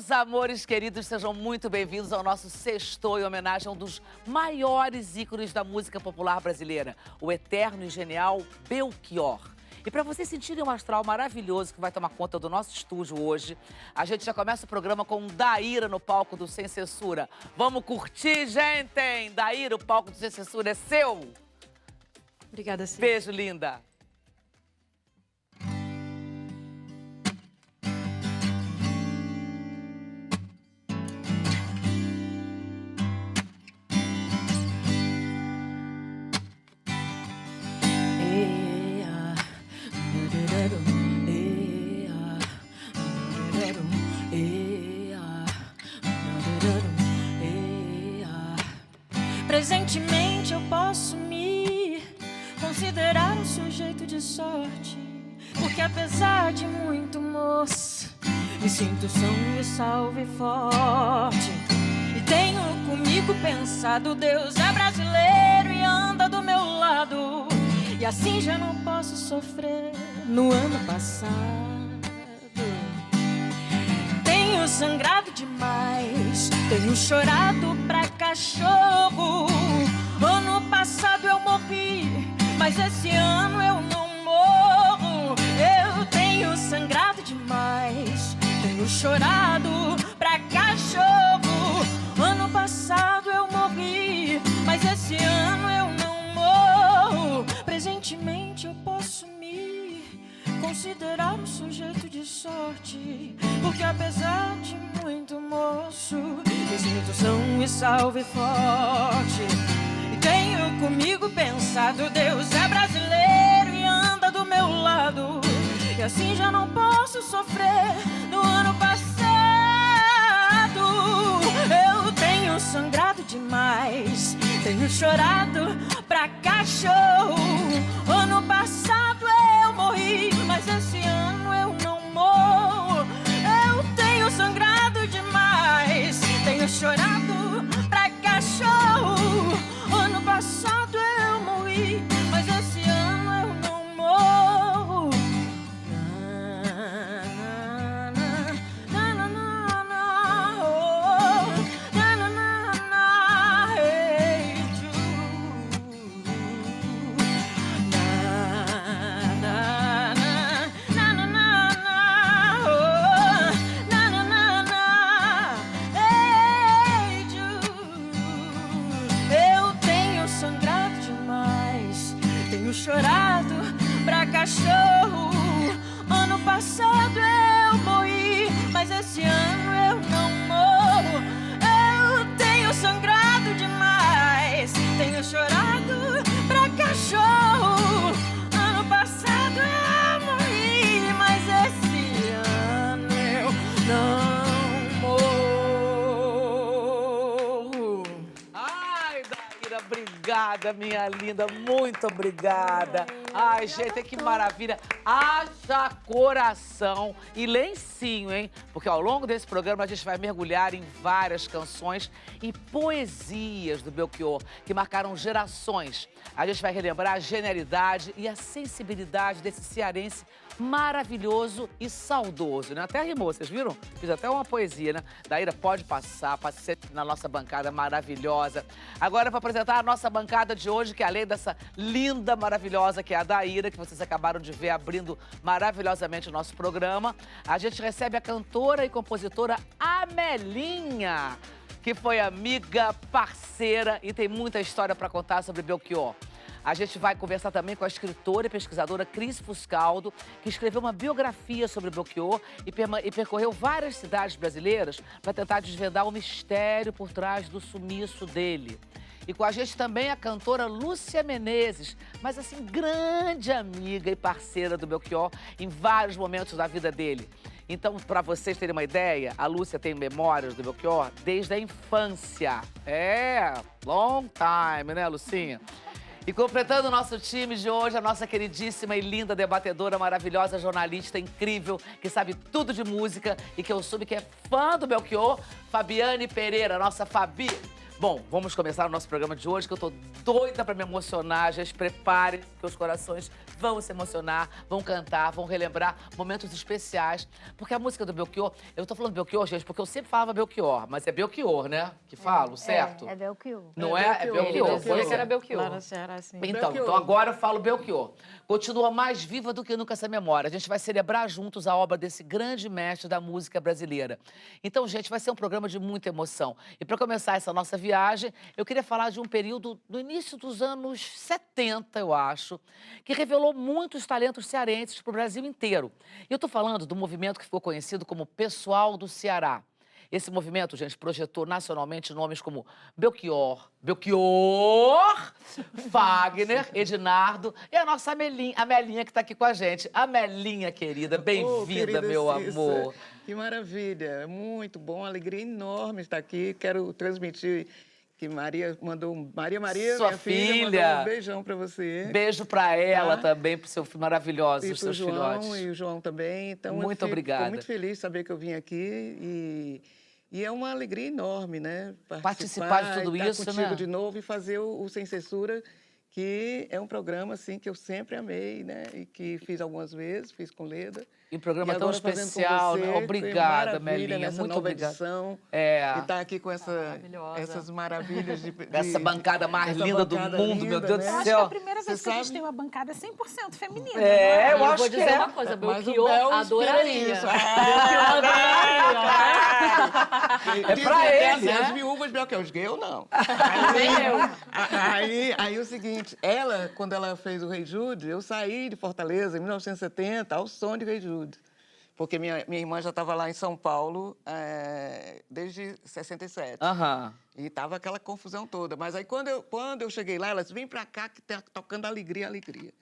Meus amores queridos, sejam muito bem-vindos ao nosso sextou em homenagem a um dos maiores ícones da música popular brasileira, o eterno e genial Belchior. E para vocês sentirem um astral maravilhoso que vai tomar conta do nosso estúdio hoje, a gente já começa o programa com Daíra no palco do Sem Censura. Vamos curtir, gente! Daíra, o palco do Sem Censura é seu! Obrigada, Cid. Beijo, linda! Presentemente eu posso me considerar um sujeito de sorte, porque apesar de muito moço, me sinto são e salve forte. E tenho comigo pensado, Deus é brasileiro e anda do meu lado, e assim já não posso sofrer no ano passado. Tenho sangrado demais, tenho chorado pra cachorro. Ano passado eu morri, mas esse ano eu não morro. Eu tenho sangrado demais, tenho chorado pra cachorro. Ano passado eu morri, mas esse ano eu não morro. Presentemente eu posso me considerar um sujeito de sorte, porque apesar de muito moço, me sinto são e salve forte. E tenho comigo pensado, Deus é brasileiro e anda do meu lado, e assim já não posso sofrer no ano passado. Eu tenho sangrado demais, tenho chorado pra cachorro. Ano passado eu morri, mas esse ano eu não morro. Eu tenho sangrado demais, tenho chorado pra cachorro. Ano passado eu morri, mas esse ano eu não morro. Chorado pra cachorro. Ano passado eu morri, mas esse ano eu não morro. Eu tenho sangrado demais, tenho chorado pra cachorro. Ano passado eu morri, mas esse ano eu não morro. Ai, Daíra, obrigada, minha linda, muito obrigada. Ai, gente, que maravilha. Haja coração e lencinho, hein? Porque ao longo desse programa a gente vai mergulhar em várias canções e poesias do Belchior que marcaram gerações. A gente vai relembrar a genialidade e a sensibilidade desse cearense maravilhoso e saudoso, né? Até rimou, vocês viram? Fiz até uma poesia, né? Daíra, pode passar, passe sempre na nossa bancada maravilhosa. Agora eu vou apresentar a nossa bancada de hoje, que além dessa linda, maravilhosa, que é a Daíra, que vocês acabaram de ver abrindo maravilhosamente o nosso programa, a gente recebe a cantora e compositora Amelinha, que foi amiga, parceira e tem muita história para contar sobre Belchior. A gente vai conversar também com a escritora e pesquisadora Cris Fuscaldo, que escreveu uma biografia sobre Belchior e percorreu várias cidades brasileiras para tentar desvendar o mistério por trás do sumiço dele. E com a gente também a cantora Lúcia Menezes, mas assim, grande amiga e parceira do Belchior em vários momentos da vida dele. Então, para vocês terem uma ideia, a Lúcia tem memórias do Belchior desde a infância. É, long time, né, Lucinha? E completando o nosso time de hoje, a nossa queridíssima e linda debatedora, maravilhosa, jornalista incrível, que sabe tudo de música e que eu soube que é fã do Belchior, Fabiane Pereira, nossa Fabi. Bom, vamos começar o nosso programa de hoje, que eu tô doida pra me emocionar. Já se preparem, que os corações vão se emocionar, vão cantar, vão relembrar momentos especiais. Porque a música do Belchior, eu tô falando Belchior, gente, porque eu sempre falava Belchior, mas é Belchior, né? Que falo, certo? É Belchior. Não é? É Belchior. Dizia que era Belchior. Lá no Ceará, sim. Então agora eu falo Belchior. Continua mais viva do que nunca essa memória. A gente vai celebrar juntos a obra desse grande mestre da música brasileira. Então, gente, vai ser um programa de muita emoção. E para começar essa nossa viagem, eu queria falar de um período do início dos anos 70, eu acho, que revelou muitos talentos cearenses para o Brasil inteiro. E eu estou falando do movimento que ficou conhecido como Pessoal do Ceará. Esse movimento, gente, projetou nacionalmente nomes como Belchior, Fagner, Ednardo e a nossa Amelinha que está aqui com a gente. Amelinha, querida, bem-vinda, meu amor. Que maravilha, é muito bom, alegria enorme estar aqui. Quero transmitir que Maria mandou Maria, Sua minha filha, mandou um beijão para você. Beijo para ela também, pro seu filho maravilhoso, E os pro seus João filhotes. e o João também. Então, Muito obrigada. Estou muito feliz de saber que eu vim aqui e é uma alegria enorme, né? Participar de tudo isso, contigo né? de novo e fazer o Sem Censura, que é um programa assim que eu sempre amei, né? E que fiz algumas vezes, fiz com Leda. E um programa E tão agora fazendo com especial, você, né? foi Obrigada, maravilha Melinha, nessa muito nova obrigada. edição. É. E estar aqui com Maravilhosa. essas maravilhas de Essa bancada mais essa linda do bancada mundo, meu linda, Deus né? do Eu acho céu. que é a primeira vez Você que a gente sabe? tem uma bancada 100% feminina. É, não é? eu Eu acho vou que dizer é. uma coisa, Mas o Belchior Bel adoraria. inspira isso. É pra ele, As né? viúvas Belchior, os gays não. Nem eu. Aí o seguinte, quando ela fez o Rei Jude, eu saí de Fortaleza em 1970 ao som de Rei Jude. Porque minha irmã já estava lá em São Paulo desde 67. Aham. E tava aquela confusão toda. Mas aí, quando eu cheguei lá, elas vêm pra cá que tá tocando alegria, alegria.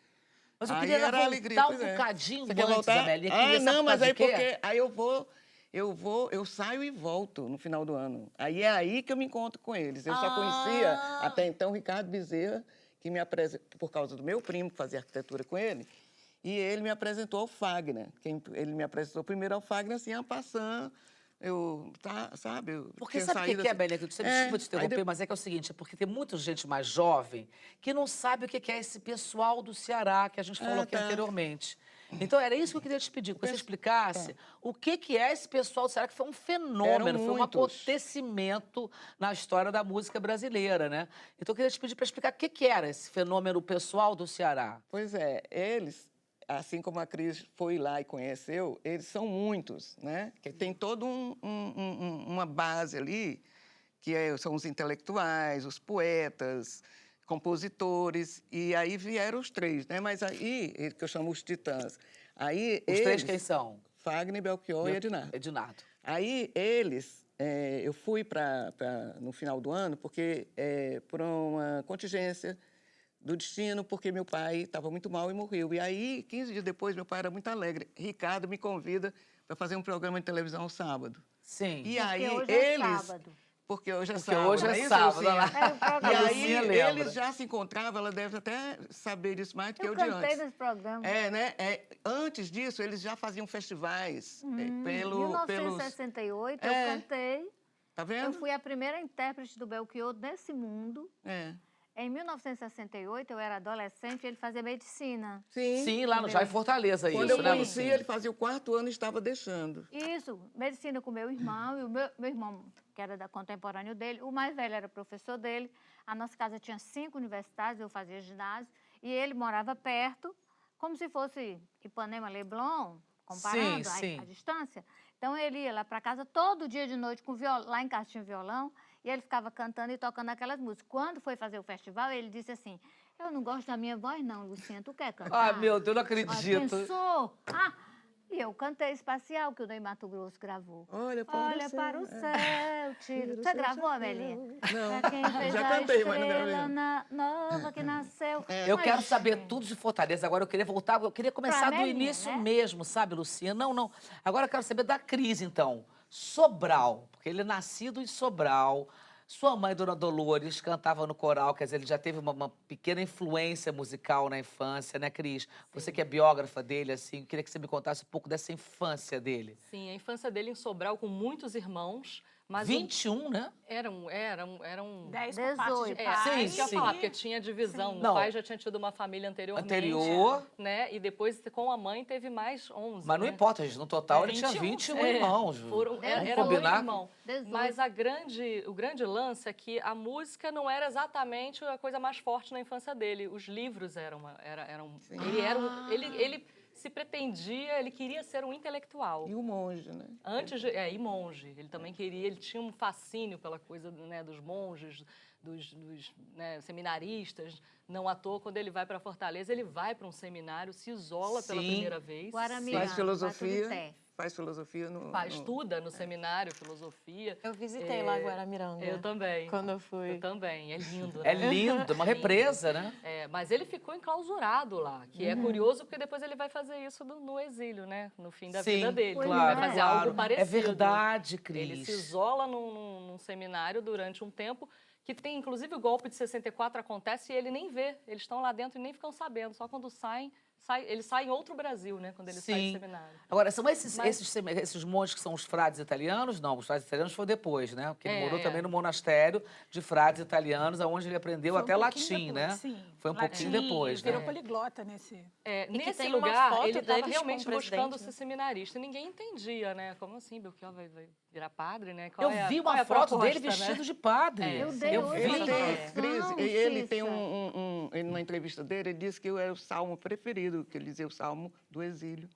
Mas eu Aí queria era voltar alegria, um pois é. bocadinho Você quer antes, voltar? Amélia. Queria saber Não, por mas causa aí de quê? porque aí eu saio e volto no final do ano. Aí é aí que eu me encontro com eles. Eu só conhecia até então Ricardo Bezerra, que me apresentou por causa do meu primo, que fazia arquitetura com ele. E ele me apresentou ao Fagner. Ele me apresentou primeiro ao Fagner, assim, en passant. Sabe? Porque sabe o que é, Amélia? Desculpa te interromper, mas é que é o seguinte, é porque tem muita gente mais jovem que não sabe o que é esse pessoal do Ceará que a gente falou aqui anteriormente. Então, era isso que eu queria te pedir, que você explicasse o que é esse pessoal do Ceará, que foi um fenômeno, foi um acontecimento na história da música brasileira, né? Então, eu queria te pedir para explicar o que era esse fenômeno pessoal do Ceará. Pois é, eles, assim como a Cris foi lá e conheceu, eles são muitos, né? Que tem toda uma base ali, são os intelectuais, os poetas, compositores, e aí vieram os três, né? Mas aí, que eu chamo os titãs, aí Os três quem são? Fagner, Belchior e Ednardo. Ednardo. Aí eles, eu fui no final do ano, porque por uma contingência do destino, porque meu pai estava muito mal e morreu. E aí, 15 dias depois, meu pai era muito alegre. Ricardo me convida para fazer um programa de televisão ao sábado. Sim. E Porque aí hoje eles... é sábado. Porque hoje é Porque sábado. hoje é isso, sábado, Lucinha? olha lá. E A aí Lucinha lembra. eles já se encontravam, ela deve até saber disso mais do que Eu eu de cantei antes. nesse programa. Né? Antes disso, eles já faziam festivais Em pelos... 1968, eu cantei. Tá Eu vendo? fui a primeira intérprete do Belchior nesse mundo. Em 1968, eu era adolescente e ele fazia medicina. Sim, lá já em Fortaleza, Quando isso, eu né, conheci, Lucinha? ele fazia o 4º ano e estava deixando. Isso, medicina com meu irmão, e o meu irmão, que era contemporâneo dele, o mais velho era professor dele. A nossa casa tinha 5 universidades, eu fazia ginásio, e ele morava perto, como se fosse Ipanema, Leblon, comparando a distância. Então, ele ia lá para casa todo dia de noite, com lá em casa tinha violão, e ele ficava cantando e tocando aquelas músicas. Quando foi fazer o festival, ele disse assim, eu não gosto da minha voz não, Lucinha, tu quer cantar? Ah, meu Deus, não acredito. Pensou? E eu cantei Espacial, que o Ney Mato Grosso gravou. Olha para o céu, tiro. Você gravou, Amelinha? Não, Pra quem fez já a cantei, mas não gravei. estrela nova que nasceu. Eu quero saber tudo de Fortaleza. Agora eu queria voltar, eu queria começar Pra do Amelinha, início né? mesmo, sabe, Lucinha? Não. Agora eu quero saber da Cris, então. Sobral, porque ele é nascido em Sobral. Sua mãe, Dona Dolores, cantava no coral, quer dizer, ele já teve uma pequena influência musical na infância, né, Cris? Você que é biógrafa dele, assim, queria que você me contasse um pouco dessa infância dele. Sim, a infância dele em Sobral, com muitos irmãos, Mas 21, né? eram 10 por parte de 18. pai. Sim, isso que eu ia sim. falar, porque tinha divisão. Não. O pai já tinha tido uma família anteriormente. Anterior. Né? E depois, com a mãe, teve mais 11. Mas não né? importa, gente. No total, ele tinha 21. 21 irmãos. Era Vamos combinar? um irmão. 18. Mas o grande lance é que a música não era exatamente a coisa mais forte na infância dele. Os livros eram... Ele se pretendia, ele queria ser um intelectual. E o monge, né? E monge. Ele também queria, ele tinha um fascínio pela coisa, né, dos monges, dos né, seminaristas. Não à toa, quando ele vai para Fortaleza, ele vai para um seminário, se isola pela Sim. primeira vez. Guaramiranga, Faz filosofia. Baturité. Faz filosofia no... Estuda no seminário, filosofia. Eu visitei lá Guaramiranga. Eu também. Quando eu fui. Eu também, é lindo. É né? lindo, uma represa, né? Mas ele ficou enclausurado lá, que é curioso porque depois ele vai fazer isso no exílio, né? No fim da vida dele. Pois Ele é. vai fazer algo parecido. É verdade, Cris. Ele se isola num seminário durante um tempo, que tem, inclusive, o golpe de 64 acontece e ele nem vê. Eles estão lá dentro e nem ficam sabendo. Só quando ele sai em outro Brasil, né? Quando ele sai do seminário. Agora, são esses monges que são os frades italianos? Não, os frades italianos foi depois, né? Porque ele morou também no monastério de frades italianos, onde ele aprendeu Foi um até pouquinho latim, depois, né? sim. Foi um pouquinho depois, né? Virou poliglota nesse... Nesse tem uma lugar, foto ele estava deles realmente como presidente, buscando né? ser seminarista. E ninguém entendia, né? Como assim, Belchior vai virar padre, né? Eu vi uma foto dele proposta, vestido né? de padre. Eu dei Eu hoje vi. uma Cris, informação, e ele tem Cissa. ele, na entrevista dele, ele disse que era o salmo preferido, que ele dizia o salmo do exílio.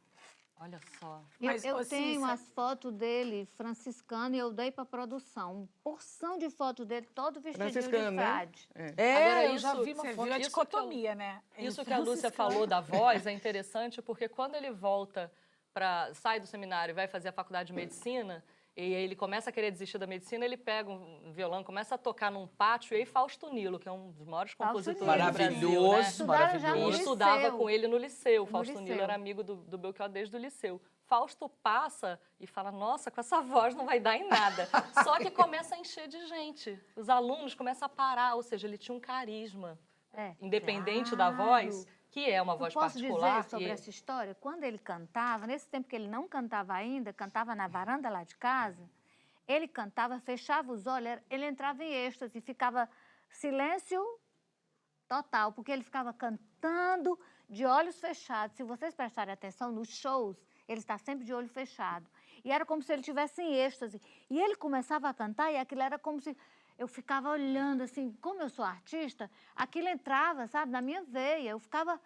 Olha só. Mas, Eu ô, tenho Cissa, as fotos dele, franciscano, e eu dei para produção. Uma porção de foto dele, todo vestido de Franciscano, né? frade. Agora, Eu já vi uma você foto. viu a isso dicotomia, né? Isso que a Lúcia falou da voz é interessante, porque quando ele sai do seminário e vai fazer a faculdade de medicina, e aí ele começa a querer desistir da medicina, ele pega um violão, começa a tocar num pátio, e aí Fausto Nilo, que é um dos maiores compositores do Brasil, né? Maravilhoso, Estudaram já no E maravilhoso. estudava liceu. com ele no liceu. No Fausto Nilo liceu. era amigo do Belchior desde o liceu. Fausto passa e fala, nossa, com essa voz não vai dar em nada. Só que começa a encher de gente. Os alunos começam a parar, ou seja, ele tinha um carisma. Independente da voz, que é uma voz Posso particular. dizer sobre essa história? Quando ele cantava, nesse tempo que ele não cantava ainda, cantava na varanda lá de casa, ele cantava, fechava os olhos, ele entrava em êxtase, ficava silêncio total, porque ele ficava cantando de olhos fechados. Se vocês prestarem atenção nos shows, ele está sempre de olho fechado. E era como se ele estivesse em êxtase. E ele começava a cantar e aquilo era como se... Eu ficava olhando assim, como eu sou artista, aquilo entrava, sabe, na minha veia. Eu ficava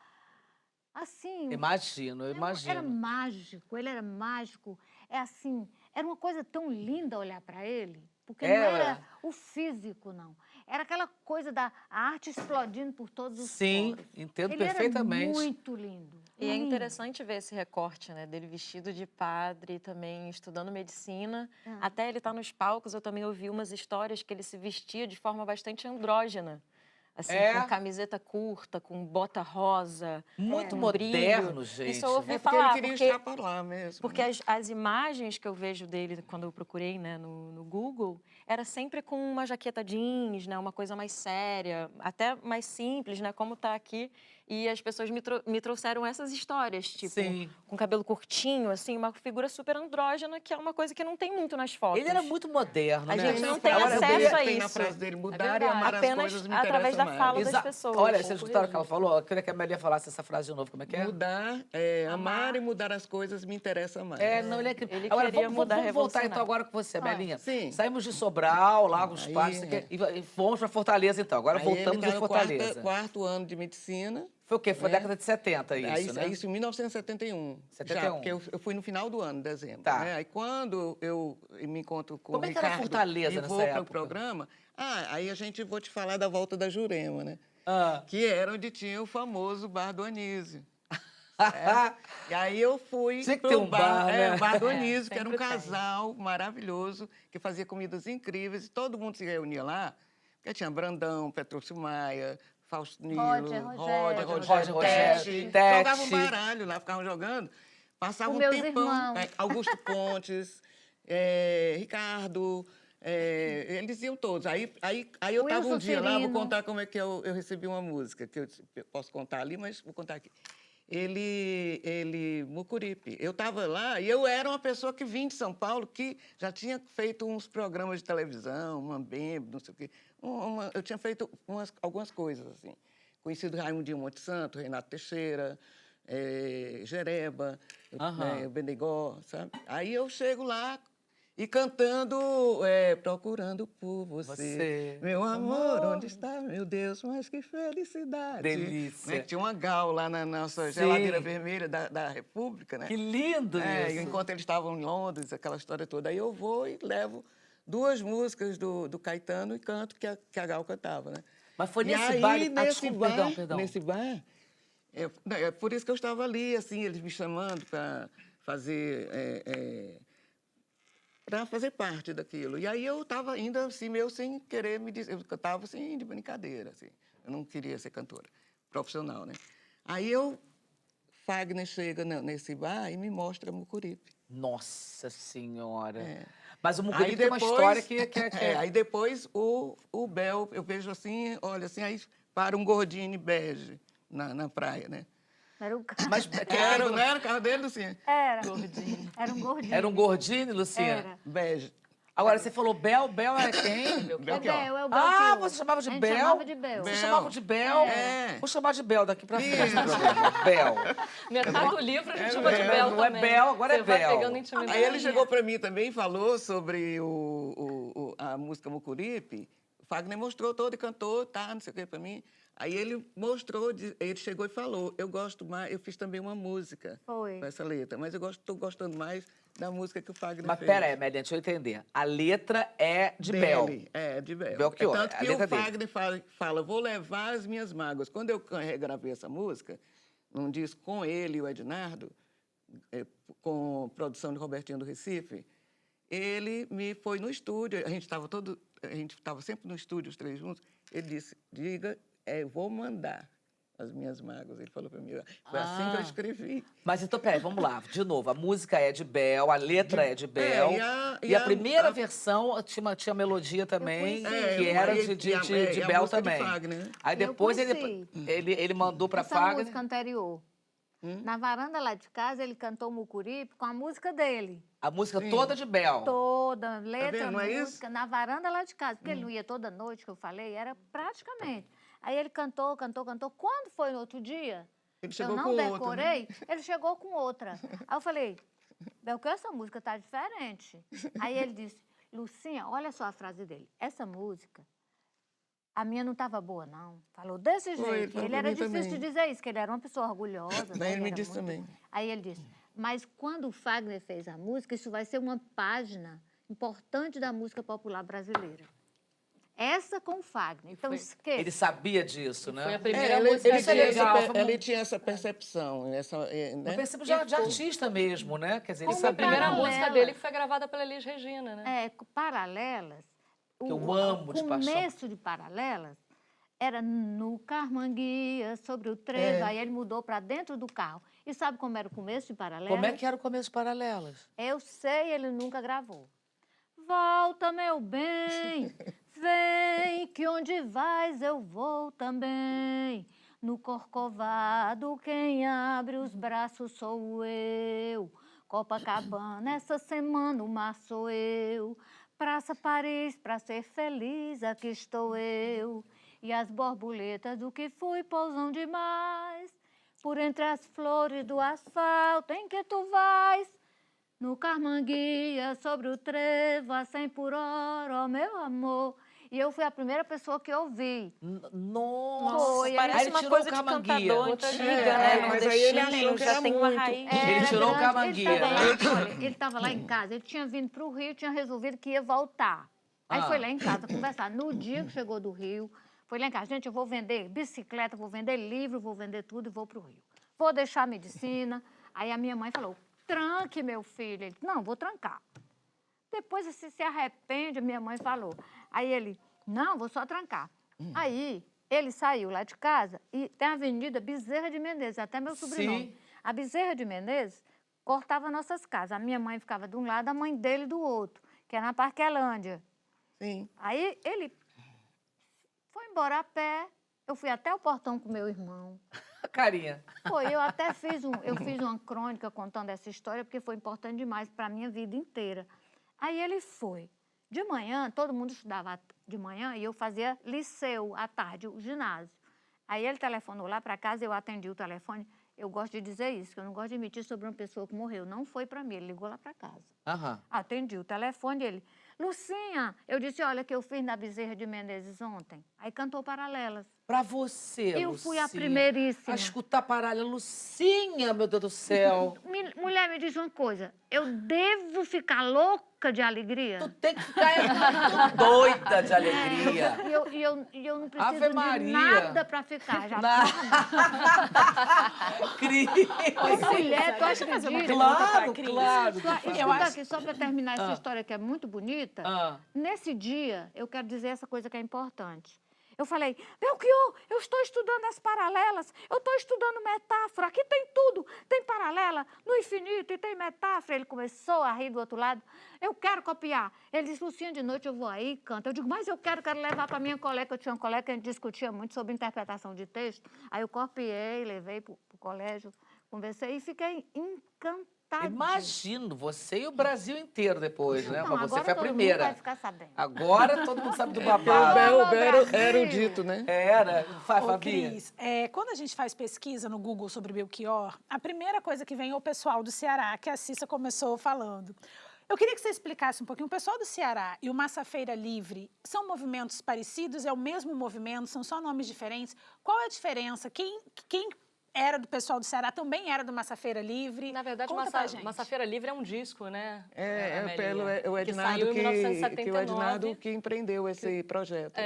assim... Imagino, eu Era imagino. mágico, ele era mágico. É assim, era uma coisa tão linda olhar para ele, porque É, não era o físico, não. Era aquela coisa da arte explodindo por todos os Sim, poros. entendo Ele perfeitamente. era muito lindo. E é lindo. interessante ver esse recorte, né, dele vestido de padre, também estudando medicina. Até ele estar nos palcos, eu também ouvi umas histórias que ele se vestia de forma bastante andrógena. Assim, com camiseta curta, com bota rosa. Muito com moderno, brilho. gente. Isso eu ouvi É porque falar, ele queria porque, extrapolar mesmo. porque as imagens que eu vejo dele, quando eu procurei, né, no Google, era sempre com uma jaqueta jeans, né, uma coisa mais séria, até mais simples, né, como está aqui. E as pessoas me trouxeram essas histórias, tipo, Sim. com cabelo curtinho, assim, uma figura super andrógena, que é uma coisa que não tem muito nas fotos. Ele era muito moderno, A né? gente não tem Agora, acesso a tem na isso. frase dele, mudar e verdade. amar as Apenas coisas me através interessa da fala mais. das pessoas. Olha, vocês escutaram o que ela falou? Eu queria que a Amélia falasse essa frase de novo, como é que é? Mudar, amar e mudar as coisas me interessa mais. Não, ele é incrível. Ele Agora, queria vamos mudar, voltar revolucionar. então agora com você, Amelinha. sim. Saímos de Sobral, Lagos Aí, Passos, e fomos para Fortaleza então. Agora Aí voltamos ele em tá no Fortaleza. quarto ano de medicina. Foi o quê? Foi década de 70 isso, né? Isso em 1971. 71. Já, porque eu fui no final do ano, dezembro. Tá. Né? Aí quando eu me encontro com Como o é que era Ricardo Fortaleza e nessa vou para o época? programa, aí vou te falar da volta da Jurema, né? Ah. Que era onde tinha o famoso Bar do Anísio. E aí eu fui Tinha que pro ter um bar, né? o Bar do Anísio, que era um sempre tem. casal maravilhoso, que fazia comidas incríveis, e todo mundo se reunia lá, porque tinha Brandão, Petrúcio Maia, Fausto Nilo, Rogério, Tete. Tete. Jogavam um baralho lá, ficavam jogando. Passavam Os um meus tempão. irmãos. Augusto Pontes, Ricardo, eles iam todos. Aí eu estava um Wilson dia lá, vou Cirino. contar como é que eu recebi uma música, que eu posso contar ali, mas vou contar aqui. Mucuripe. Eu estava lá e eu era uma pessoa que vinha de São Paulo, que já tinha feito uns programas de televisão, uma Bembe, não sei o quê. Eu tinha feito algumas coisas, assim. Conhecido Raimundinho Monte Santo, Renato Teixeira, Jereba, o Benegó, sabe? Aí eu chego lá e cantando, procurando por você. Meu amor, onde está, meu Deus, mas que felicidade. Delícia. Né? Que tinha uma gal lá na nossa geladeira vermelha da República, né? Que lindo isso. Enquanto eles estavam em Londres, aquela história toda. Aí eu vou e levo 2 músicas do Caetano e canto que a gal cantava, né? Mas foi nesse aí, bar... Perdão. Nesse bar, é por isso que eu estava ali, assim, eles me chamando para fazer... para fazer parte daquilo. E aí eu estava ainda assim, meio sem querer me dizer, eu cantava assim de brincadeira, assim. Eu não queria ser cantora profissional, né? Aí Fagner chega nesse bar e me mostra Mucuripe. Nossa Senhora! É. Mas o Mucuripe tem uma história que... Aí depois o Bel, eu vejo assim, olha assim, aí para um gordinho bege na praia, né? Era o carro. Mas Não era o carro dele, Lucinha? Era. Gordinho. Era um gordinho. Era um gordinho, Luciana? Era. Bege. Agora, você falou Bel é quem? É Bel, é o Bel. Ah, você chamava de Bel? chamava de Bel. Vocês chamavam de Bel? É. Vou chamar de Bel daqui pra frente. Bel. Metade do livro a gente chama de Bel. Bel Não é também. Bel, agora é Você vai Bel. pegando intimidade. Aí ele chegou para mim também e falou sobre a música Mucuripe. O Fagner mostrou todo e cantou, tá, não sei o que para mim. Aí ele mostrou, ele chegou e falou, eu gosto mais, eu fiz também uma música com essa letra, mas eu estou gostando mais da música que o Fagner fez. Mas pera aí, Mélia, deixa eu entender. A letra é de Bel. É, de Bel. Belchior, Tanto a que letra o dele. Fagner fala, vou levar as minhas mágoas. Quando eu regravei essa música, num disco com ele e o Ednardo, com produção de Robertinho do Recife, ele me foi no estúdio, a gente estava sempre no estúdio, os 3 juntos, ele disse, vou mandar as minhas mágoas. Ele falou para mim, foi assim que eu escrevi. Mas então, peraí, vamos lá. De novo, a música é de Bel, a letra é de Bel. E a primeira versão tinha melodia também, que era de Bel também. Fagner. Aí depois ele mandou para Fagner. Fagner. Música anterior. Na varanda lá de casa, ele cantou Mucuripe com a música dele. A música toda de Bel. Toda, letra, vendo? Não é música, isso? na varanda lá de casa. Porque ele não ia toda noite, que eu falei, era praticamente. Aí ele cantou. Quando foi no outro dia, Ele chegou eu não com outra, decorei, né? ele chegou com outra. Aí eu falei, Belchior, essa música tá diferente. Aí ele disse, Lucinha, olha só a frase dele. Essa música, a minha não estava boa, não. Falou desse jeito. Ele era difícil de dizer isso, que ele era uma pessoa orgulhosa. Mas né? ele me disse também. Aí ele disse, mas quando o Fagner fez a música, isso vai ser uma página importante da música popular brasileira. Essa com o Fagner. Então, esqueça. Ele sabia disso, né? Foi a primeira música dele. Ele tinha essa percepção. Né? Eu percebo de artista mesmo, né? Quer dizer, ele Como A sabia. primeira Paralela. música dele que foi gravada pela Elis Regina, né? Paralelas. Que eu amo de paixão. paixão. O começo de Paralelas era no Carmanguia, sobre o trevo. Aí ele mudou para dentro do carro. E sabe como era o começo de Paralelas? Como é que era o começo de Paralelas? Eu sei, ele nunca gravou. Volta, meu bem, vem, que onde vais eu vou também. No Corcovado, quem abre os braços sou eu. Copacabana, essa semana o mar sou eu. Praça Paris, pra ser feliz, aqui estou eu. E as borboletas do que fui pousam demais. Por entre as flores do asfalto em que tu vais. No Carmanguia, sobre o trevo, a 100 por hora, ó meu amor. E eu fui a primeira pessoa que ouvi. Nossa! Foi, Aí Parece ele uma tirou coisa o de Camanguia. cantador antiga, né? Mas aí ele achou Nordestino, que já era tem uma muito. raiz. Ele tirou o grande. Camanguia. Ele estava lá em casa, ele tinha vindo para o Rio, tinha resolvido que ia voltar. Aí foi lá em casa conversar. No dia que chegou do Rio, foi lá em casa. Gente, eu vou vender bicicleta, vou vender livro, vou vender tudo e vou para o Rio. Vou deixar a medicina. Aí a minha mãe falou, tranque, meu filho. Ele disse, não, vou trancar. Depois você se arrepende, minha mãe falou. Aí ele, não, vou só trancar. Aí ele saiu lá de casa e tem a Avenida Bezerra de Menezes, até meu sobrenome. Sim. A Bezerra de Menezes cortava nossas casas. A minha mãe ficava de um lado, a mãe dele do outro, que era na Parquelândia. Sim. Aí ele foi embora a pé. Eu fui até o portão com meu irmão. Carinha. Foi, eu até fiz uma crônica contando essa história, porque foi importante demais para a minha vida inteira. Aí ele foi. De manhã, todo mundo estudava de manhã e eu fazia liceu à tarde, o ginásio. Aí ele telefonou lá para casa, eu atendi o telefone. Eu gosto de dizer isso, que eu não gosto de mentir sobre uma pessoa que morreu. Não foi para mim, ele ligou lá para casa. Aham. Atendi o telefone dele. Lucinha, eu disse, olha, que eu fiz na Bezerra de Menezes ontem. Aí cantou Paralelas. Pra você, Eu fui a Lucinha, primeiríssima. a escutar Paralela. Lucinha, meu Deus do céu. Mulher, me diz uma coisa. Eu devo ficar louca de alegria? Tu tem que ficar doida de alegria. E eu não preciso Ave de Maria. nada para ficar. Já Cris. mulher, tu Deixa eu fazer uma acredita? pergunta pra Claro, Cris. claro. Escuta aqui, só para terminar essa história que é muito bonita. Ah. Nesse dia, eu quero dizer essa coisa que é importante. Eu falei, Belchior, eu estou estudando as paralelas, eu estou estudando metáfora, aqui tem tudo, tem paralela no infinito e tem metáfora. Ele começou a rir do outro lado, eu quero copiar. Ele disse, Lucinha, de noite eu vou aí e canto. Eu digo, mas eu quero levar para minha colega, eu tinha uma colega que a gente discutia muito sobre interpretação de texto. Aí eu copiei, levei para o colégio, conversei e fiquei encantada. Imagino, você e o Brasil inteiro depois, né? Não, Mas você agora foi a todo mundo primeira. vai ficar sabendo. Agora todo mundo sabe do O babado. Era o dito, né? Era. Vai, Ô, Fabi. Cris, quando a gente faz pesquisa no Google sobre Belchior, a primeira coisa que vem é o pessoal do Ceará, que a Cissa começou falando. Eu queria que você explicasse um pouquinho. O pessoal do Ceará e o Massafeira Livre são movimentos parecidos? É o mesmo movimento? São só nomes diferentes? Qual é a diferença? Quem era do pessoal do Ceará também era do Massafeira Livre? Na verdade, Conta pra gente. Massafeira Livre é um disco, né? O Ednardo saiu em 1979. que o Ednardo que empreendeu esse projeto.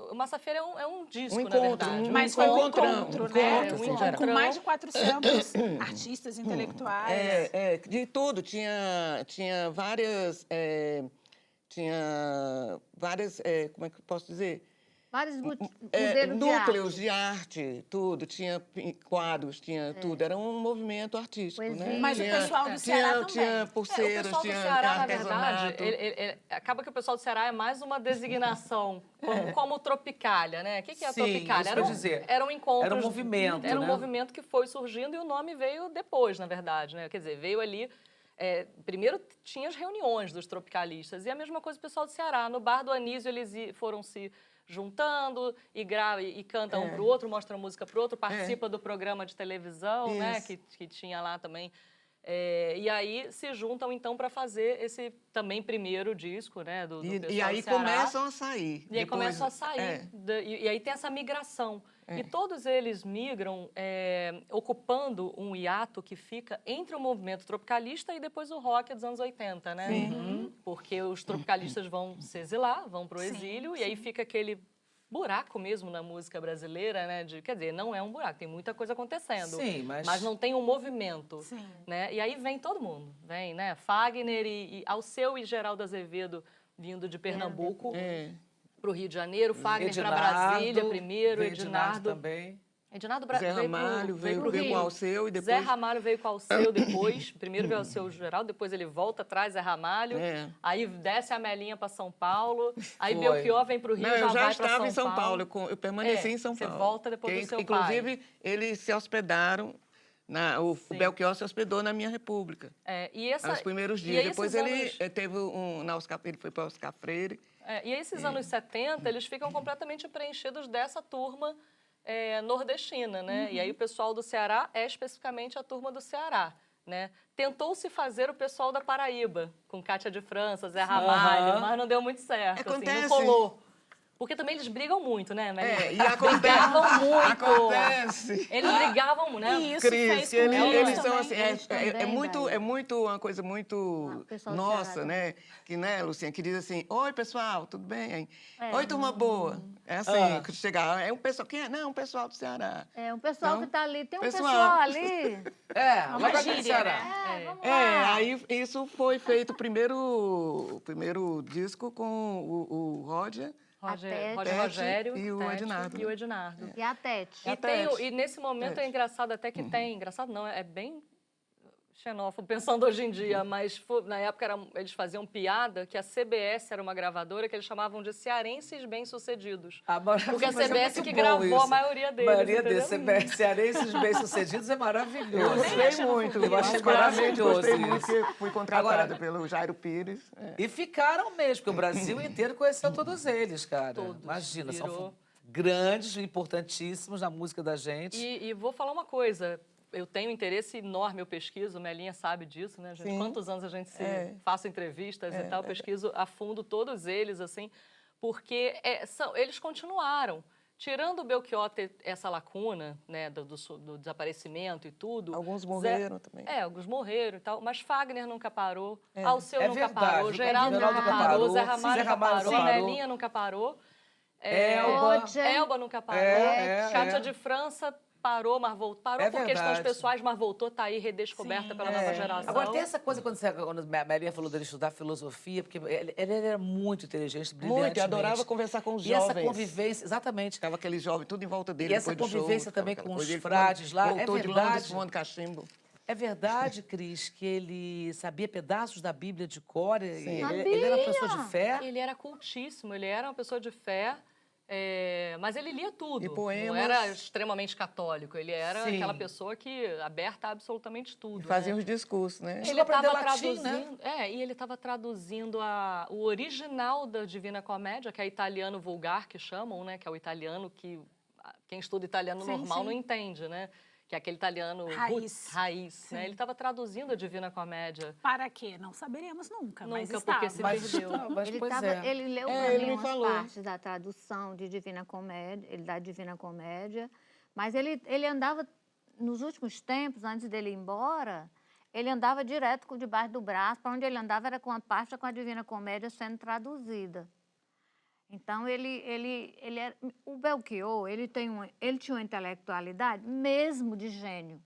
O Massafeira é um disco, Um na encontro, verdade. Mas foi um encontrão, encontro, né? encontro, Com mais de 400 artistas intelectuais. De tudo. Tinha várias... como é que eu posso dizer? Vários modelos Núcleos de arte, tudo. Tinha quadros, tinha tudo. Era um movimento artístico, né? Poesia. Mas o pessoal do Ceará também. Tinha pulseiras, o pessoal do tinha Ceará, na artesanato. verdade, acaba que o pessoal do Ceará é mais uma designação, como Tropicália, né? O que é a Sim, Tropicália? isso que eu ia dizer. Eram encontros... Era um movimento, Era um né? movimento que foi surgindo e o nome veio depois, na verdade, né? Quer dizer, veio ali... primeiro tinha as reuniões dos tropicalistas e a mesma coisa o pessoal do Ceará. No Bar do Anísio eles foram se juntando e cantam um para o outro, mostram música para o outro, participa do programa de televisão, né, que tinha lá também. E aí se juntam então para fazer esse também primeiro disco, né, do pessoal E aí do Ceará. começam a sair. E aí começam a sair. E aí tem essa migração. E todos eles migram ocupando um hiato que fica entre o movimento tropicalista e depois o rock dos anos 80, né? Porque os tropicalistas vão se exilar, vão para o exílio, e aí fica aquele buraco mesmo na música brasileira, né? Quer dizer, não é um buraco, tem muita coisa acontecendo. Sim, mas não tem um movimento. Sim. Né? E aí vem todo mundo. Vem, né? Fagner e Alceu e Geraldo Azevedo vindo de Pernambuco para o Rio de Janeiro. Fagner para Brasília primeiro, Ednardo também. Ednardo Zé Ramalho veio com o Alceu e depois... Zé Ramalho veio com o Alceu depois. Primeiro veio o Alceu Geraldo, depois ele volta atrás, Zé Ramalho. Aí desce a Melinha para São Paulo. Aí Belchior vem para o Rio, eu já vai estava para em São Paulo. Eu permaneci em São Paulo. Você volta depois do seu inclusive, eles se hospedaram... O Belchior se hospedou na minha república. Nos primeiros dias. Depois ele teve ele foi para Oscar Freire. E esses anos 70, eles ficam completamente preenchidos dessa turma nordestina, né? E aí o pessoal do Ceará é especificamente a turma do Ceará, né? Tentou-se fazer o pessoal da Paraíba, com Cátia de França, Zé Ramalho, mas não deu muito certo, assim, não colou. Porque também eles brigam muito, né, Maria? E brigavam muito. Acontece. Eles brigavam, né? E isso Cris, fez eles são também. assim, é muito uma coisa muito nossa, né? Que, né, Lucinha, que diz assim, oi, pessoal, tudo bem? Oi, turma boa. É assim, que chegar, é um pessoal, quem é? Não, um pessoal do Ceará. É, um pessoal Então, que está ali, tem um pessoal pessoal ali. Lá vai gíria, Ceará. Vamos lá. Aí isso foi feito o primeiro disco com o Roger... Rogério, e o Ednardo. E o Ednardo. E a Tete. E nesse momento é engraçado até que tem... Engraçado não, é bem xenófobo pensando hoje em dia, mas na época eles faziam piada que a CBS era uma gravadora que eles chamavam de cearenses bem-sucedidos. Porque a CBS que gravou a maioria deles. A maioria desses cearenses bem-sucedidos é maravilhoso. Eu gostei muito. Eu achei Particularmente, maravilhoso gostei muito isso. que fui contratada pelo Jairo Pires. E ficaram mesmo, porque o Brasil inteiro conheceu todos eles, cara. Todos. Imagina, Virou. são grandes, importantíssimos na música da gente. E vou falar uma coisa, eu tenho interesse enorme, eu pesquiso, Melinha sabe disso, né, gente? Sim. Quantos anos a gente faço entrevistas e tal, pesquiso a fundo todos eles, assim, porque eles continuaram. Tirando o Belchior ter essa lacuna, né, do desaparecimento e tudo... Alguns morreram também. Alguns morreram e tal, mas Fagner nunca parou, Alceu É nunca verdade. parou, Geraldo nunca parou, Zé Ramalho nunca parou, Melinha nunca parou, Elba nunca parou, Cátia de França parou, mas voltou. Parou por questões pessoais, mas voltou, tá aí redescoberta pela nova geração. Agora, tem essa coisa, quando a Melinha falou dele estudar filosofia, porque ele era muito inteligente, brilhante. Muito, adorava conversar com os e jovens. essa convivência, exatamente. Ficava aquele jovem tudo em volta dele. E essa depois do convivência show, também aquela com os coisa. Ele frades lá, voltou é de Londres verdade. fumando cachimbo. É verdade, Cris, que ele sabia pedaços da Bíblia de cor? Ele Sabia. era uma pessoa de fé? Ele era cultíssimo, ele era uma pessoa de fé, mas ele lia tudo. E poemas. Não era extremamente católico, ele era Sim. aquela pessoa que aberta a absolutamente tudo. Fazia né? os discursos, né? Chegou Ele a aprender estava latim, traduzindo, e ele estava traduzindo o original da Divina Comédia, que é italiano vulgar, que chamam, né? Que é o italiano que quem estuda italiano normal não entende, né? Que é aquele italiano raiz, né? Ele estava traduzindo a Divina Comédia. Para quê? Não saberemos nunca, mas Nunca, estava. porque se perdeu. Ele leu É, para ele mim me umas falou. partes da tradução de Divina Comédia, ele da Divina Comédia, mas ele andava, nos últimos tempos, antes dele ir embora, ele andava direto debaixo do braço, para onde ele andava era com a parte com a Divina Comédia sendo traduzida. Então, o Belchior, ele tinha uma intelectualidade mesmo de gênio.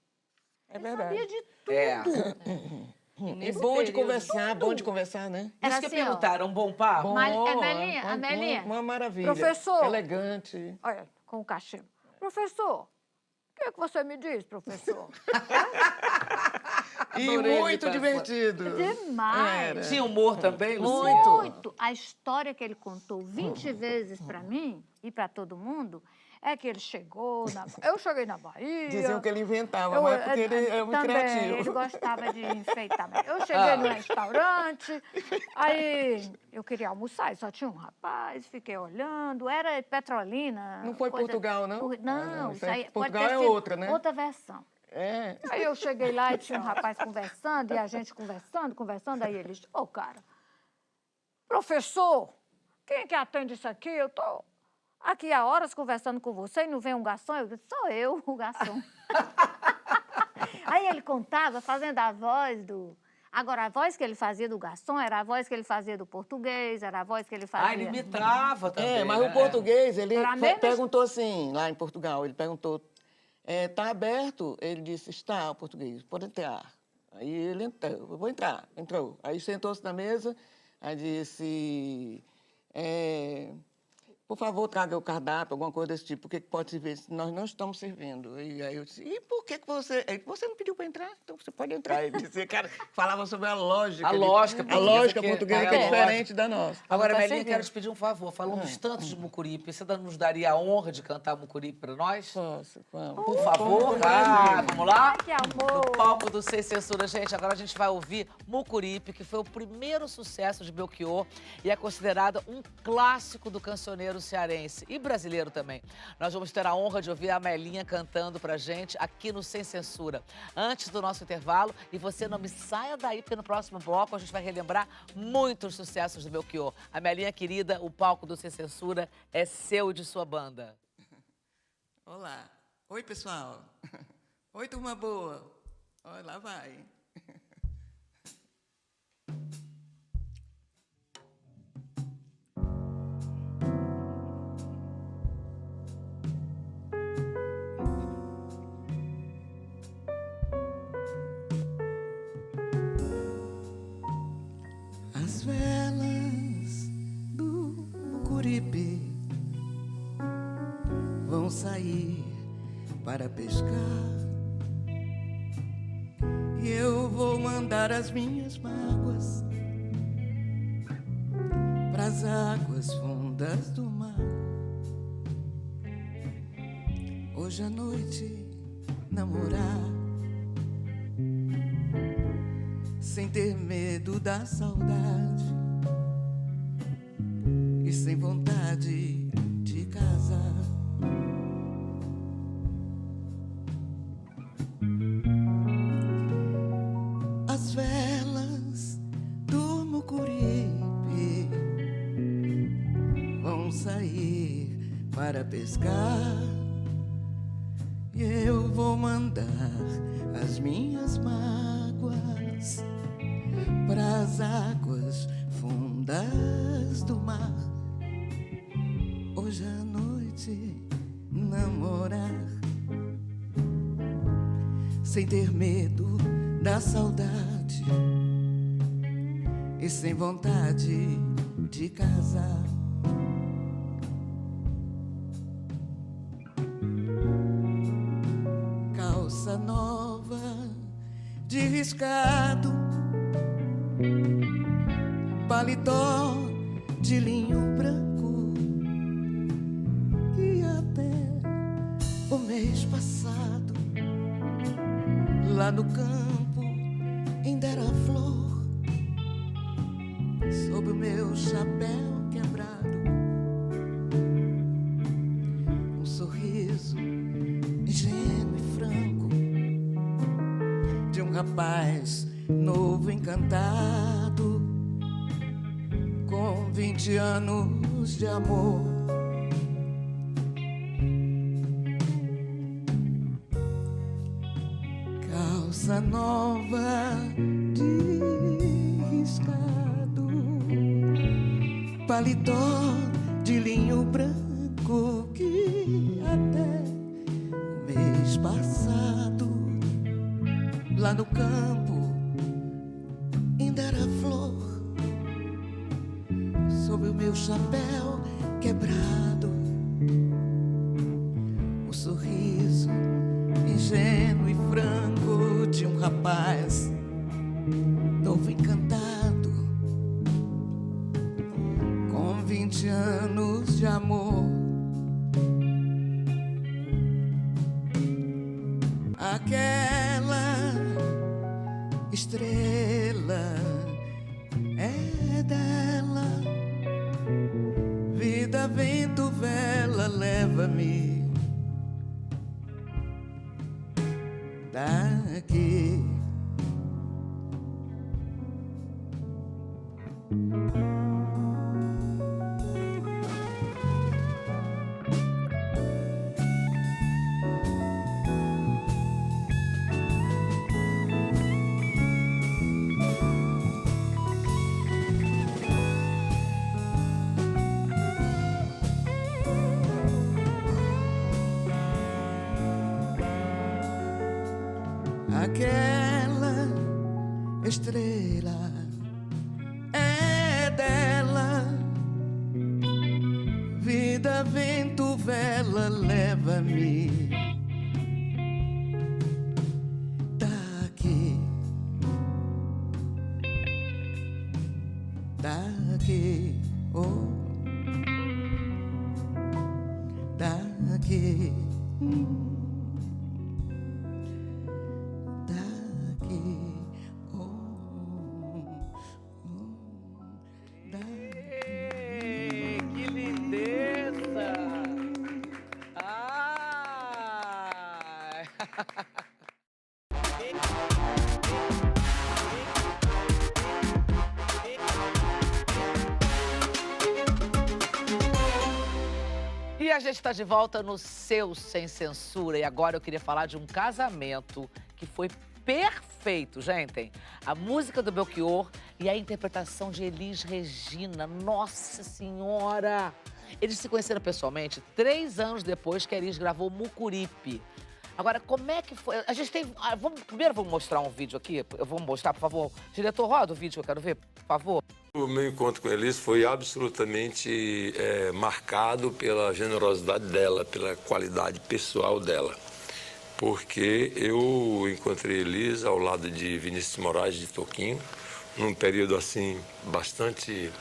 É verdade. Sabia de tudo. E É nesse bom de período- bom de conversar, né? Era Isso que assim, ó. perguntaram, um bom papo? Bom, A Melinha, uma maravilha. professor. Elegante. olha, com o cachimbo. Professor, o que você me diz, professor? E Adorei muito imitar divertido. Demais. Era. Tinha humor também, Luciano? Muito. A história que ele contou 20 vezes para mim e para todo mundo é que ele chegou eu cheguei na Bahia. Diziam que ele inventava, mas é porque ele é muito também, criativo. ele gostava de enfeitar. Eu cheguei no restaurante, aí eu queria almoçar e só tinha um rapaz, fiquei olhando, era Petrolina. Não foi Portugal, não? Não, isso isso aí pode Portugal ter é sido outra, né? outra versão. É. Aí eu cheguei lá e tinha um rapaz conversando, e a gente conversando, aí ele disse, cara, professor, quem é que atende isso aqui? Eu tô aqui há horas conversando com você e não vem um garçom? Eu disse, sou eu, o garçom. Aí ele contava, fazendo a voz do... Agora, a voz que ele fazia do garçom era a voz que ele fazia do português, era a voz que ele fazia... Ele imitava também. Mas né? o português, ele Era a mesma- perguntou assim, lá em Portugal, ele perguntou, tá aberto? Ele disse, está, o português, pode entrar. Aí ele entrou, eu vou entrar, entrou. Aí sentou-se na mesa, aí disse, por favor, traga o cardápio, alguma coisa desse tipo, porque pode servir? Nós não estamos servindo. E aí eu disse, e por que você... Você não pediu para entrar? Então você pode entrar. Ele disse, cara, falava sobre a lógica. A lógica portuguesa que é diferente da nossa. Agora, Tá Melinha, servindo. quero te pedir um favor. Falando dos tantos de Mucuripe, você nos daria a honra de cantar Mucuripe para nós? Posso, vamos. Por favor. Vamos lá? Ai, que amor. No palco do Sem Censura, gente, agora a gente vai ouvir Mucuripe, que foi o primeiro sucesso de Belchior e é considerado um clássico do cancioneiro cearense e brasileiro também. Nós vamos ter a honra de ouvir a Melinha cantando pra gente aqui no Sem Censura. Antes do nosso intervalo, e você não me saia daí, porque no próximo bloco a gente vai relembrar muitos sucessos do Belchior. A Melinha querida, o palco do Sem Censura é seu e de sua banda. Olá. Oi, pessoal. Oi, turma boa. Olha, lá vai. As velas do Mucuripe vão sair para pescar e eu vou mandar as minhas mágoas pras águas fundas do mar. Hoje à noite namorar, sem ter medo da saudade e sem vontade de casar. As velas do Mucuripe vão sair para pescar e eu vou mandar as minhas mágoas pras águas fundas do mar. Hoje à noite namorar, sem ter medo da saudade e sem vontade de casar. Calça nova de riscado, paletó de linho branco, que até o mês passado lá no campo ainda era flor, sob o meu chapéu quebrado. Um sorriso ingênuo e franco de um rapaz novo, encantado, com 20 anos de amor. Calça nova de riscado, paletó de linho branco, que até o mês passado lá no campo ainda era flor, sob o meu chapéu quebrado. O sorriso ingênuo e franco de um rapaz novo, encantado, com 20 anos de amor. Aquela estrela é dela, vida, vento, vela, leva-me daqui. Aquela estrela é dela, vida, vento, vela, leva-me daqui, daqui, oh, daqui. Que lindeza! Ai! E a gente está de volta no seu Sem Censura. E agora eu queria falar de um casamento que foi perfeito, gente. A música do Belchior e a interpretação de Elis Regina. Nossa Senhora! Eles se conheceram pessoalmente 3 anos depois que a Elis gravou Mucuripe. Agora, como é que foi? A gente tem... Primeiro vamos mostrar um vídeo aqui. Eu vou mostrar, por favor. Diretor, roda o vídeo que eu quero ver, por favor. O meu encontro com a Elis foi absolutamente marcado pela generosidade dela, pela qualidade pessoal dela. porque eu encontrei Elis ao lado de Vinícius de Moraes, de Toquinho, num período assim bastante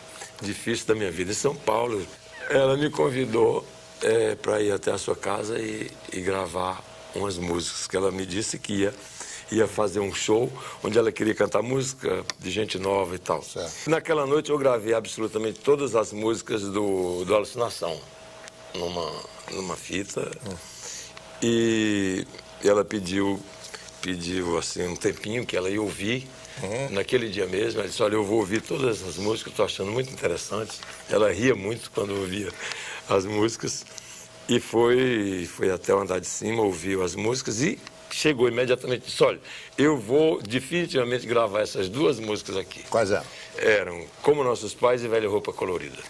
difícil da minha vida em São Paulo. Ela me convidou para ir até a sua casa e gravar umas músicas, que ela me disse que ia fazer um show onde ela queria cantar música de gente nova e tal. Certo. Naquela noite eu gravei absolutamente todas as músicas do Alucinação numa fita. E ela pediu assim, um tempinho que ela ia ouvir. Naquele dia mesmo, ela disse, olha, eu vou ouvir todas as músicas, estou achando muito interessante. Ela ria muito quando ouvia as músicas. E foi até o andar de cima, ouviu as músicas e chegou imediatamente e disse, olha, eu vou definitivamente gravar essas duas músicas aqui. Quais eram? Eram Como Nossos Pais e Velha Roupa Colorida.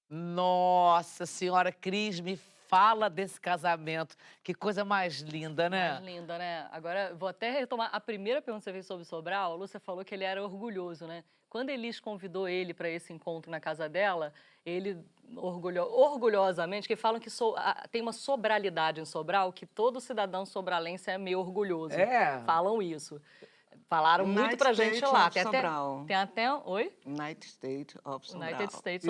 Nossa senhora, Cris, me fala desse casamento. Que coisa mais linda, né? Mais linda, né? Agora, vou até retomar. A primeira pergunta que você fez sobre Sobral, a Lúcia falou que ele era orgulhoso, né? Quando Elis convidou ele para esse encontro na casa dela, ele orgulhosamente, que falam que tem uma sobralidade em Sobral, que todo cidadão sobralense é meio orgulhoso. Falam isso. Falaram muito pra gente lá. Tem até... Oi? United States of Sobral. United States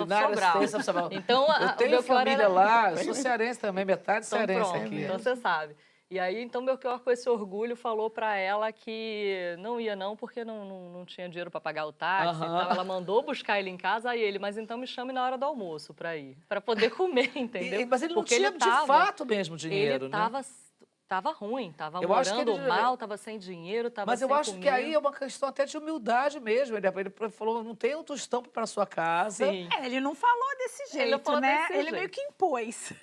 of Sobral. Então, eu tenho família lá, eu sou cearense também, metade cearense aqui. Então você sabe. E aí, então, Belchior, com esse orgulho, falou pra ela que não ia não, porque não tinha dinheiro pra pagar o táxi e tal. Ela mandou buscar ele em casa, aí ele, mas então me chame na hora do almoço pra ir, pra poder comer, entendeu? Mas ele não tinha de fato mesmo dinheiro, ele né? Tava ruim, tava morando mal, tava sem dinheiro, tava sem comer. Mas eu acho que aí é uma questão até de humildade mesmo. Ele falou, não tem um tostão para sua casa. Sim. Ele não falou desse jeito, né? Ele meio que impôs.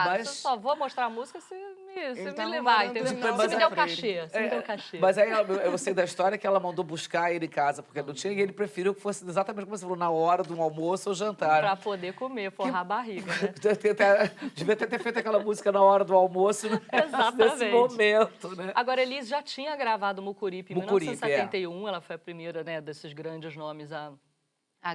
Mas... Eu só vou mostrar a música se me levar, entendeu? Se me der o cachê, se me der o cachê. Mas aí eu sei da história que ela mandou buscar ele em casa, porque não tinha, e ele preferiu que fosse exatamente como você falou, na hora do almoço ou jantar. Pra poder comer, forrar a barriga, né? Devia ter feito aquela música na hora do almoço, né? Exatamente. Nesse momento, né? Agora, Elis já tinha gravado Mucuripe em 1971, ela foi a primeira, né, desses grandes nomes a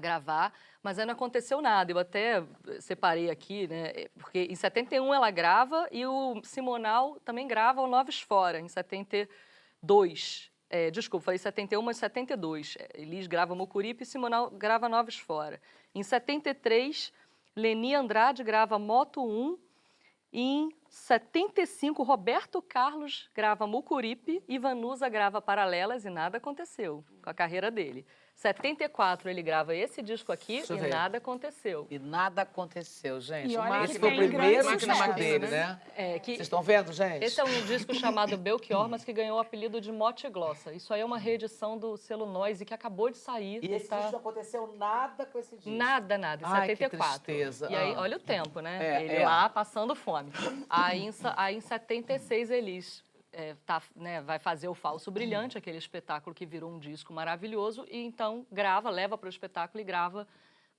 gravar, mas aí não aconteceu nada. Eu até separei aqui, né, porque em 71 ela grava e o Simonal também grava o Noves Fora, em 72. Desculpa, falei 71, mas 72. Elis grava Mucuripe e Simonal grava Noves Fora. Em 73, Leni Andrade grava Moto 1. Em 75, Roberto Carlos grava Mucuripe e Vanusa grava Paralelas e nada aconteceu com a carreira dele. 74, ele grava esse disco aqui e nada aconteceu. E nada aconteceu, gente. Esse foi o primeiro disco dele, né? Vocês estão vendo, gente? Esse é um disco chamado Belchior, mas que ganhou o apelido de Mote Glossa. Isso aí é uma reedição do selo Noise que acabou de sair. E esse disco não aconteceu nada com esse disco? Nada, em 74. Que tristeza. E aí, olha o tempo, né? Ele lá passando fome. Aí em 76, Elis vai fazer o Falso Brilhante, aquele espetáculo que virou um disco maravilhoso, e então leva para o espetáculo e grava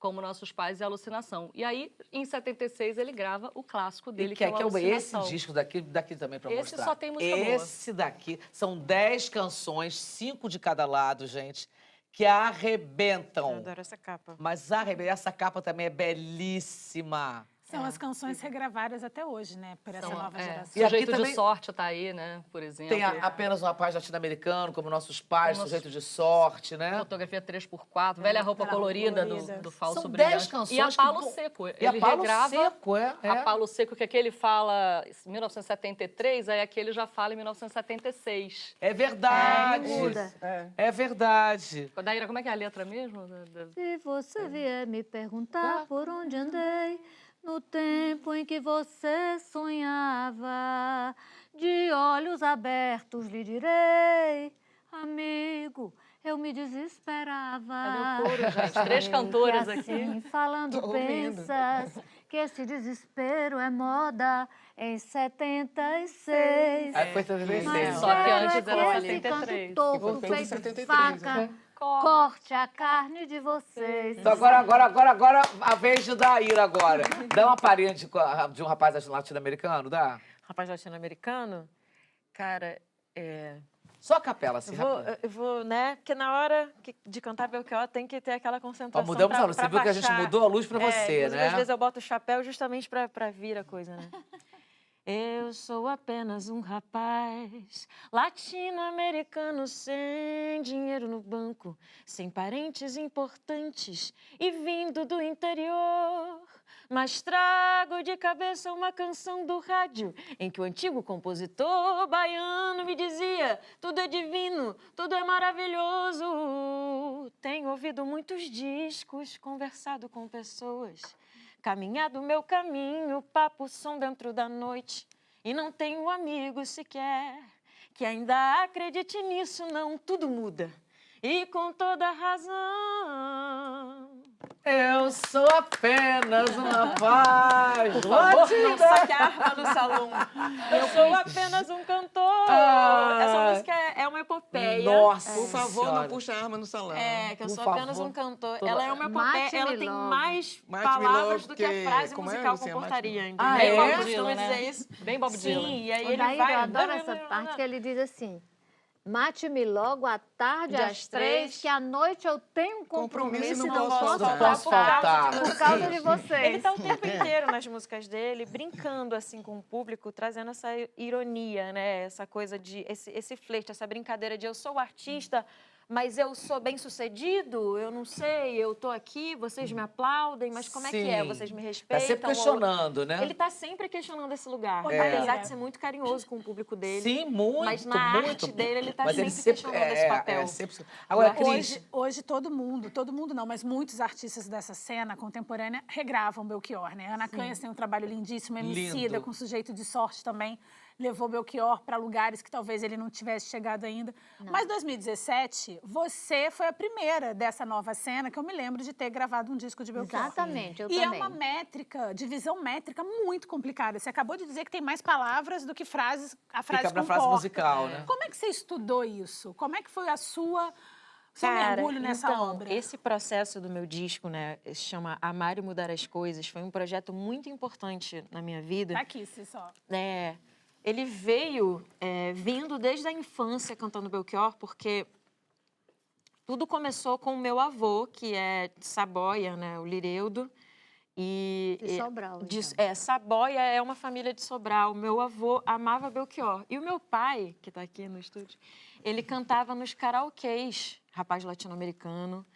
Como Nossos Pais e Alucinação. E aí, em 76, ele grava o clássico dele, que é o Alucinação. Esse disco daqui também para mostrar. Esse só tem música boa. Esse daqui, são 10 canções, 5 de cada lado, gente, que arrebentam. Eu adoro essa capa. Mas essa capa também é belíssima. São as canções regravadas até hoje, né? Por essa nova geração. E Sujeito de Sorte tá aí, né? Por exemplo. Tem apenas uma página latino-americano, como Nossos Pais, Sujeito de Sorte, né? Fotografia 3x4, Velha Roupa Colorida do Falso São Brilhante. 10 canções. E a Palo Seco. E a Palo Seco, A Palo Seco, que aqui ele fala em 1973, aí aqui ele já fala em 1976. É verdade. Muda. É verdade. Daíra, como é que é a letra mesmo? Se você vier me perguntar por onde andei, no tempo em que você sonhava, de olhos abertos lhe direi, amigo, eu me desesperava. Cadê o coro, gente? 3 cantoras que aqui. Assim, falando pensas que esse desespero é moda em 76. Aí foi Mas Só que quero antes que era esse 73. canto toco feito de faca corte a carne de vocês. Então agora a vez de Daíra agora. Dá uma palhinha de um rapaz latino-americano, dá? Rapaz latino-americano? Cara, Só a capela, assim, eu vou, né? Porque na hora de cantar Belchior tem que ter aquela concentração. Mudamos a luz. Você viu que a gente mudou a luz pra você, né? Às vezes eu boto o chapéu justamente pra vir a coisa, né? Eu sou apenas um rapaz latino-americano sem dinheiro no banco, sem parentes importantes e vindo do interior. Mas trago de cabeça uma canção do rádio em que o antigo compositor baiano me dizia: tudo é divino, tudo é maravilhoso. Tenho ouvido muitos discos, conversado com pessoas, caminhado meu caminho, papo, som dentro da noite. E não tenho amigo sequer que ainda acredite nisso, não, tudo muda. E com toda razão. Eu sou apenas um rapaz. Por favor, não saque a arma no salão. Eu sou apenas um cantor. Essa música é uma epopeia. Nossa Por favor, Senhora. não puxa a arma no salão. Que eu Por sou favor. apenas um cantor. Toda- Ela é uma epopeia, Mate-me ela tem logo. mais Mate-me palavras logo, do que a porque- frase como é, musical Luciana? comportaria. Mate-me Entendeu? Ah, Bem é? Bob Eu Dylan, costumo né? dizer isso. Bem Bob Dylan. Sim, e aí Ô, ele Daíra, vai... eu adoro essa parte que ele diz assim: mate-me logo à tarde, às 3, que à noite eu tenho um compromisso e não posso Não posso faltar. por causa de vocês. Ele tá o tempo inteiro nas músicas dele, brincando assim com o público, trazendo essa ironia, né? Essa coisa de... Esse flerte, essa brincadeira de eu sou artista, mas eu sou bem-sucedido, eu não sei, eu tô aqui, vocês me aplaudem, mas como é que é? Sim. Vocês me Tá respeitam? sempre questionando, né? Ele tá sempre questionando esse lugar, É. apesar de ser muito carinhoso com o público dele. Sim, muito, Mas na muito. arte dele, ele tá Mas sempre, ele sempre questionando esse papel. sempre... Agora, Do Cris, Hoje todo mundo não, mas muitos artistas dessa cena contemporânea regravam Belchior, né? Ana Canhas tem um trabalho lindíssimo, Emicida, Lindo. com Sujeito de Sorte também, levou Belchior para lugares que talvez ele não tivesse chegado ainda. Mas 2017, você foi a primeira dessa nova cena que eu me lembro de ter gravado um disco de Belchior. Exatamente, eu E também. é uma métrica, divisão métrica muito complicada. Você acabou de dizer que tem mais palavras do que frases, a frase fica pra comporta. frase musical, né? Como é que você estudou isso? Como é que foi a sua... Seu Cara, mergulho nessa então, obra. esse processo do meu disco, né, se chama Amar e Mudar as Coisas, foi um projeto muito importante na minha vida. Tá aqui, se só. Ele veio vindo desde a infância cantando Belchior, porque tudo começou com o meu avô, que é de Saboia, né, o Lireudo. De Sobral, então. Saboia é uma família de Sobral. Meu avô amava Belchior. E o meu pai, que está aqui no estúdio, ele cantava nos karaokês, rapaz latino-americano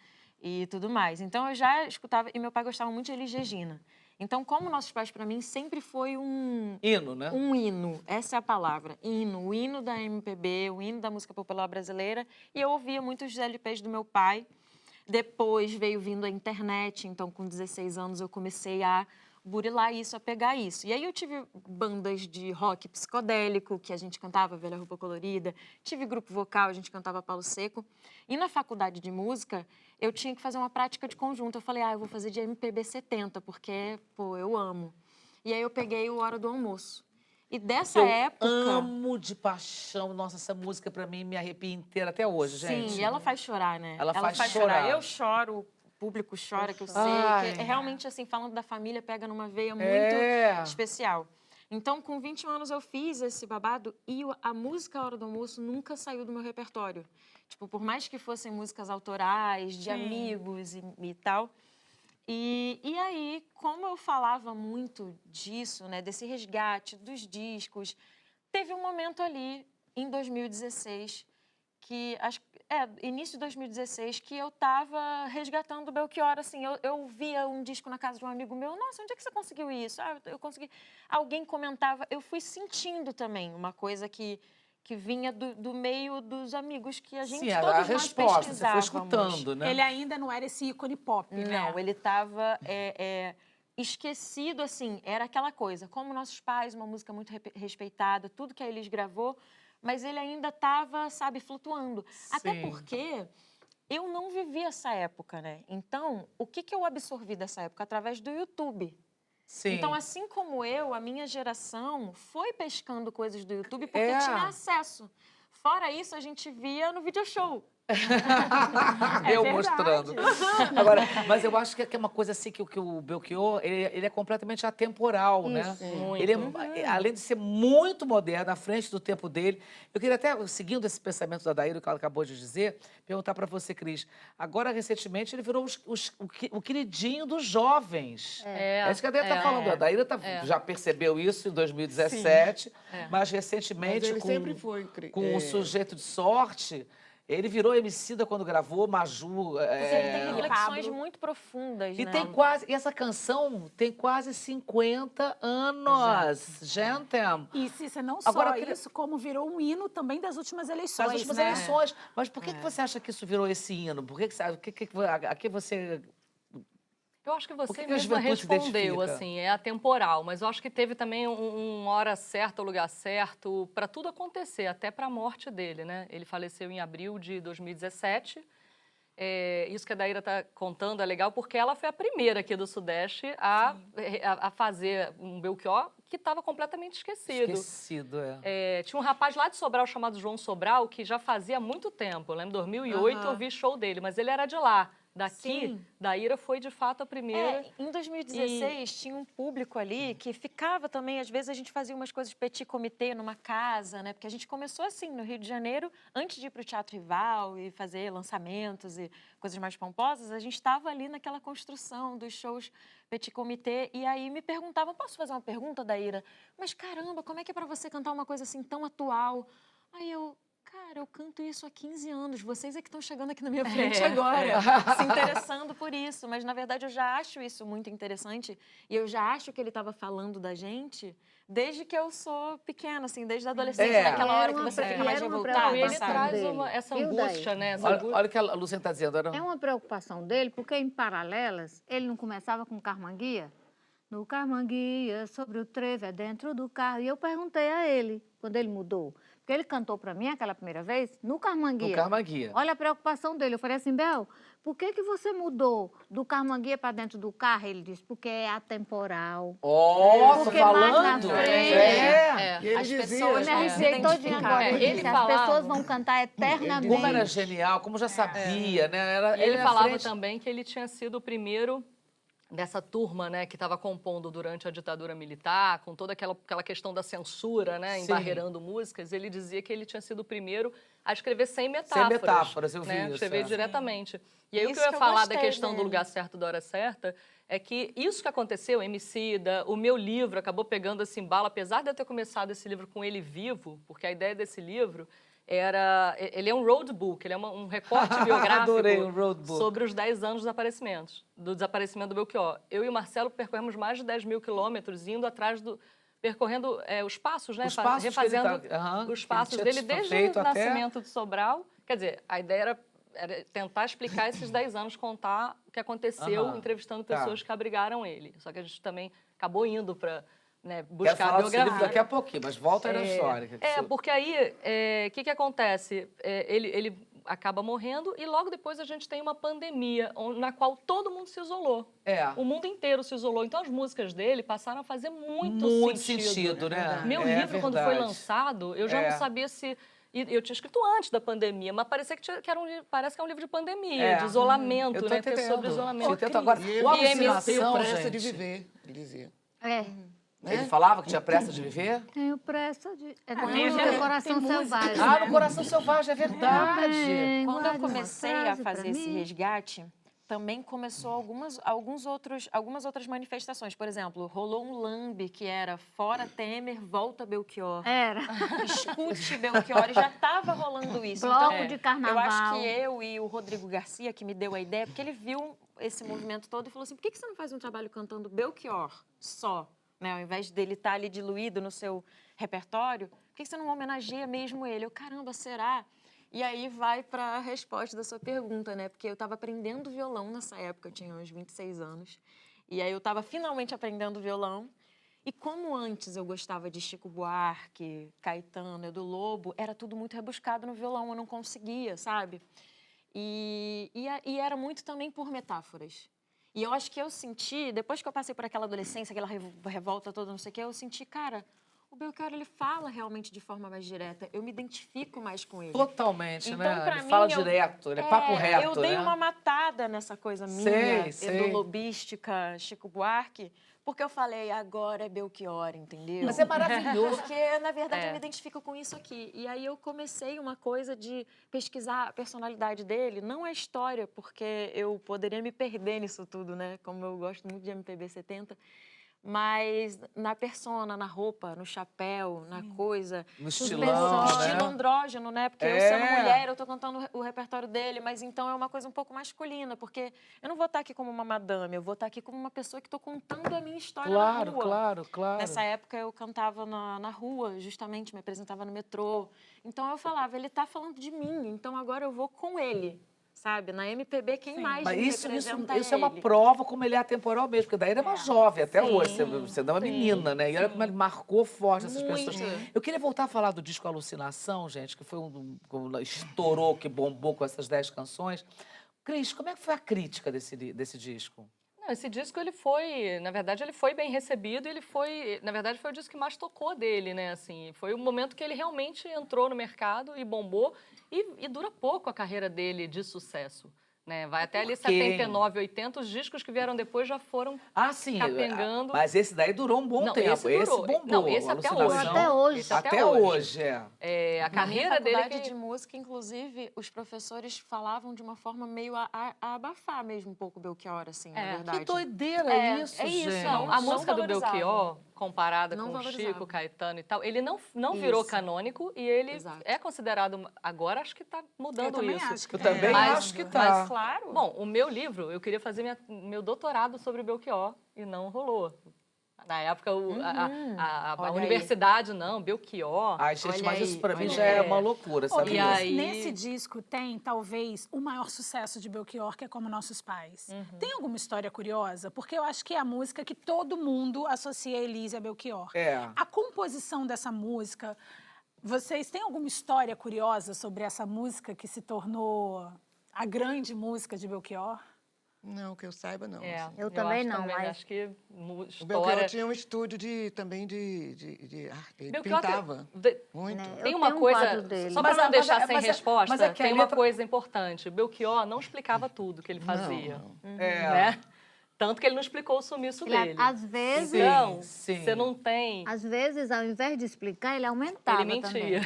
e tudo mais. Então, eu já escutava... E meu pai gostava muito de Elis Regina. Então, como nossos pais, para mim, sempre foi um... Hino, né? Um hino, essa é a palavra, hino. O hino da MPB, o hino da música popular brasileira. E eu ouvia muitos LPs do meu pai. Depois veio vindo a internet, então com 16 anos eu comecei a burilar isso, a pegar isso. E aí eu tive bandas de rock psicodélico, que a gente cantava Velha Roupa Colorida, tive grupo vocal, a gente cantava Paulo Seco. E na faculdade de música, eu tinha que fazer uma prática de conjunto. Eu falei, eu vou fazer de MPB 70, porque, pô, eu amo. E aí eu peguei o Hora do Almoço. E dessa época... amo de paixão. Nossa, essa música pra mim me arrepia inteira até hoje, gente. Sim, e ela faz chorar, né? Ela faz chorar. Eu choro, o público chora, que eu sei. Ai. Que é realmente, assim, falando da família, pega numa veia muito especial. Então, com 21 anos, eu fiz esse babado e a música Hora do Almoço nunca saiu do meu repertório. Tipo, por mais que fossem músicas autorais, de amigos e tal... E aí, como eu falava muito disso, né, desse resgate dos discos, teve um momento ali, em 2016, início de 2016, que eu estava resgatando o Belchior, assim, eu via um disco na casa de um amigo meu, nossa, onde é que você conseguiu isso? Eu consegui. Alguém comentava, eu fui sentindo também uma coisa que vinha do meio dos amigos que a gente Sim, todos a nós resposta, você foi pesquisávamos. escutando, né? Ele ainda não era esse ícone pop, né? Não, ele estava esquecido, assim, era aquela coisa, como nossos pais, uma música muito respeitada, tudo que a Elis gravou, mas ele ainda estava, sabe, flutuando. Até Sim. porque eu não vivi essa época, né? Então, o que eu absorvi dessa época? Através do YouTube. Sim. Então, assim como eu, a minha geração foi pescando coisas do YouTube porque tinha acesso. Fora isso, a gente via no video show. Eu verdade. mostrando. Agora, mas eu acho que é uma coisa assim que o Belchior, ele é completamente atemporal, né? Muito. Ele é, além de ser muito moderno, à frente do tempo dele. Eu queria até, seguindo esse pensamento da Daíra, que ela acabou de dizer, perguntar para você, Cris. Agora, recentemente, ele virou o queridinho dos jovens. É isso que a Daíra está falando. A Daíra já percebeu isso em 2017, mas recentemente, Mas ele sempre foi com o Sujeito de Sorte, ele virou Emicida quando gravou, Maju. Porque ele tem reflexões Pablo. muito profundas, E né? tem quase. E essa canção tem quase 50 anos. Gente. E Cícera, não só Agora, eu queria- isso, como virou um hino também das últimas eleições, Nas últimas né? eleições. Mas por que você acha que isso virou esse hino? Por que você, a que você. Eu acho que Por você que a mesma juventude se respondeu, identifica? assim, é atemporal, mas eu acho que teve também uma hora certa, um lugar certo, para tudo acontecer, até para a morte dele, né? Ele faleceu em abril de 2017. Isso que a Daíra está contando é legal, porque ela foi a primeira aqui do Sudeste a fazer um Belchior que estava completamente esquecido. Esquecido, Tinha um rapaz lá de Sobral chamado João Sobral, que já fazia muito tempo. Eu lembro, em 2008 eu vi show dele, mas ele era de lá. Daqui, Sim. Daíra foi de fato a primeira. Em 2016 tinha um público ali que ficava também, às vezes a gente fazia umas coisas petit comité numa casa, né? Porque a gente começou assim no Rio de Janeiro, antes de ir para o Teatro Rival e fazer lançamentos e coisas mais pomposas, a gente estava ali naquela construção dos shows petit comité e aí me perguntavam, posso fazer uma pergunta, Daíra? Mas caramba, como é que é para você cantar uma coisa assim tão atual? Aí eu... Cara, eu canto isso há 15 anos. Vocês é que estão chegando aqui na minha frente agora, se interessando por isso. Mas, na verdade, eu já acho isso muito interessante. E eu já acho que ele estava falando da gente desde que eu sou pequena, assim, desde a adolescência, naquela hora que você fica mais revoltada, E ele sabe? traz dele. essa Viu, angústia, né? Essa Olha o que a Luciana está dizendo. É uma preocupação dele, porque em Paralelas, ele não começava com Carmanguia? No Carmanguia, sobre o trevo, é dentro do carro. E eu perguntei a ele, quando ele mudou. Porque ele cantou para mim aquela primeira vez no Carmanguia. No Carmanguia. Olha a preocupação dele. Eu falei assim, Bel, por que você mudou do Carmanguia para dentro do carro? Ele disse, porque é atemporal. Porque mais na falando. frente- E ele As dizia, pessoas Eu me arrepiei todinha agora. Ele Ele disse, as falava- pessoas vão cantar eternamente. Como era genial, como já sabia, né? E ele na falava frente- também que ele tinha sido o primeiro dessa turma, né, que estava compondo durante a ditadura militar, com toda aquela questão da censura, né, Sim. embarreirando músicas. Ele dizia que ele tinha sido o primeiro a escrever sem metáforas. Sem metáforas, eu vi né, isso, escrever é. diretamente. E aí o que Isso eu ia que eu falar da gostei questão do dele. lugar certo da hora certa é que isso que aconteceu, Emicida, o meu livro acabou pegando esse embalo, apesar de eu ter começado esse livro com ele vivo, porque a ideia desse livro ele é um roadbook, ele é um recorte biográfico Adorei o roadbook. sobre os 10 anos do desaparecimento do Belchior. Eu e o Marcelo percorremos mais de 10 mil quilômetros indo atrás percorrendo os passos, né? Os passos que ele refazendo tá- os que passos ele dele tinha desde feito o até- nascimento de Sobral. Quer dizer, a ideia era tentar explicar esses 10 anos, contar o que aconteceu, Aham. entrevistando Tá. pessoas que abrigaram ele. Só que a gente também acabou indo para Quero buscar a falar do seu livro biografia. daqui a pouquinho, mas volta aí na história. Porque aí, o que acontece? Ele acaba morrendo e logo depois a gente tem uma pandemia na qual todo mundo se isolou. O mundo inteiro se isolou. Então as músicas dele passaram a fazer muito sentido, né? Meu É livro, quando foi verdade. lançado, eu já não sabia se... E eu tinha escrito antes da pandemia, mas parecia que era parece que é um livro de pandemia, de isolamento, Eu tô né? Que é sobre entendendo. isolamento. Eu entendo agora. E O ele alucinação, tenho pressa de gente. viver, ele dizia. Ele falava que tinha pressa de viver? Tenho pressa de... É tem do música, Coração tem música. Selvagem. Ah, no Coração Selvagem, é verdade. Bem, Quando eu guarde uma comecei a frase fazer pra esse mim. resgate, também começou algumas outras manifestações. Por exemplo, rolou um lambe que era fora Temer, volta Belchior. Era. Escute Belchior, e já estava rolando isso. Bloco de Eu carnaval. acho que eu e o Rodrigo Garcia, que me deu a ideia, porque ele viu esse movimento todo e falou assim, por que você não faz um trabalho cantando Belchior só? Né? Ao invés dele estar ali diluído no seu repertório, por que você não homenageia mesmo ele? Eu, caramba, será? E aí vai para a resposta da sua pergunta, né? Porque eu estava aprendendo violão nessa época, eu tinha uns 26 anos. E aí eu estava finalmente aprendendo violão. E como antes eu gostava de Chico Buarque, Caetano, Edu Lobo, era tudo muito rebuscado no violão, eu não conseguia, sabe? E era muito também por metáforas. E eu acho que eu senti, depois que eu passei por aquela adolescência, aquela revolta toda, não sei o quê, eu senti, cara, o Belchior, ele fala realmente de forma mais direta. Eu me identifico mais com ele. Totalmente, Então, né? pra Ele mim, fala eu- direto, ele é papo reto, Eu dei né? uma matada nessa coisa minha, Sei. edulobística, Chico Buarque, porque eu falei, agora é Belchior, entendeu? Mas é maravilhoso. Porque, na verdade, eu me identifico com isso aqui. E aí eu comecei uma coisa de pesquisar a personalidade dele, não a história, porque eu poderia me perder nisso tudo, né? Como eu gosto muito de MPB 70. Mas na persona, na roupa, no chapéu, na coisa. No tudo estilão, no né? estilo andrógeno, né? Porque eu É. sendo mulher, eu tô cantando o repertório dele, mas então é uma coisa um pouco masculina, porque eu não vou estar aqui como uma madame, eu vou estar aqui como uma pessoa que tô contando a minha história na rua. Claro. Nessa época eu cantava na rua, justamente, me apresentava no metrô. Então eu falava, ele tá falando de mim, então agora eu vou com ele, sabe? Na MPB, quem mais Mas me isso representa é uma ele? prova como ele é atemporal mesmo, porque daí ele é uma jovem até hoje, você não é uma sim, menina, né? E olha como ele marcou forte essas Muito. pessoas. Eu queria voltar a falar do disco Alucinação, gente, que foi estourou, que bombou com essas 10 canções. Cris, como é que foi a crítica desse disco? Não, esse disco, ele foi, na verdade, ele foi bem recebido, ele foi, na verdade, foi o disco que mais tocou dele, né, assim, foi o momento que ele realmente entrou no mercado e bombou, e dura pouco a carreira dele de sucesso, né, vai até ali quê? 79, 80, os discos que vieram depois já foram Ah, sim. capengando. Mas esse daí durou um bom Não, tempo. esse durou. bombou. Não, esse até Alucinação. Até hoje. Esse Até hoje, é. É, a Na minha carreira dele faculdade que... de música, inclusive, os professores falavam de uma forma meio a abafar mesmo um pouco o Belchior, assim, na verdade. Que doideira isso, é isso, gente. Não, a Não música do valorizava. Belchior, comparada Não com o valorizava. Chico, Caetano e tal, ele não virou Isso. canônico e ele Exato. é considerado, agora acho que está mudando Eu também isso. acho que Eu tá. também Mas- acho que tá. mas, Claro. Bom, o meu livro, eu queria fazer meu doutorado sobre o Belchior e não rolou. Na época, a Olha aí. universidade, não, Belchior. Ai, gente, Olha mas aí, isso pra mim olha já aí. é uma loucura, Ô, sabe? Cris, E aí- nesse disco tem, talvez, o maior sucesso de Belchior, que é Como Nossos Pais. Tem alguma história curiosa? Porque eu acho que é a música que todo mundo associa a Elise a Belchior. É. A composição dessa música, vocês têm alguma história curiosa sobre essa música que se tornou a grande música de Belchior? Não, que eu saiba, não. É, assim. Eu também acho não, mas- Acho que O Belchior história... tinha um estúdio também de ele Belchior pintava tem- muito. Né? Tem Eu uma tenho um coisa, quadro dele. só para Mas não a- deixar mas a- sem mas a- resposta, mas é que a tem uma letra- coisa importante. Belchior não explicava tudo que ele fazia, Não. né? Tanto que ele não explicou o sumiço Ele, dele. às vezes, Então, sim. você não tem... às vezes, ao invés de explicar, ele aumentava Ele mentia. também.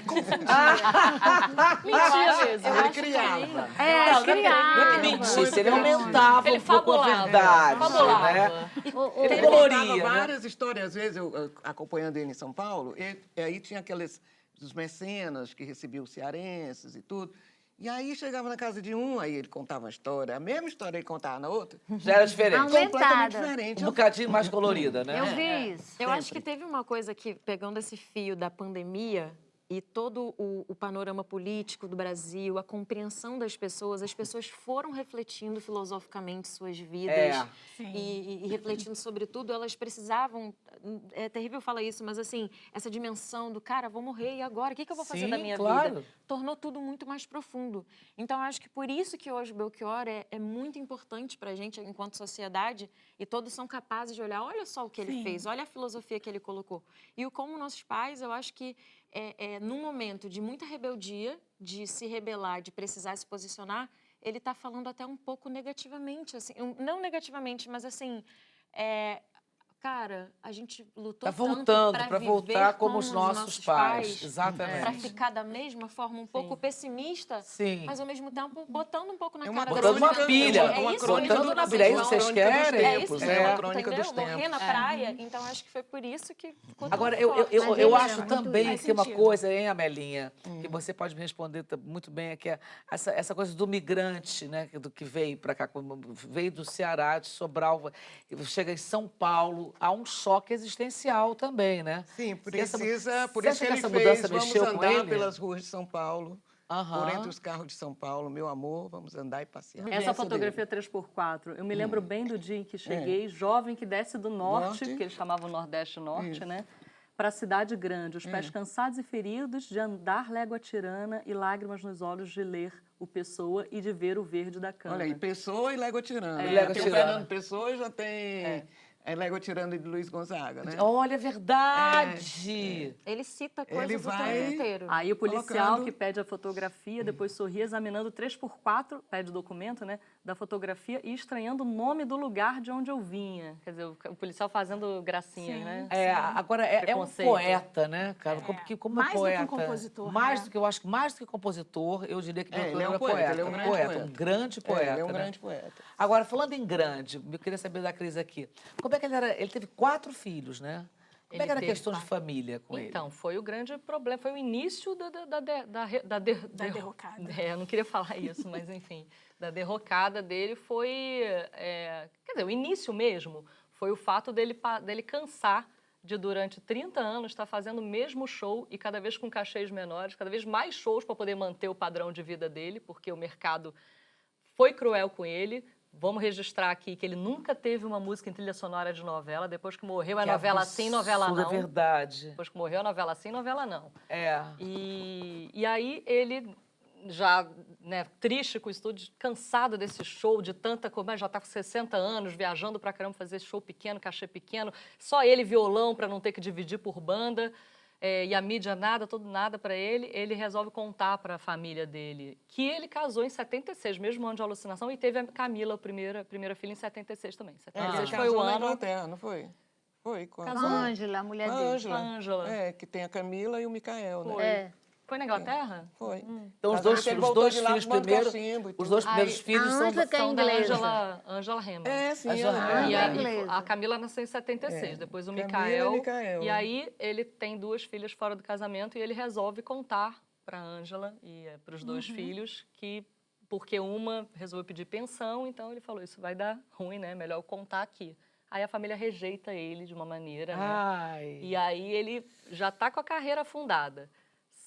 Mentia mesmo. Ele criava. É, Não é que criava. mentisse, ele aumentava Ele um pouco a fabulava. verdade, Fabulava. né? Ele Ele coloria, contava né? várias histórias, às vezes, eu acompanhando ele em São Paulo, e aí tinha aqueles dos mecenas que recebiam os cearenses e tudo. E aí chegava na casa de um, aí ele contava uma história, a mesma história ele contava na outra, Já era diferente. Aumentada. completamente diferente. Um bocadinho mais colorida, né? Eu vi isso. Eu acho que teve uma coisa que, pegando esse fio da pandemia e todo o panorama político do Brasil, a compreensão das pessoas, as pessoas foram refletindo filosoficamente suas vidas Sim. e refletindo sobre tudo, elas precisavam, é terrível falar isso, mas assim, essa dimensão do, cara, vou morrer e agora, o que eu vou fazer da Sim, minha claro. vida? Tornou tudo muito mais profundo. Então, eu acho que por isso que hoje o Belchior é muito importante para a gente, enquanto sociedade, e todos são capazes de olhar, olha só o que ele Sim. fez, olha a filosofia que ele colocou. E o Como Nossos Pais, eu acho que num momento de muita rebeldia, de se rebelar, de precisar se posicionar, ele está falando até um pouco negativamente, assim, não negativamente, mas assim, cara, a gente lutou Tá tanto voltando para para voltar como os nossos nossos pais. para Exatamente. ficar da mesma forma, um pouco pessimista, Sim. mas ao mesmo tempo botando um pouco na É cara uma da Botando uma juventude. pilha. É uma isso crônica mesmo Botando na que pilha. É isso que vocês vocês crônica dos querem? é isso tempos, que né? eu Uma quero, crônica entendeu? dos Morrer tempos. na praia, então acho que foi por isso que ficou tão Agora, forte. eu ele acho é muito também faz que tem uma sentido. coisa, hein, Amelinha, que você pode me responder muito bem, é que é essa coisa do migrante, né, do que veio para cá, veio do Ceará, de Sobral, chega em São Paulo, há um choque existencial também, né? Sim, Essa- precisa, por você isso que acha ele essa mudança fez, vamos mexeu com andar ele? pelas ruas de São Paulo, Aham. por entre os carros de São Paulo, meu amor, vamos andar e passear. Essa fotografia 3x4, eu me lembro bem do dia em que cheguei, É. jovem que desce do norte, Norte. porque eles chamavam Nordeste Norte, Isso. né? Para a cidade grande, os pés cansados e feridos de andar légua tirana e lágrimas nos olhos de ler o Pessoa e de ver o verde da cana. Olha aí, Pessoa e Légua Tirana. Légua Tem o Tirana. Fernando Pessoa já tem A Légua Tirana de Luiz Gonzaga, né? Olha, é verdade! Ele cita coisas Ele o tempo vai- inteiro. Aí o policial Colocando- que pede a fotografia, depois sorri examinando 3x4, pede o documento, né, da fotografia e estranhando o nome do lugar de onde eu vinha. Quer dizer, o policial fazendo gracinha, Sim. né? Agora é um Preconceito. poeta, né, cara? Como Mais do que um poeta. compositor, Mais né? do que eu acho que mais do que compositor, eu diria que ele Belchior é um é poeta, poeta. ele é um grande poeta. Um grande poeta. Ele é um né? grande poeta. Agora, falando em grande, eu queria saber da Cris aqui. Como é que ele era? Ele teve 4 filhos, né? Como é que era a teve questão de 4. família com ele? Então, foi o grande problema, foi o início da derrocada. Eu não queria falar isso, mas enfim, da derrocada dele foi, quer dizer, o início mesmo foi o fato dele cansar de durante 30 anos estar fazendo o mesmo show e cada vez com cachês menores, cada vez mais shows para poder manter o padrão de vida dele, porque o mercado foi cruel com ele. Vamos registrar aqui que ele nunca teve uma música em trilha sonora de novela. Depois que morreu, é Que novela sim, novela absurdo, não. É verdade. Depois que morreu, novela sim, novela não. É. E aí ele, já triste com o estúdio, cansado desse show, de tanta coisa, já está com 60 anos, viajando pra caramba, fazer show pequeno, cachê pequeno, só ele violão para não ter que dividir por banda. E a mídia nada, tudo nada para ele, ele resolve contar para a família dele que ele casou em 76, mesmo ano de alucinação, e teve a Camila, a primeira filha, em 76 também. 76 Ele foi o casou na ano. Inglaterra, não foi? Foi. Com A Ângela, a mulher a dele. Ângela. A Ângela. É, que tem a Camila e o Micael, né? Foi. É. Foi na Inglaterra? Foi. Então, Casou porque ele voltou de lá filhos fumando primeiro, cachimbo e os tudo. 2 primeiros Aí, filhos a são Ângela que é São da inglesa. Angela Hammond. É, sim. Ângela ela- Hammond. E Ah, a, inglesa. a Camila nasceu em 76, depois o Camila Micael. e Micael. E aí ele tem 2 filhas fora do casamento e ele resolve contar para a Ângela e para os 2 filhos que, porque uma resolveu pedir pensão, então ele falou, isso vai dar ruim, né? Melhor eu contar aqui. Aí a família rejeita ele de uma maneira, né? Ai. E aí ele já está com a carreira afundada.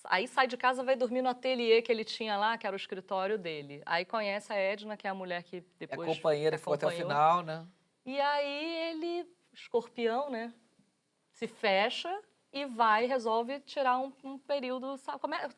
Aí sai de casa, vai dormir no ateliê que ele tinha lá, que era o escritório dele. Aí conhece a Edna, que é a mulher que É depois companheira, ficou até o acompanhou. final, né? E aí ele, escorpião, né, se fecha e vai, resolve tirar um período,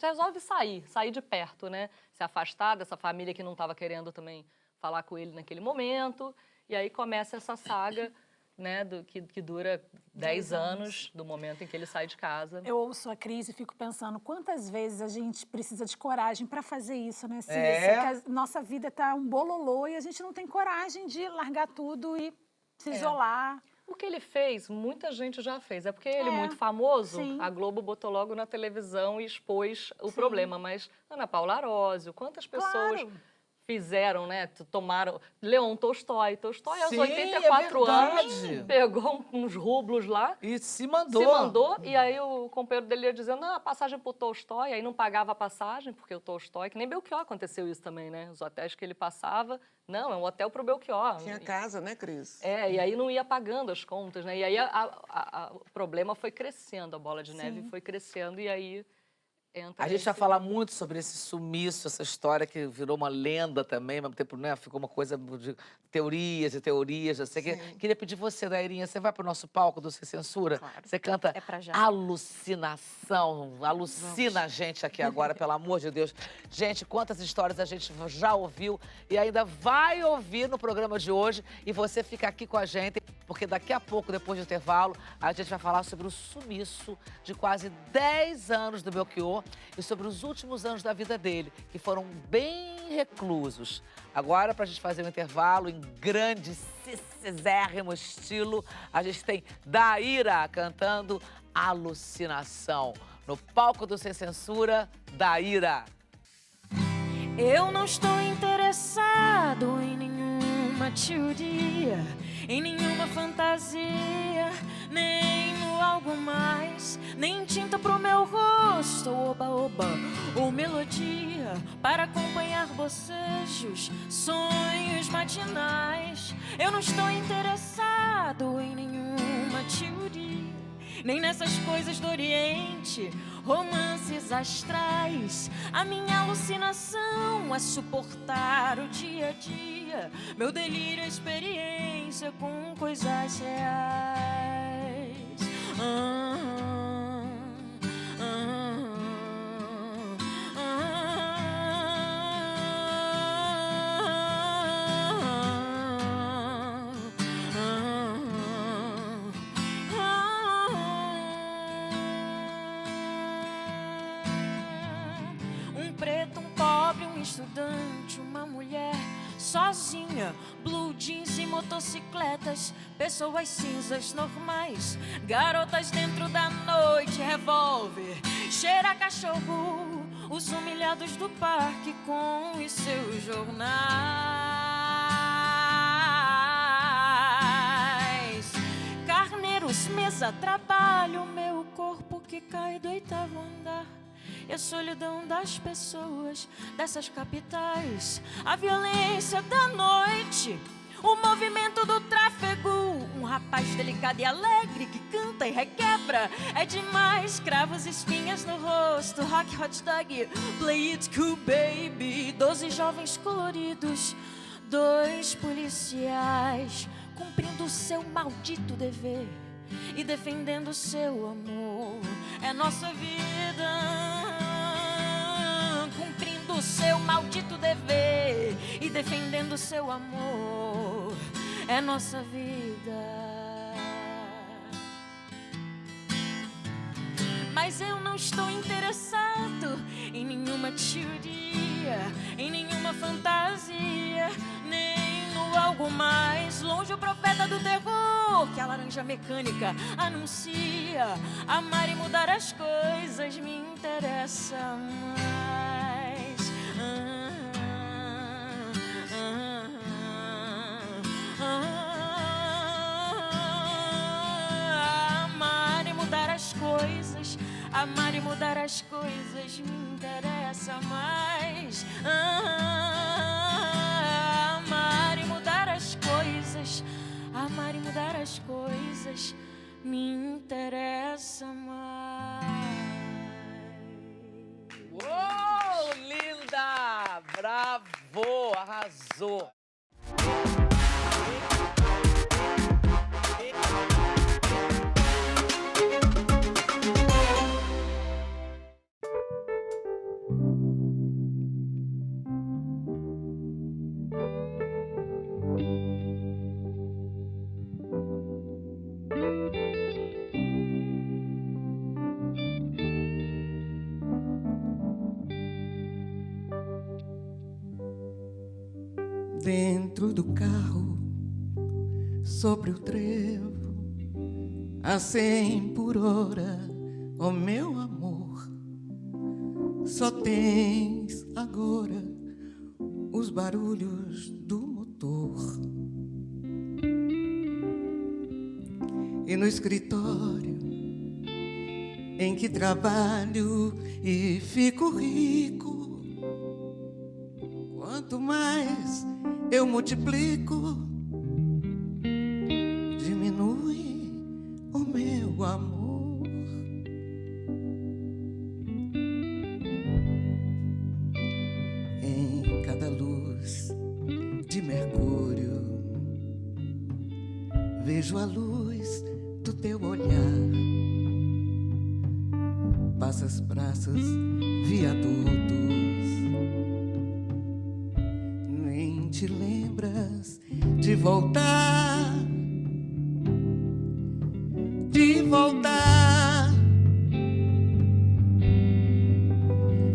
resolve sair de perto, né? Se afastar dessa família que não estava querendo também falar com ele naquele momento. E aí começa essa saga, né, que dura 10 anos do momento em que ele sai de casa. Eu ouço a Cris e fico pensando quantas vezes a gente precisa de coragem para fazer isso, né, Cícera? Que a nossa vida tá um bololô e a gente não tem coragem de largar tudo e se isolar. O que ele fez, muita gente já fez. É porque ele é muito famoso, sim. a Globo botou logo na televisão e expôs o problema. Mas Ana Paula Arósio, quantas pessoas fizeram, né? Tomaram. Leon Tolstói. Tolstói, aos Sim, 84 é anos, verdade. pegou uns rublos lá. E se mandou. Se mandou, e aí o companheiro dele ia dizendo, a passagem pro Tolstói, aí não pagava a passagem, porque o Tolstói, que nem Belchior aconteceu isso também, né? Os hotéis que ele passava, não, é um hotel pro Belchior. Tinha casa, né, Cris? E aí não ia pagando as contas, né? E aí o problema foi crescendo, a bola de neve foi crescendo, e aí entra... A gente vai falar muito sobre esse sumiço, essa história que virou uma lenda também, mas tempo, né, ficou uma coisa de teorias e teorias. Eu sei que queria pedir você, Dairinha, você vai para o nosso palco do Sem Censura? Claro. Você canta É pra já. Alucinação. Alucina a gente aqui agora, pelo amor de Deus. Gente, quantas histórias a gente já ouviu e ainda vai ouvir no programa de hoje. E você fica aqui com a gente, porque daqui a pouco, depois do intervalo, a gente vai falar sobre o sumiço de quase 10 anos do Belchior e sobre os últimos anos da vida dele, que foram bem reclusos. Agora, para a gente fazer um intervalo em grandíssimo estilo, a gente tem Daíra cantando Alucinação. No palco do Sem Censura, Daíra. Eu não estou interessado em nenhuma teoria, em nenhuma fantasia, nem no algo mais, nem tinta pro meu rosto, oba-oba, ou melodia para acompanhar bocejos, sonhos matinais. Eu não estou interessado em nenhuma teoria, nem nessas coisas do Oriente, romances astrais. A minha alucinação é suportar o dia a dia, meu delírio é experiência com coisas reais. estudante, uma mulher sozinha, blue jeans e motocicletas, pessoas cinzas normais, garotas dentro da noite, revólver, cheira cachorro, os humilhados do parque com os seus jornais, carneiros, mesa, trabalho, meu corpo que cai do 8º andar. E a solidão das pessoas dessas capitais, a violência da noite, o movimento do tráfego, um rapaz delicado e alegre que canta e requebra, é demais, cravos, espinhas no rosto, rock, hot dog, play it cool baby, 12 jovens coloridos, 2 policiais, cumprindo o seu maldito dever e defendendo seu amor, é nossa vida, cumprindo o seu maldito dever e defendendo seu amor, é nossa vida. Mas eu não estou interessado em nenhuma teoria, em nenhuma fantasia, nem no algo mais longe, o profeta do terror que a laranja mecânica anuncia. Amar e mudar as coisas me interessa mais. Amar e mudar as coisas, amar e mudar as coisas me interessa mais. Amar e mudar as coisas, amar e mudar as coisas me interessa mais. Uou, linda! Bravo! Arrasou! Dentro do carro, sobre o trevo, a 100 por hora, oh meu amor, só tens agora os barulhos do motor. E no escritório em que trabalho e fico rico, quanto mais eu multiplico, diminui o meu amor. Em cada luz de Mercúrio, vejo a luz do teu olhar. Passas praças, viadutos, te lembras de voltar, de voltar,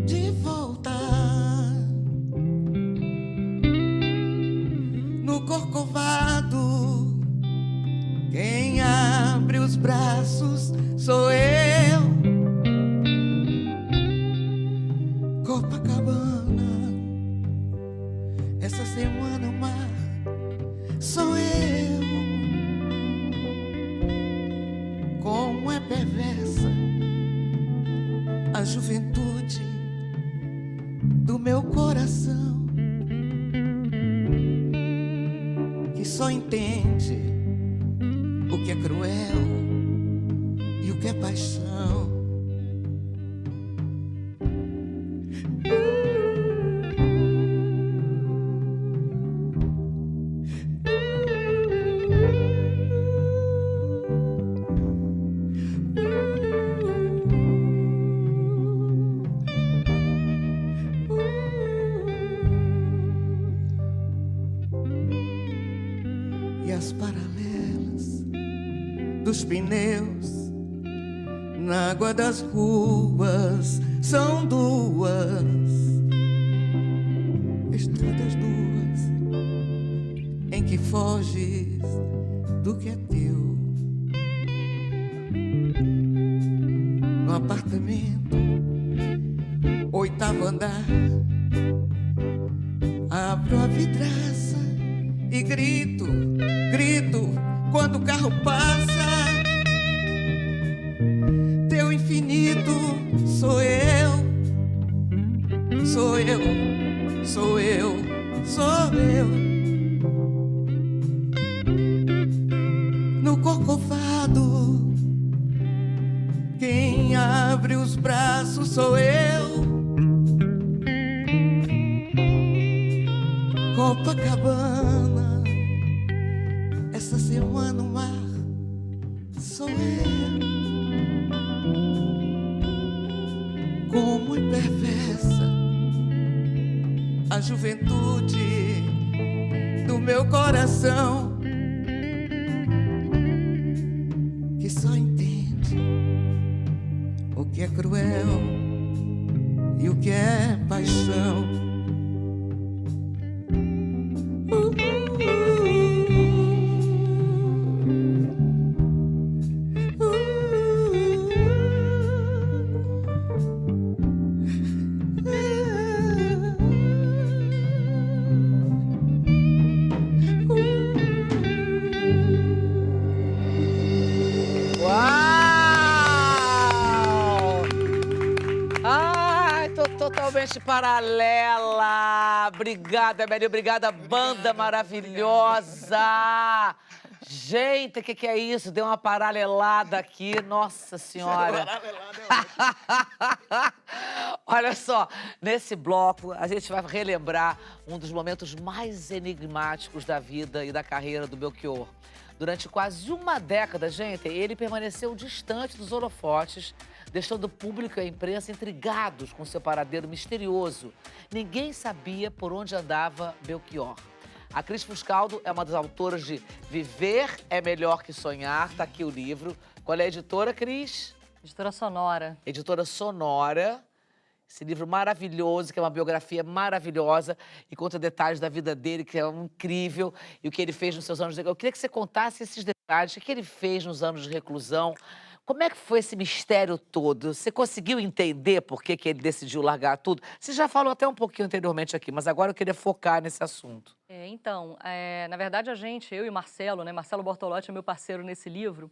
de voltar. No Corcovado, quem abre os braços sou eu. Copacabana, essa semana o mar sou eu. Como é perversa a juventude do meu coração, que só entende o que é cruel e o que é paixão. As paralelas dos pneus na água das ruas são duas. em que foges do que é teu. No apartamento, 8º andar, abro a vidraça e grito, grito quando o carro passa. Teu infinito sou eu, sou eu, sou eu, sou eu. No Corcovado, quem abre os braços sou eu. Copacabana, essa semana o mar sou eu. Como é perversa a juventude do meu coração, que só entende o que é cruel e o que é paixão. Uau! Ai, tô totalmente paralela. Obrigada, Mary. Obrigada, banda maravilhosa. Gente, o que é isso? Deu uma paralelada aqui, nossa senhora. Olha só, nesse bloco a gente vai relembrar um dos momentos mais enigmáticos da vida e da carreira do Belchior. Durante quase uma década, gente, ele permaneceu distante dos holofotes, deixando o público e a imprensa intrigados com seu paradeiro misterioso. Ninguém sabia por onde andava Belchior. A Cris Fuscaldo é uma das autoras de Viver é Melhor que Sonhar. Tá aqui o livro. Qual é a editora, Cris? Editora Sonora. Editora Sonora. Esse livro maravilhoso, que é uma biografia maravilhosa e conta detalhes da vida dele, que é incrível, e o que ele fez nos seus anos de... Eu queria que você contasse esses detalhes, o que ele fez nos anos de reclusão. Como é que foi esse mistério todo? Você conseguiu entender por que ele decidiu largar tudo? Você já falou até um pouquinho anteriormente aqui, mas agora eu queria focar nesse assunto. Na verdade, eu e o Marcelo, né? Marcelo Bortolotti é meu parceiro nesse livro.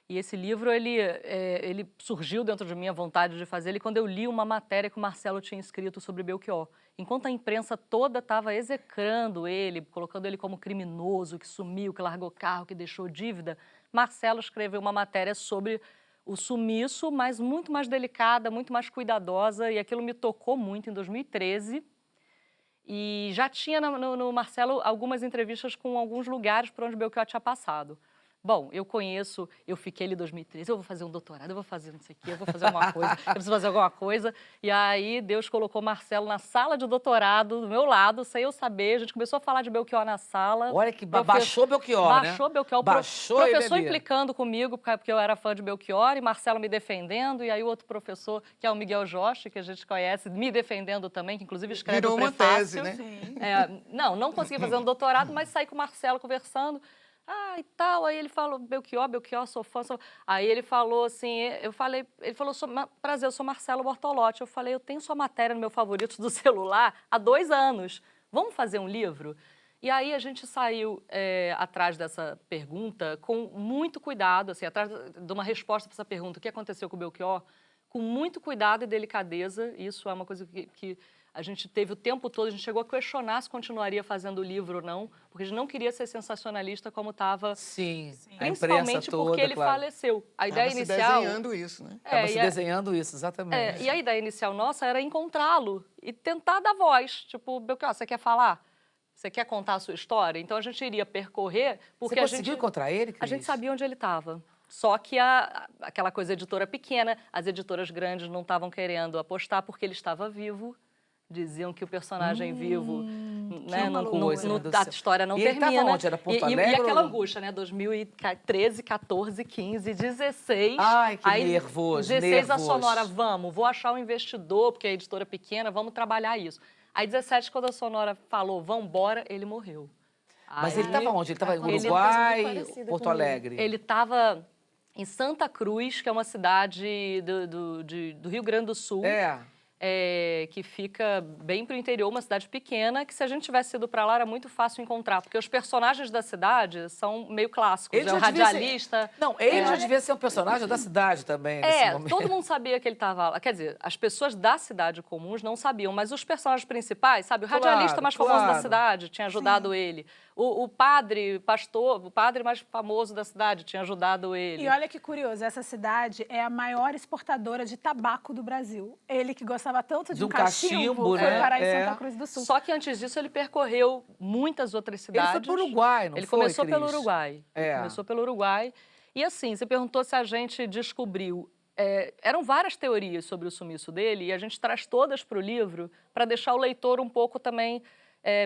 E esse livro, ele surgiu dentro de mim, a vontade de fazer ele, quando eu li uma matéria que o Marcelo tinha escrito sobre Belchior. Enquanto a imprensa toda estava execrando ele, colocando ele como criminoso, que sumiu, que largou carro, que deixou dívida, Marcelo escreveu uma matéria sobre o sumiço, mas muito mais delicada, muito mais cuidadosa, e aquilo me tocou muito em 2013. E já tinha no Marcelo algumas entrevistas com alguns lugares por onde Belchior tinha passado. Bom, eu fiquei ali em 2013, eu vou fazer um doutorado, eu vou fazer não sei o quê, eu vou fazer alguma coisa, eu preciso fazer alguma coisa. E aí Deus colocou Marcelo na sala de doutorado, do meu lado, sem eu saber. A gente começou a falar de Belchior na sala. Olha que baixou Belchior, né? Baixou Belchior. Baixou professor ele ali. implicando comigo, porque eu era fã de Belchior, e Marcelo me defendendo. E aí o outro professor, que é o Miguel Joshi, que a gente conhece, me defendendo também, que inclusive escreve Virou o uma prefácio. tese, né? Não consegui fazer um doutorado, mas saí com o Marcelo conversando. E tal, aí ele falou, Belchior, sou fã. Aí ele falou assim, ele falou, prazer, eu sou Marcelo Bortolotti. Eu falei, eu tenho sua matéria no meu favorito do celular há 2 anos. Vamos fazer um livro? E aí a gente saiu atrás dessa pergunta com muito cuidado, assim, atrás de uma resposta para essa pergunta, o que aconteceu com o Belchior, com muito cuidado e delicadeza. Isso é uma coisa que a gente teve o tempo todo, a gente chegou a questionar se continuaria fazendo o livro ou não, porque a gente não queria ser sensacionalista como estava. Sim, a principalmente imprensa toda, porque ele claro. faleceu. A ideia Tava inicial... se desenhando isso, né? Estava se desenhando isso, exatamente. E a ideia inicial nossa era encontrá-lo e tentar dar voz. Tipo, Belchior, você quer falar? Você quer contar a sua história? Então a gente iria percorrer, porque Você conseguiu encontrar ele, Cris? A gente sabia onde ele estava. Só que aquela coisa editora pequena, as editoras grandes não estavam querendo apostar porque ele estava vivo. Diziam que o personagem vivo, né, a história não termina. Ele estava onde? Era Porto Alegre? E aquela angústia, né? 2013, 14, 15, 16. Ai, que nervoso, 16 a Sonora, vou achar um investidor, porque a editora é pequena, vamos trabalhar isso. Aí 17, quando a Sonora falou, vambora, ele morreu. Mas ele estava onde? Ele estava em Ele- Uruguai, Ele- parecida Porto comigo. Alegre? Ele estava em Santa Cruz, que é uma cidade do Rio Grande do Sul. Que fica bem pro interior, uma cidade pequena, que se a gente tivesse ido para lá era muito fácil encontrar, porque os personagens da cidade são meio clássicos. Ele É o já devia radialista. Não, ele já devia ser um personagem da cidade também, nesse momento. Todo mundo sabia que ele estava lá. Quer dizer, as pessoas da cidade comuns não sabiam, mas os personagens principais, sabe? O radialista mais famoso da cidade tinha ajudado ele. O padre, pastor, o padre mais famoso da cidade tinha ajudado ele. E olha que curioso, essa cidade é a maior exportadora de tabaco do Brasil. Ele que gostava tanto de um cachimbo, foi parar em Santa Cruz do Sul. Só que antes disso ele percorreu muitas outras cidades. Ele foi pro Uruguai, não Ele foi, começou Cris? pelo Uruguai. Começou pelo Uruguai. E assim, você perguntou se a gente descobriu. Eram várias teorias sobre o sumiço dele e a gente traz todas para o livro para deixar o leitor um pouco também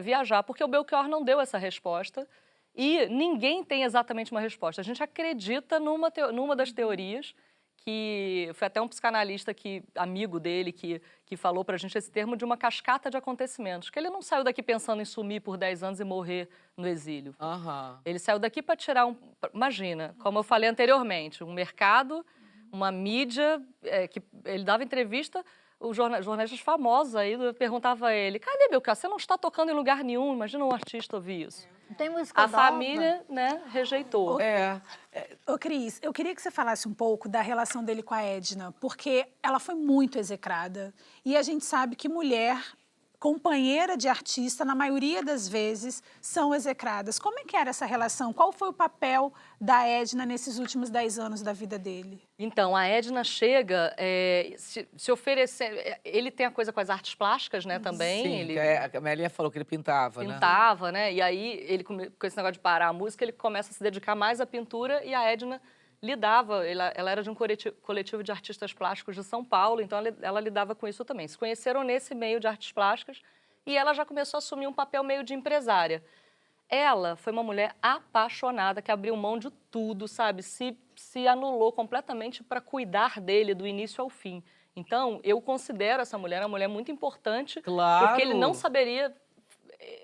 viajar, porque o Belchior não deu essa resposta e ninguém tem exatamente uma resposta. A gente acredita numa das teorias, que foi até um psicanalista amigo dele que falou pra gente esse termo de uma cascata de acontecimentos, que ele não saiu daqui pensando em sumir por 10 anos e morrer no exílio. Ele saiu daqui para tirar imagina, como eu falei anteriormente, um mercado, uma mídia, que ele dava entrevista, os jornalistas famosos aí perguntavam a ele, cadê Belchior? Você não está tocando em lugar nenhum, imagina um artista ouvir isso. Tem música A nova? família, né, rejeitou. Ô, Cris, eu queria que você falasse um pouco da relação dele com a Edna, porque ela foi muito execrada. E a gente sabe que mulher, companheira de artista, na maioria das vezes, são execradas. Como é que era essa relação? Qual foi o papel da Edna nesses últimos 10 anos da vida dele? Então, a Edna chega se oferecer... Ele tem a coisa com as artes plásticas, né, também. Sim, ele a Melinha falou que ele pintava, né? pintava, né? E aí, ele com esse negócio de parar a música, ele começa a se dedicar mais à pintura e a Edna lidava, ela era de um coletivo de artistas plásticos de São Paulo, então ela lidava com isso também. Se conheceram nesse meio de artes plásticas e ela já começou a assumir um papel meio de empresária. Ela foi uma mulher apaixonada, que abriu mão de tudo, sabe? Se anulou completamente para cuidar dele do início ao fim. Então, eu considero essa mulher uma mulher muito importante, porque ele não saberia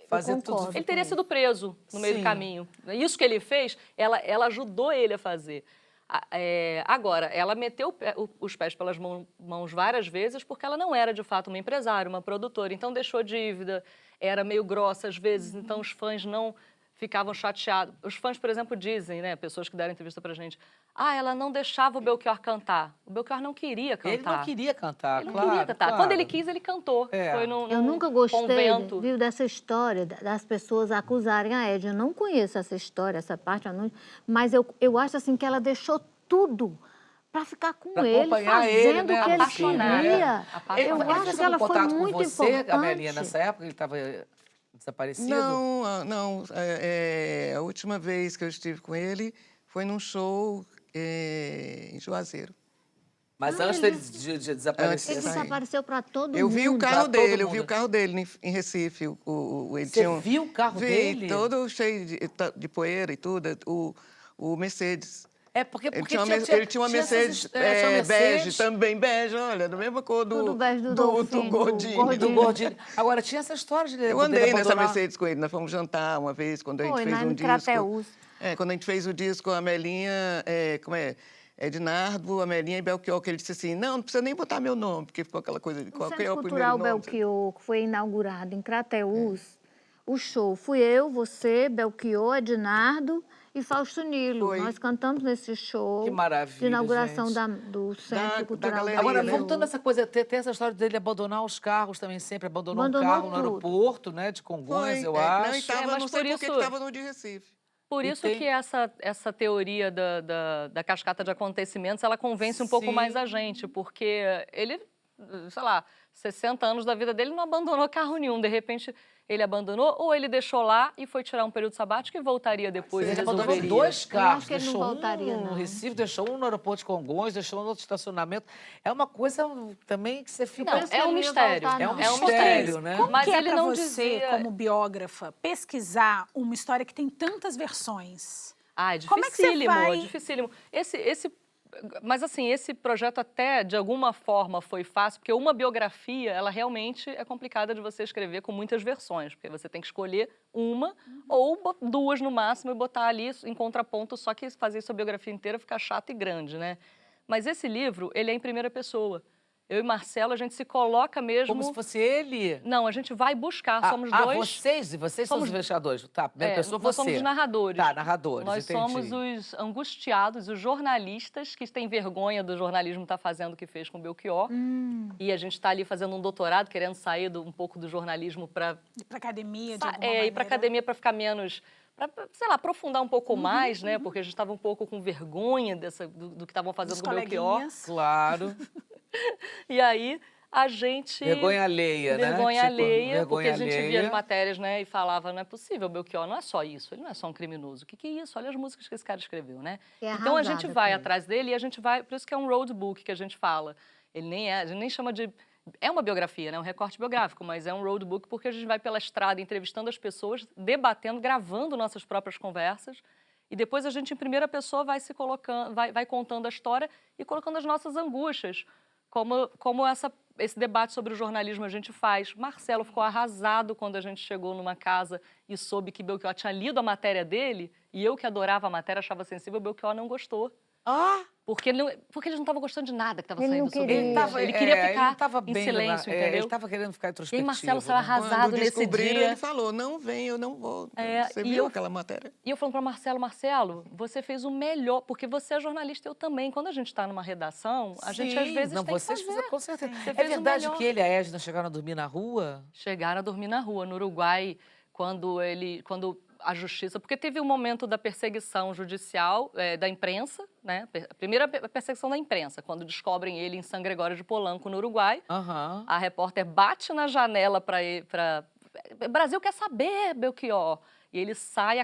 fazer tudo. Ele teria sido preso no meio do caminho. Isso que ele fez, ela ajudou ele a fazer. Agora, ela meteu os pés pelas mãos várias vezes porque ela não era, de fato, uma empresária, uma produtora. Então, deixou dívida, era meio grossa às vezes, então os fãs não ficavam chateados. Os fãs, por exemplo, dizem, né, pessoas que deram entrevista pra gente, ela não deixava o Belchior cantar. O Belchior não queria cantar. Ele não queria cantar, Ele não queria cantar. claro. Quando ele quis, ele cantou. Foi Eu nunca gostei, convento. viu, dessa história das pessoas acusarem a Edna. Eu não conheço essa história, essa parte, mas eu acho assim que ela deixou tudo para ficar com Pra ele, acompanhar fazendo ele, né, o que ele apaixonada. queria. Eu Ele acho fez que ela algum foi contato muito com você, importante. Amelinha, nessa época? Ele estava desaparecido? Não. A última vez que eu estive com ele foi num show em Juazeiro. Mas antes dele de desaparecer. Ele Sim. desapareceu para todo mundo. Eu vi o carro Pra todo dele, eu vi mundo. o carro dele em Recife. Ele Você tinha viu o carro vi, dele? todo cheio de poeira e tudo, o Mercedes. Porque Ele tinha uma Mercedes bege, também bege, olha, da mesma cor do Tudo bege do Dolphin, do Gordini. do Gordini. Agora, tinha essa história de Eu poder andei nessa abandonar. Mercedes com ele, nós fomos jantar uma vez, quando a gente Foi, fez lá um em disco. Crateús. Quando a gente fez o disco, a Melinha, Ednardo, a Melinha e Belchior, que ele disse assim, não precisa nem botar meu nome, porque ficou aquela coisa de O qual Centro é o primeiro Cultural nome. Belchior, que foi inaugurado em Crateús, o show fui eu, você, Belchior, Ednardo e Fausto Nilo. Foi. Nós cantamos nesse show Que maravilha, de inauguração gente. do Centro Cultural galeria, Agora, né? voltando a essa coisa, tem essa história dele abandonar os carros também sempre. Abandonou um Abandonou carro no tudo. aeroporto, né, de Congonhas, eu Não, acho. e tava, mas não sei por por que isso- que estava no de Recife. Por E isso tem- que essa teoria da cascata de acontecimentos, ela convence um pouco Sim. mais a gente, porque ele, sei lá, 60 anos da vida dele não abandonou carro nenhum. De repente, ele abandonou ou ele deixou lá e foi tirar um período sabático e voltaria depois. Ele e abandonou resolveria. 2 carros. acho que ele não Deixou voltaria, um no não. Recife, deixou um no aeroporto de Congonhas, deixou um no outro estacionamento. É uma coisa também que você fica... Não, penso que é um ele não ia mistério. voltar, É um não. É um mistério, mistério, né? Como Mas que é ele pra não você, dizia... como biógrafa, pesquisar uma história que tem tantas versões? Ah, é Como é que você dificílimo, vai- dificílimo. Esse Mas, assim, esse projeto até, de alguma forma, foi fácil, porque uma biografia, ela realmente é complicada de você escrever com muitas versões, porque você tem que escolher uma ou duas no máximo e botar ali em contraponto, só que fazer sua biografia inteira fica chato e grande, né? Mas esse livro, ele é em primeira pessoa. Eu e Marcelo, a gente se coloca mesmo... Como se fosse ele? Não, a gente vai buscar, somos dois... Vocês são os investigadores. Tá, primeira pessoa nós você. somos os narradores. Tá, narradores, Nós entendi. somos os angustiados, os jornalistas que têm vergonha do jornalismo estar fazendo o que fez com o Belchior. E a gente está ali fazendo um doutorado, querendo sair um pouco do jornalismo para... Ir pra academia, de alguma maneira. Ir para academia para ficar menos... Para, sei lá, aprofundar um pouco mais, né? Porque a gente estava um pouco com vergonha do que estavam fazendo com o Belchior. Coleguinhas. Claro. E aí... a gente... Vergonha alheia, né? Vergonha Tipo, alheia, vergonha porque a gente via alheia. as matérias, né, e falava, não é possível, o Belchior não é só isso, ele não é só um criminoso. O que é isso? Olha as músicas que esse cara escreveu, né? É Então a gente arrasada vai com ele. atrás dele e a gente vai... Por isso que é um roadbook que a gente fala. Ele nem é... A gente nem chama de... É uma biografia, né? Um recorte biográfico, mas é um roadbook porque a gente vai pela estrada entrevistando as pessoas, debatendo, gravando nossas próprias conversas. E depois a gente, em primeira pessoa, vai se colocando, vai contando a história e colocando as nossas angústias. Como esse debate sobre o jornalismo a gente faz. Marcelo ficou arrasado quando a gente chegou numa casa e soube que Belchior tinha lido a matéria dele, e eu que adorava a matéria, achava sensível, Belchior não gostou. Ah! Porque ele não estava gostando de nada que estava Ele saindo não sobre queria. ele. Ele queria ele ficar tava em bem silêncio, ele entendeu? estava querendo ficar E aí introspectivo. Marcelo saiu né? arrasado Quando nesse descobriram, dia. ele falou, não vem, eu não vou. Você e viu eu- aquela matéria? E eu falando para Marcelo, você fez o melhor, porque você é jornalista, eu também. Quando a gente está numa redação, a gente às Sim, vezes não, tem que vocês fazer. fizeram, com certeza. Você É fez o verdade melhor. que ele e a Edna chegaram a dormir na rua? Chegaram a dormir na rua, no Uruguai, quando a justiça... Porque teve um momento da perseguição judicial, da imprensa, né? A primeira perseguição da imprensa, quando descobrem ele em São Gregório de Polanco, no Uruguai. Aham. A repórter bate na janela para... Brasil quer saber, Belchior. E ele sai,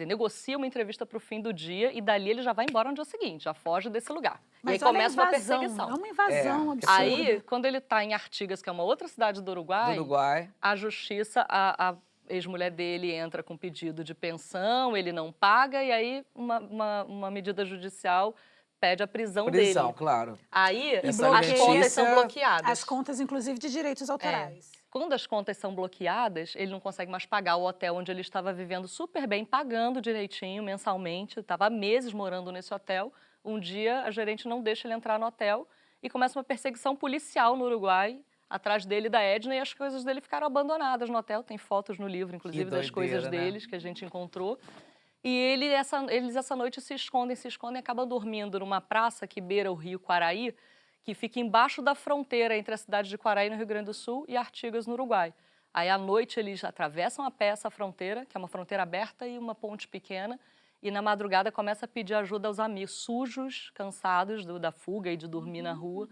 negocia uma entrevista para o fim do dia e dali ele já vai embora no dia seguinte, já foge desse lugar. Mas e aí olha a começa uma invasão, perseguição. É uma invasão absurda. Aí, quando ele está em Artigas, que é uma outra cidade do Do Uruguai, Uruguai. a justiça, a ex-mulher dele entra com pedido de pensão, ele não paga, e aí uma medida judicial pede a prisão Prisão, dele. claro. Aí Essa as contas notícia- são bloqueadas. As contas, inclusive, de direitos autorais. Quando as contas são bloqueadas, ele não consegue mais pagar o hotel onde ele estava vivendo super bem, pagando direitinho, mensalmente, estava há meses morando nesse hotel. Um dia, a gerente não deixa ele entrar no hotel e começa uma perseguição policial no Uruguai, atrás dele e da Edna, e as coisas dele ficaram abandonadas no hotel. Tem fotos no livro, inclusive, das doideira, coisas né? deles que a gente encontrou. E eles, essa noite, se escondem e acabam dormindo numa praça que beira o rio Quaraí, que fica embaixo da fronteira entre a cidade de Quaraí, no Rio Grande do Sul, e Artigas, no Uruguai. Aí, à noite, eles atravessam a pé essa fronteira, que é uma fronteira aberta e uma ponte pequena, e na madrugada começa a pedir ajuda aos amigos, sujos, cansados da fuga e de dormir na rua,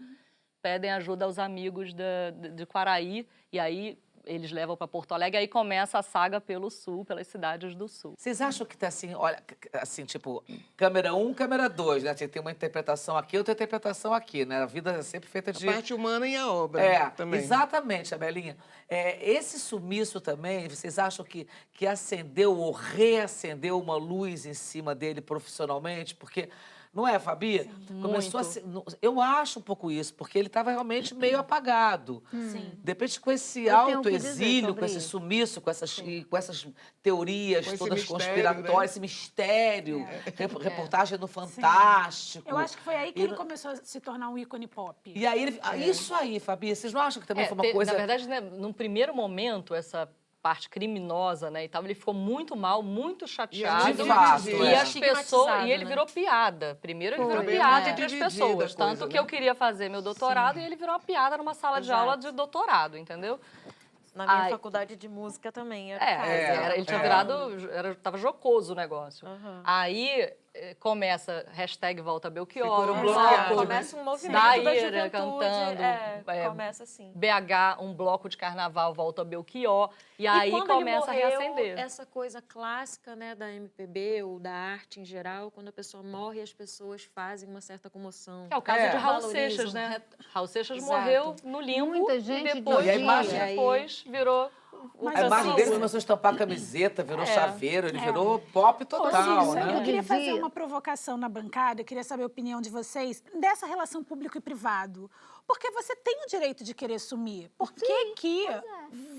pedem ajuda aos amigos de Quaraí, e aí eles levam para Porto Alegre, aí começa a saga pelo sul, pelas cidades do sul. Vocês acham que tá assim, olha, assim, tipo, câmera 1, câmera 2, né? Tem uma interpretação aqui, outra interpretação aqui, né? A vida é sempre feita de... A parte humana e a obra também. Exatamente, Abelinha. Esse sumiço também, vocês acham que acendeu ou reacendeu uma luz em cima dele profissionalmente? Porque, não é, Fabi? Começou a ser, eu acho um pouco isso, porque ele estava realmente meio apagado. Sim. De repente, com esse Eu tenho o que dizer autoexílio, sobre com esse isso. sumiço, com essas teorias Com esse todas mistério, conspiratórias, né? esse mistério, reportagem no Fantástico. Eu acho que foi aí que E- ele começou a se tornar um ícone pop. E aí, isso aí, Fabi, vocês não acham que também foi uma coisa... Na verdade, né, num primeiro momento, essa parte criminosa, né, e tal, ele ficou muito mal, muito chateado. De fato, E é. as pessoas, e ele virou piada. Primeiro ele virou piada entre as Dividida pessoas. a coisa, Tanto que né? eu queria fazer meu doutorado e ele virou uma piada numa sala de aula de doutorado, entendeu? Na minha Ai. faculdade de música também. Era Ele tinha virado, tava jocoso o negócio. Aham. Aí começa hashtag Volta Belchior, Ficou um bloqueado. bloco. Começa um movimento da da ira juventude. cantando. Começa assim. BH, um bloco de carnaval, Volta Belchior. E aí quando começa a ele morreu, reacender. essa coisa clássica, né, da MPB ou da arte em geral, quando a pessoa morre, as pessoas fazem uma certa comoção. É o caso de Raul Valorizam. Seixas, né? Raul Seixas Exato. morreu no limbo Muita e gente depois, dizia. depois virou Mas A imagem assim, dele começou a estampar camiseta, virou chaveiro, ele virou pop total, Cícero, né? eu queria fazer Dizia. uma provocação na bancada, eu queria saber a opinião de vocês dessa relação público e privado. Porque você tem o direito de querer sumir. Por que que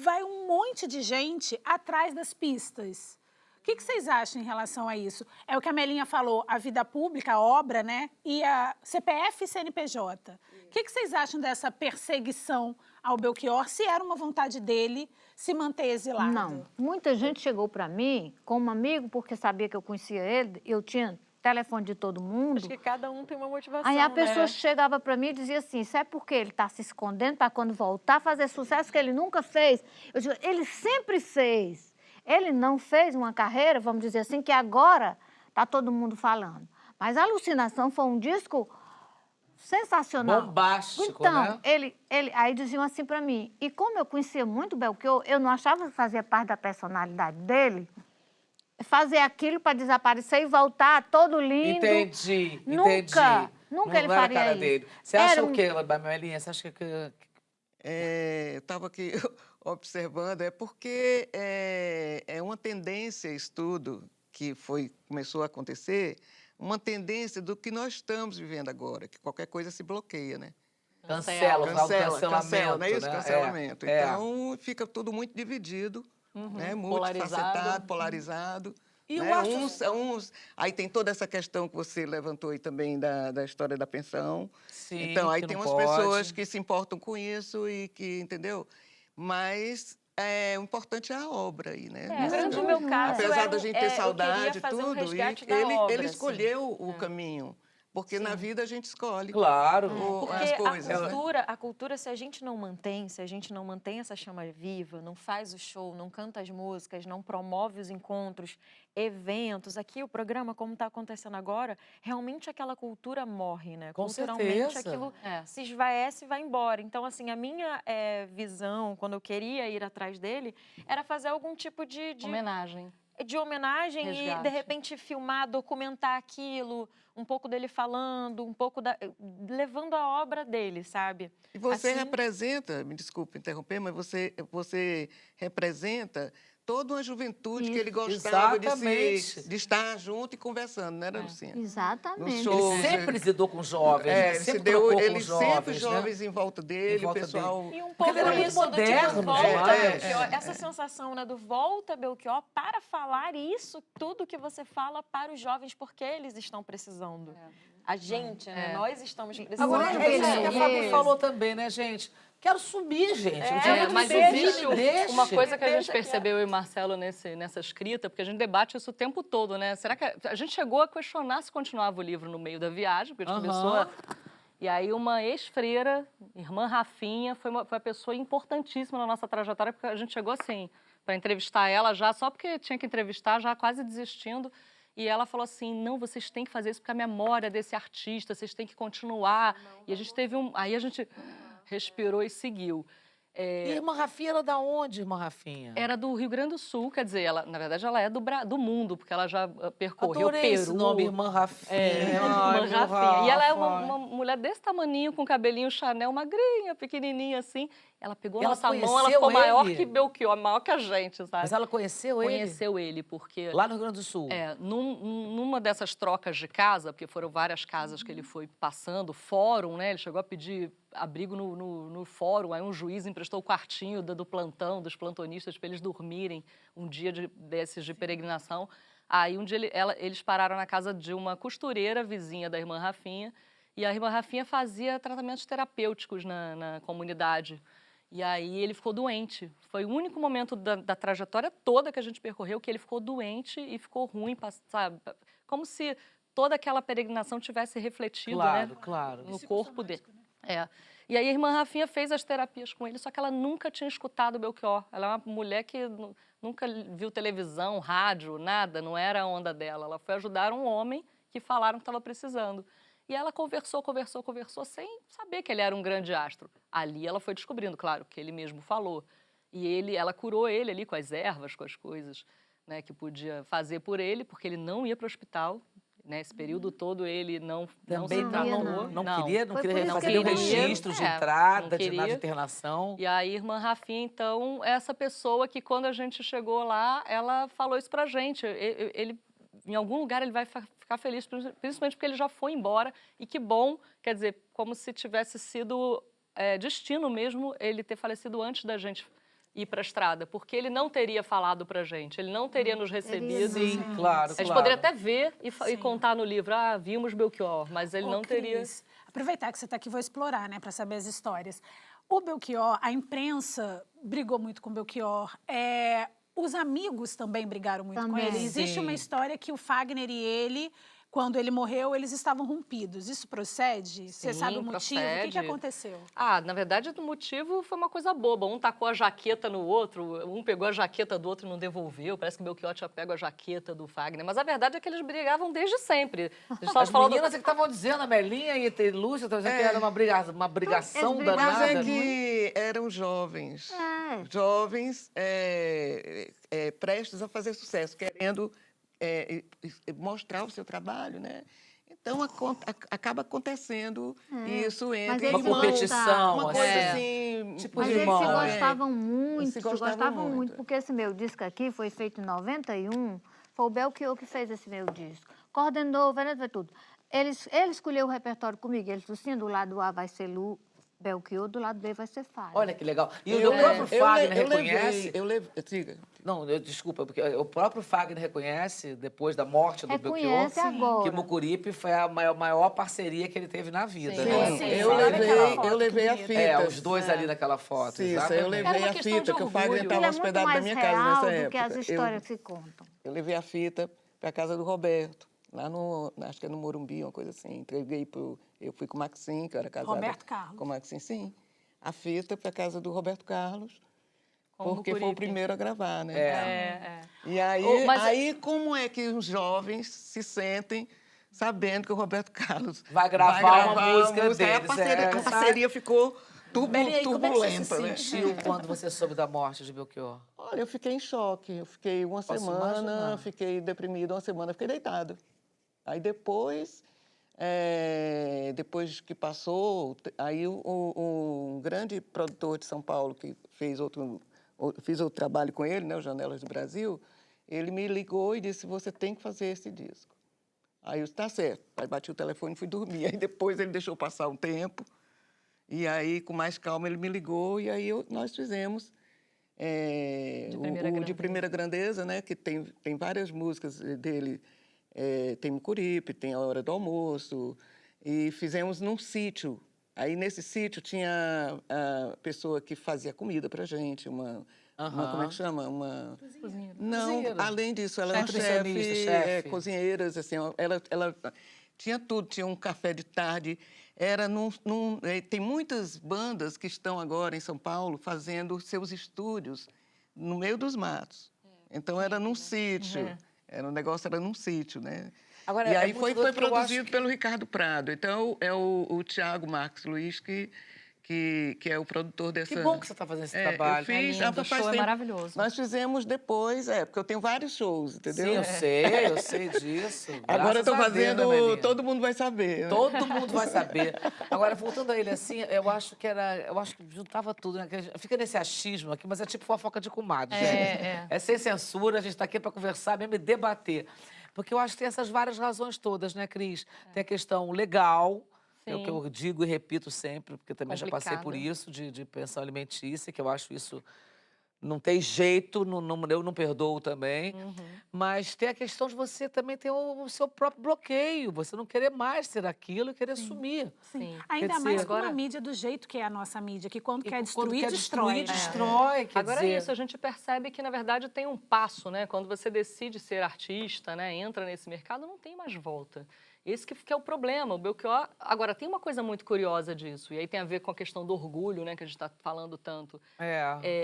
vai um monte de gente atrás das pistas? O que vocês acham em relação a isso? É o que a Melinha falou, a vida pública, a obra, né? E a CPF e CNPJ. O que vocês acham dessa perseguição ao Belchior, se era uma vontade dele se manter exilado? Não. Muita gente chegou para mim como amigo, porque sabia que eu conhecia ele, eu tinha telefone de todo mundo. Acho que cada um tem uma motivação, Aí a né? pessoa chegava para mim e dizia assim, isso é porque ele está se escondendo para quando voltar fazer sucesso que ele nunca fez. Eu digo, ele sempre fez. Ele não fez uma carreira, vamos dizer assim, que agora está todo mundo falando. Mas a Alucinação foi um disco sensacional. Bombástico, então, né? aí diziam assim para mim, e como eu conhecia muito o Belchior, eu não achava que fazia parte da personalidade dele, fazer aquilo para desaparecer e voltar todo lindo. Entendi, Nunca, entendi. nunca ele não era a faria cara isso. dele. Você acha Era o quê, Melinha? Você acha que... Eu estava aqui observando, é porque é uma tendência, estudo que começou a acontecer, uma tendência do que nós estamos vivendo agora, que qualquer coisa se bloqueia, né? Cancela, o Cancela, cancelamento, não é isso? né? Cancelamento. É. Então, fica tudo muito dividido, né? Polarizado. Multifacetado, polarizado. E eu né? acho- Aí tem toda essa questão que você levantou aí também da história da pensão. Sim, Então, aí que tem não umas pode. pessoas que se importam com isso e que, entendeu? Mas o importante é a obra aí, né? No meu caso, Apesar da gente ter eu saudade queria e fazer um tudo, resgate e da obra, ele assim. escolheu o caminho. Porque na vida a gente escolhe Claro. Porque as coisas, né? a cultura, se a gente não mantém essa chama viva, não faz o show, não canta as músicas, não promove os encontros, eventos, aqui o programa, como está acontecendo agora, realmente aquela cultura morre, né? Com Culturalmente certeza. aquilo se esvaece e vai embora. Então, assim, a minha visão, quando eu queria ir atrás dele, era fazer algum tipo de Homenagem. homenagem e, Resgate. de repente, filmar, documentar aquilo, um pouco dele falando, um pouco levando a obra dele, sabe? E você Assim- representa, me desculpe interromper, mas você representa toda uma juventude que ele gostava Exatamente. de estar junto e conversando, não era, Luciana? Exatamente. Nos shows, Ele sempre lidou com jovens, né? ele sempre se deu, trocou ele com sempre jovens, jovens né? em volta dele, Em volta o pessoal... E um Porque pouco ele era muito isso do moderno, tipo, volta, demais. Belchior, essa sensação, né, do volta, Belchior, para falar isso, tudo que você fala para os jovens, porque eles estão precisando. A gente, né, nós estamos precisando. Agora, Muito é isso que a Fabi beleza. falou também, né, gente? Quero subir, gente. O dia muito Mas subir, existe me deixe. uma coisa que a gente Deixa percebeu, eu e Marcelo, nessa escrita, porque a gente debate isso o tempo todo, né? Será que a gente chegou a questionar se continuava o livro no meio da viagem, porque a gente começou a... E aí uma ex-freira, irmã Rafinha, foi uma pessoa importantíssima na nossa trajetória, porque a gente chegou assim, para entrevistar ela já, só porque tinha que entrevistar, já quase desistindo. E ela falou assim, não, vocês têm que fazer isso porque a memória desse artista, vocês têm que continuar. E a gente teve aí a gente respirou e seguiu. E a irmã Rafinha era da onde, irmã Rafinha? Era do Rio Grande do Sul, quer dizer, ela, na verdade ela é do mundo, porque ela já percorreu Adorei Peru. esse nome, irmã Rafinha. Irmã Ai, meu Rafinha. E ela é Rafa. uma mulher desse tamaninho, com cabelinho Chanel, magrinha, pequenininha assim. Ela pegou Ela nossa mão, ela conheceu ficou maior ele? que Belchior, maior que a gente, sabe? Mas ela conheceu ele? Conheceu ele, porque... Lá no Rio Grande do Sul? Numa dessas trocas de casa, porque foram várias casas que ele foi passando, fórum, né? Ele chegou a pedir abrigo no fórum, aí um juiz emprestou o quartinho do plantão, dos plantonistas, para eles dormirem um dia desses de peregrinação. Aí um dia eles pararam na casa de uma costureira vizinha da irmã Rafinha, e a irmã Rafinha fazia tratamentos terapêuticos na comunidade. E aí ele ficou doente. Foi o único momento da trajetória toda que a gente percorreu que ele ficou doente e ficou ruim, sabe? Como se toda aquela peregrinação tivesse refletido, né? Claro. No corpo dele. E aí a irmã Rafinha fez as terapias com ele, só que ela nunca tinha escutado o Belchior. Ela é uma mulher que nunca viu televisão, rádio, nada, não era a onda dela. Ela foi ajudar um homem que falaram que estava precisando. E ela conversou sem saber que ele era um grande astro. Ali ela foi descobrindo, claro, que ele mesmo falou. E ela curou ele ali com as ervas, com as coisas, né, que podia fazer por ele, porque ele não ia para o hospital. Nesse período todo ele não Também se tratou. não queria Foi por isso fazer que nenhum ele morreu. registro de É, entrada, não de nada de queria. internação. E a irmã Rafinha, então, é essa pessoa que quando a gente chegou lá, ela falou isso pra gente. Ele em algum lugar ele vai ficar feliz, principalmente porque ele já foi embora. E que bom, quer dizer, como se tivesse sido destino mesmo ele ter falecido antes da gente ir para a estrada, porque ele não teria falado pra gente, ele não teria nos recebido. Sim, claro, A gente claro. poderia até ver e contar no livro, vimos Belchior, mas ele Ô, não teria... Cris, aproveitar que você está aqui, vou explorar, né, para saber as histórias. O Belchior, a imprensa brigou muito com o Belchior, os amigos também brigaram muito com Também. ele. Existe uma história que o Fagner e ele, quando ele morreu, eles estavam rompidos. Isso procede? Você Sim, sabe o motivo? O que procede. aconteceu? Na verdade, o motivo foi uma coisa boba. Um tacou a jaqueta no outro, um pegou a jaqueta do outro e não devolveu. Parece que o Belchior tinha pego a jaqueta do Fagner. Mas a verdade é que eles brigavam desde sempre. A gente As meninas é que estavam dizendo, a Melinha e Lúcia, estavam dizendo que era uma brigação Eles danada. Mas é brigavam que eram jovens. É. Jovens prestes a fazer sucesso, querendo mostrar o seu trabalho, né? Então, acaba acontecendo isso entre eles Uma competição, uma coisa assim. assim... Tipo Mas de eles irmão, se né? gostavam muito, Eles se gostavam muito, muito. porque esse meu disco aqui foi feito em 91, foi o Belchior que fez esse meu disco. Coordenou, foi tudo. Ele escolheu o repertório comigo, ele disse assim, do lado A vai ser Belchior, do lado B vai ser Fagner. Olha que legal. E o próprio Fagner reconhece... Diga. Não, desculpa, porque o próprio Fagner reconhece, depois da morte do Belchior, Reconhece agora. que Mucuripe foi a maior parceria que ele teve na vida. Sim. Né? Sim. Eu levei a fita. Os dois ali naquela foto, Isso, exatamente. eu levei Era uma a questão fita, de que o orgulho. Fagner Ele estava é muito hospedado na mais minha casa real nessa do época. que as histórias que contam. Eu levei a fita para a casa do Roberto, lá no, acho que é no Morumbi, uma coisa assim. Entreguei eu fui com o Maxim, que eu era casada. Roberto Carlos. Com o Maxim, sim. A fita para a casa do Roberto Carlos, Com o porque foi o Mucuripe. primeiro a gravar, né? E Oh, mas- aí, como é que os jovens se sentem sabendo que o Roberto Carlos Vai gravar uma música Aí deles, a parceria ficou Melinha, e como é que você turbulenta, se né? sentiu quando você soube da morte de Belchior? Olha, eu fiquei em choque. Eu fiquei uma Posso semana, imaginar. fiquei deprimida uma semana, fiquei deitado. Aí depois que passou, aí um grande produtor de São Paulo que fiz outro trabalho com ele, né, o Janelas do Brasil, ele me ligou e disse: você tem que fazer esse disco. Aí eu disse: tá certo. Aí bati o telefone e fui dormir. Aí depois ele deixou passar um tempo. E aí, com mais calma, ele me ligou e aí nós fizemos de Primeira Grandeza, né? Que tem várias músicas dele. Tem Mucuripe, tem A Hora do Almoço. E fizemos num sítio. Aí, nesse sítio, tinha a pessoa que fazia comida pra gente, como é que chama? Não, Cozinheira. além disso, ela era Nutricionista, chefe, cozinheiras, assim, ela tinha tudo, tinha um café de tarde. Tem muitas bandas que estão agora em São Paulo fazendo seus estúdios no meio dos matos. Então, era num sítio. O negócio era num sítio, né? Agora, E é aí muito foi doido, porque eu produzido acho que- pelo Ricardo Prado. Então, é o Tiago Marques Luiz que é o produtor dessa... Que bom que você está fazendo esse trabalho. Eu fiz, lindo, o faz show é tempo. maravilhoso. Nós fizemos depois, porque eu tenho vários shows, entendeu? Sim, eu sei disso. Agora eu estou Graças a Deus, fazendo, né, Melinha? todo mundo vai saber. Né? Todo mundo vai saber. Agora, voltando a ele assim, eu acho que juntava tudo, né? Fica nesse achismo aqui, mas é tipo fofoca de comadre, gente. É sem censura, a gente está aqui para conversar mesmo e debater. Porque eu acho que tem essas várias razões todas, né, Cris? Tem a questão legal, é o que eu digo e repito sempre, porque também já passei por Complicado. isso, de pensão alimentícia, que eu acho isso... Não tem jeito, eu não perdoo também. Mas tem a questão de você também ter o seu próprio bloqueio. Você não querer mais ser aquilo e querer sumir. Sim. Ainda Quer mais dizer, com agora- uma mídia do jeito que é a nossa mídia, que quando E quer quando destruir, quer destrói. destrói, quer Agora dizer... é isso, a gente percebe que, na verdade, tem um passo, né? Quando você decide ser artista, né? Entra nesse mercado, não tem mais volta. Esse que é o problema. O Belchior... Agora, tem uma coisa muito curiosa disso, e aí tem a ver com a questão do orgulho, né? Que a gente está falando tanto.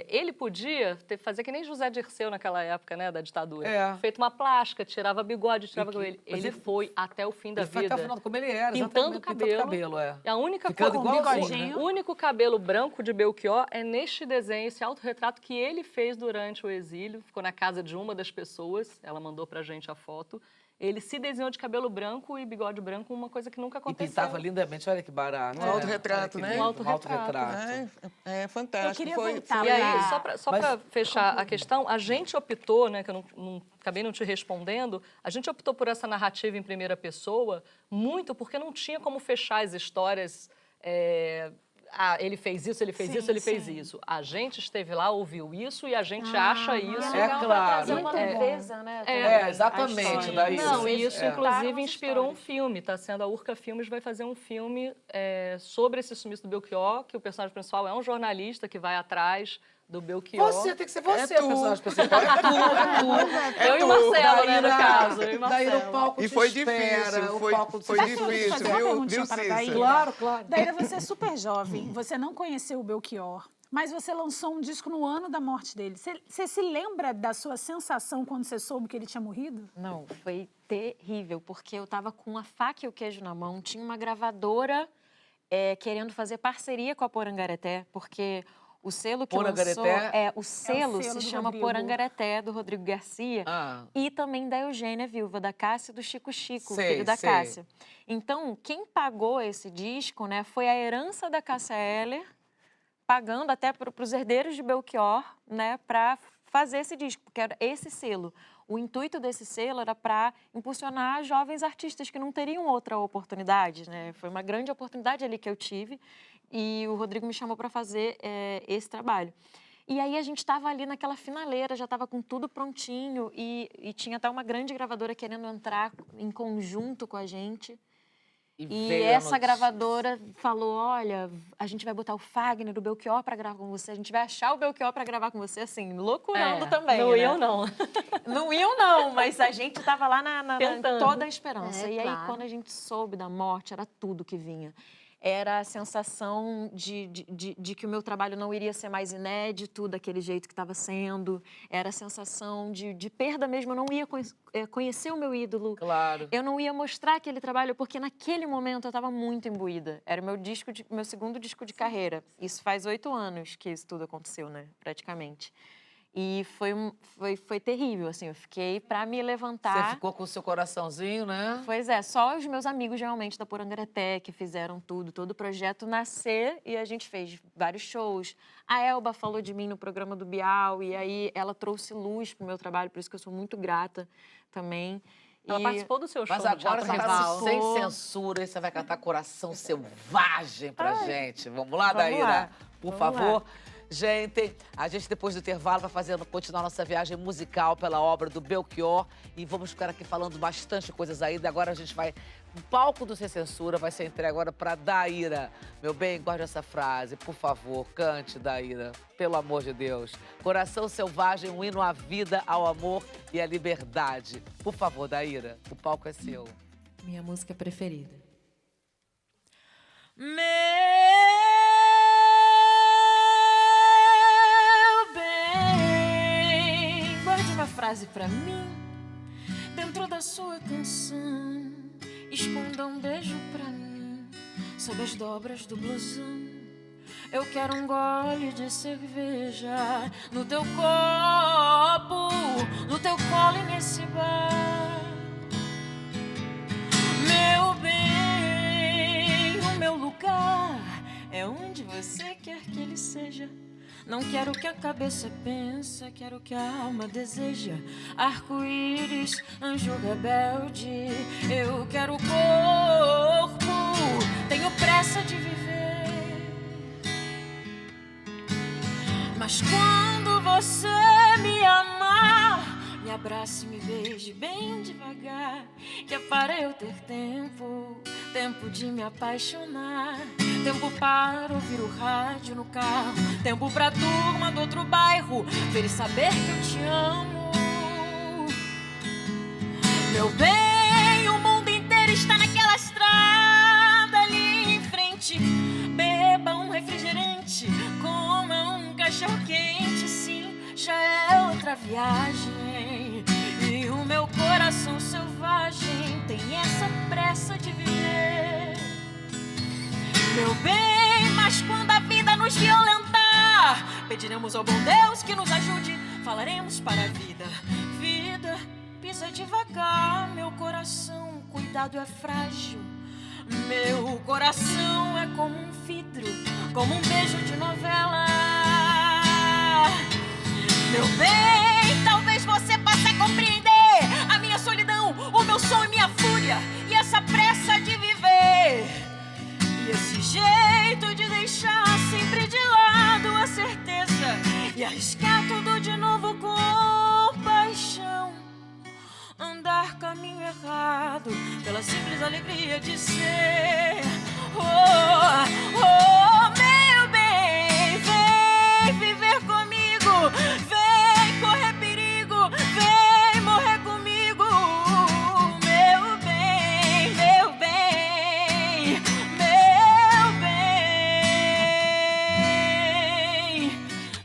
Ele podia fazer que nem José Dirceu naquela época, né? Da ditadura. Feito uma plástica, tirava bigode, tirava cabelo. mas Ele foi até o fim da Ele foi vida. até o final, como ele era, Pintando exatamente, cabelo. cabelo, A única Ficando cor- igualzinho, O único cabelo branco de Belchior é neste desenho, esse autorretrato que ele fez durante o exílio. Ficou na casa de uma das pessoas, ela mandou pra gente a foto. ele se desenhou de cabelo branco e bigode branco, uma coisa que nunca E aconteceu. pintava lindamente, olha que barato. Um autorretrato, né? Um autorretrato. É fantástico. Eu queria Foi- voltar E lá. aí, só para fechar a questão, a gente optou, né, que eu acabei não te respondendo, a gente optou por essa narrativa em primeira pessoa muito porque não tinha como fechar as histórias. Ele fez isso, ele fez isso, ele fez isso. A gente esteve lá, ouviu isso e a gente acha isso. É claro. Trazer uma leveza, né? também, exatamente. a história. Daí, Não, e isso, inclusive, Contaram as inspirou um histórias. filme. Tá sendo a Urca Filmes vai fazer um filme sobre esse sumiço do Belchior, que o personagem principal é um jornalista que vai atrás do Belchior. Tem que ser você, É tu. personagem principal. É tu. Eu e o Marcelo, né, no Daíra, caso. Eu e o Daí Marcelo. no palco E te foi espera, difícil, o foi palco te Posso difícil, fazer uma viu, perguntinha para a Cícero? Daíra? Claro. Daíra, você é super jovem, você não conheceu o Belchior, mas você lançou um disco no ano da morte dele. Você se lembra da sua sensação quando você soube que ele tinha morrido? Não, foi terrível, porque eu tava com a faca e o queijo na mão, tinha uma gravadora querendo fazer parceria com a Porangareté, porque o selo que lançou... Porangareté? O selo selo se do chama Rodrigo. Porangareté, do Rodrigo Garcia, e também da Eugênia, viúva da Cássia, e do Chico Chico, Sei, filho da sei. Cássia. Então, quem pagou esse disco, né, foi a herança da Cássia Eller, pagando até para os herdeiros de Belchior, né, para fazer esse disco, porque era esse selo. O intuito desse selo era para impulsionar jovens artistas que não teriam outra oportunidade, né? Foi uma grande oportunidade ali que eu tive e o Rodrigo me chamou para fazer esse trabalho. E aí a gente estava ali naquela finaleira, já estava com tudo prontinho e tinha até uma grande gravadora querendo entrar em conjunto com a gente. E veio a essa notícia. gravadora falou, olha, a gente vai botar o Fagner, o Belchior para gravar com você, a gente vai achar o Belchior para gravar com você, assim, loucurando também, Não né? iam, não. Não iam, não, mas a gente estava lá na Tentando. toda a esperança. É, E aí, claro. quando a gente soube da morte, era tudo que vinha. Era a sensação de que o meu trabalho não iria ser mais inédito daquele jeito que estava sendo. Era a sensação de perda mesmo. Eu não ia conhecer o meu ídolo. Claro. Eu não ia mostrar aquele trabalho, porque naquele momento eu estava muito imbuída. Era o meu segundo disco de carreira. Isso faz 8 anos que isso tudo aconteceu, né? Praticamente. E foi terrível, assim. Eu fiquei para me levantar... Você ficou com o seu coraçãozinho, né? Pois é, só os meus amigos, realmente, da Porangareté, que fizeram todo o projeto nascer, e a gente fez vários shows. A Elba falou de mim no programa do Bial, e aí ela trouxe luz pro meu trabalho, por isso que eu sou muito grata também. Ela participou do seu show Mas no agora Teatro você Rival. tá sem censura, e você vai cantar Coração Selvagem pra gente. Vamos lá, Vamos Daíra? lá. Por Vamos favor. Gente, a gente depois do intervalo vai continuar nossa viagem musical pela obra do Belchior e vamos ficar aqui falando bastante coisas aí. Agora a gente vai, o palco do Sem Censura vai ser entregue agora para Daíra. Meu bem, guarde essa frase, por favor, cante, Daíra, pelo amor de Deus. Coração Selvagem, um hino à vida, ao amor e à liberdade. Por favor, Daíra, o palco é seu. Minha música preferida. Meu bem, guarde uma frase pra mim dentro da sua canção. Esconda um beijo pra mim sob as dobras do blusão. Eu quero um gole de cerveja no teu copo, no teu colo e nesse bar. Meu bem, o meu lugar é onde você quer que ele seja. Não quero o que a cabeça pensa, quero o que a alma deseja. Arco-íris, anjo rebelde, eu quero o corpo, tenho pressa de viver. Mas quando você me amar, me abrace e me beije bem devagar, que é para eu ter tempo de me apaixonar. Tempo para ouvir o rádio no carro, tempo pra turma do outro bairro ver e saber que eu te amo. Meu bem, o mundo inteiro está naquela estrada ali em frente. Beba um refrigerante, coma um cachorro quente. Sim, já é outra viagem. E o meu coração selvagem tem essa pressa de viver. Meu bem, mas quando a vida nos violentar, pediremos ao bom Deus que nos ajude. Falaremos para a vida, vida, pisa devagar, meu coração, cuidado, é frágil. Meu coração é como um vidro, como um beijo de novela. Meu bem, talvez você possa compreender a minha solidão, o meu som e minha fúria, e essa pressa de viver, e esse jeito de deixar sempre de lado a certeza e arriscar tudo de novo com paixão. Andar caminho errado pela simples alegria de ser. Oh, oh, meu bem, vem viver comigo, vem correr perigo, vem morrer comigo. Meu bem, meu bem, meu bem.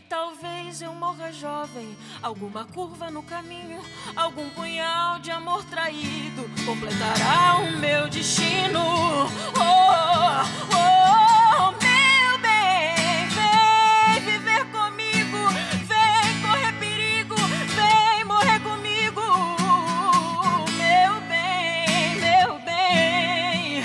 Talvez eu morra jovem, alguma curva no caminho, algum punhal de amor traído completará o meu destino. Oh, oh, meu bem, vem viver comigo, vem correr perigo, vem morrer comigo. Meu bem, meu bem,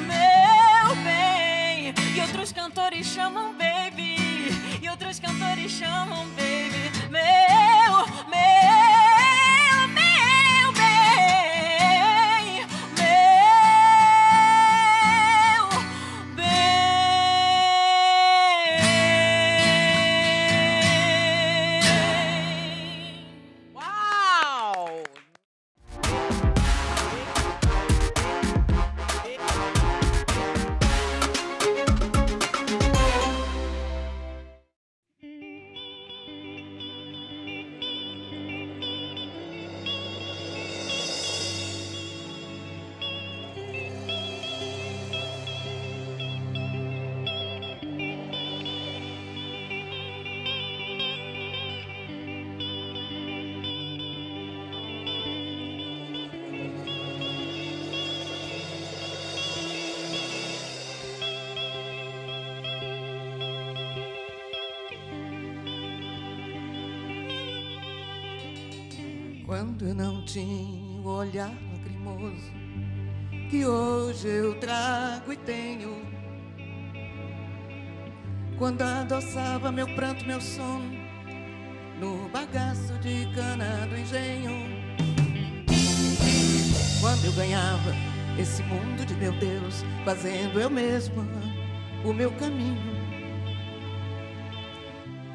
meu bem. E outros cantores chamam baby, e outros cantores chamam baby. Meu bem, meu bem. Uau! Quando eu não tinha o olhar lacrimoso que hoje eu trago e tenho, quando adoçava meu pranto, meu sono no bagaço de cana do engenho, quando eu ganhava esse mundo de meu Deus, fazendo eu mesma o meu caminho,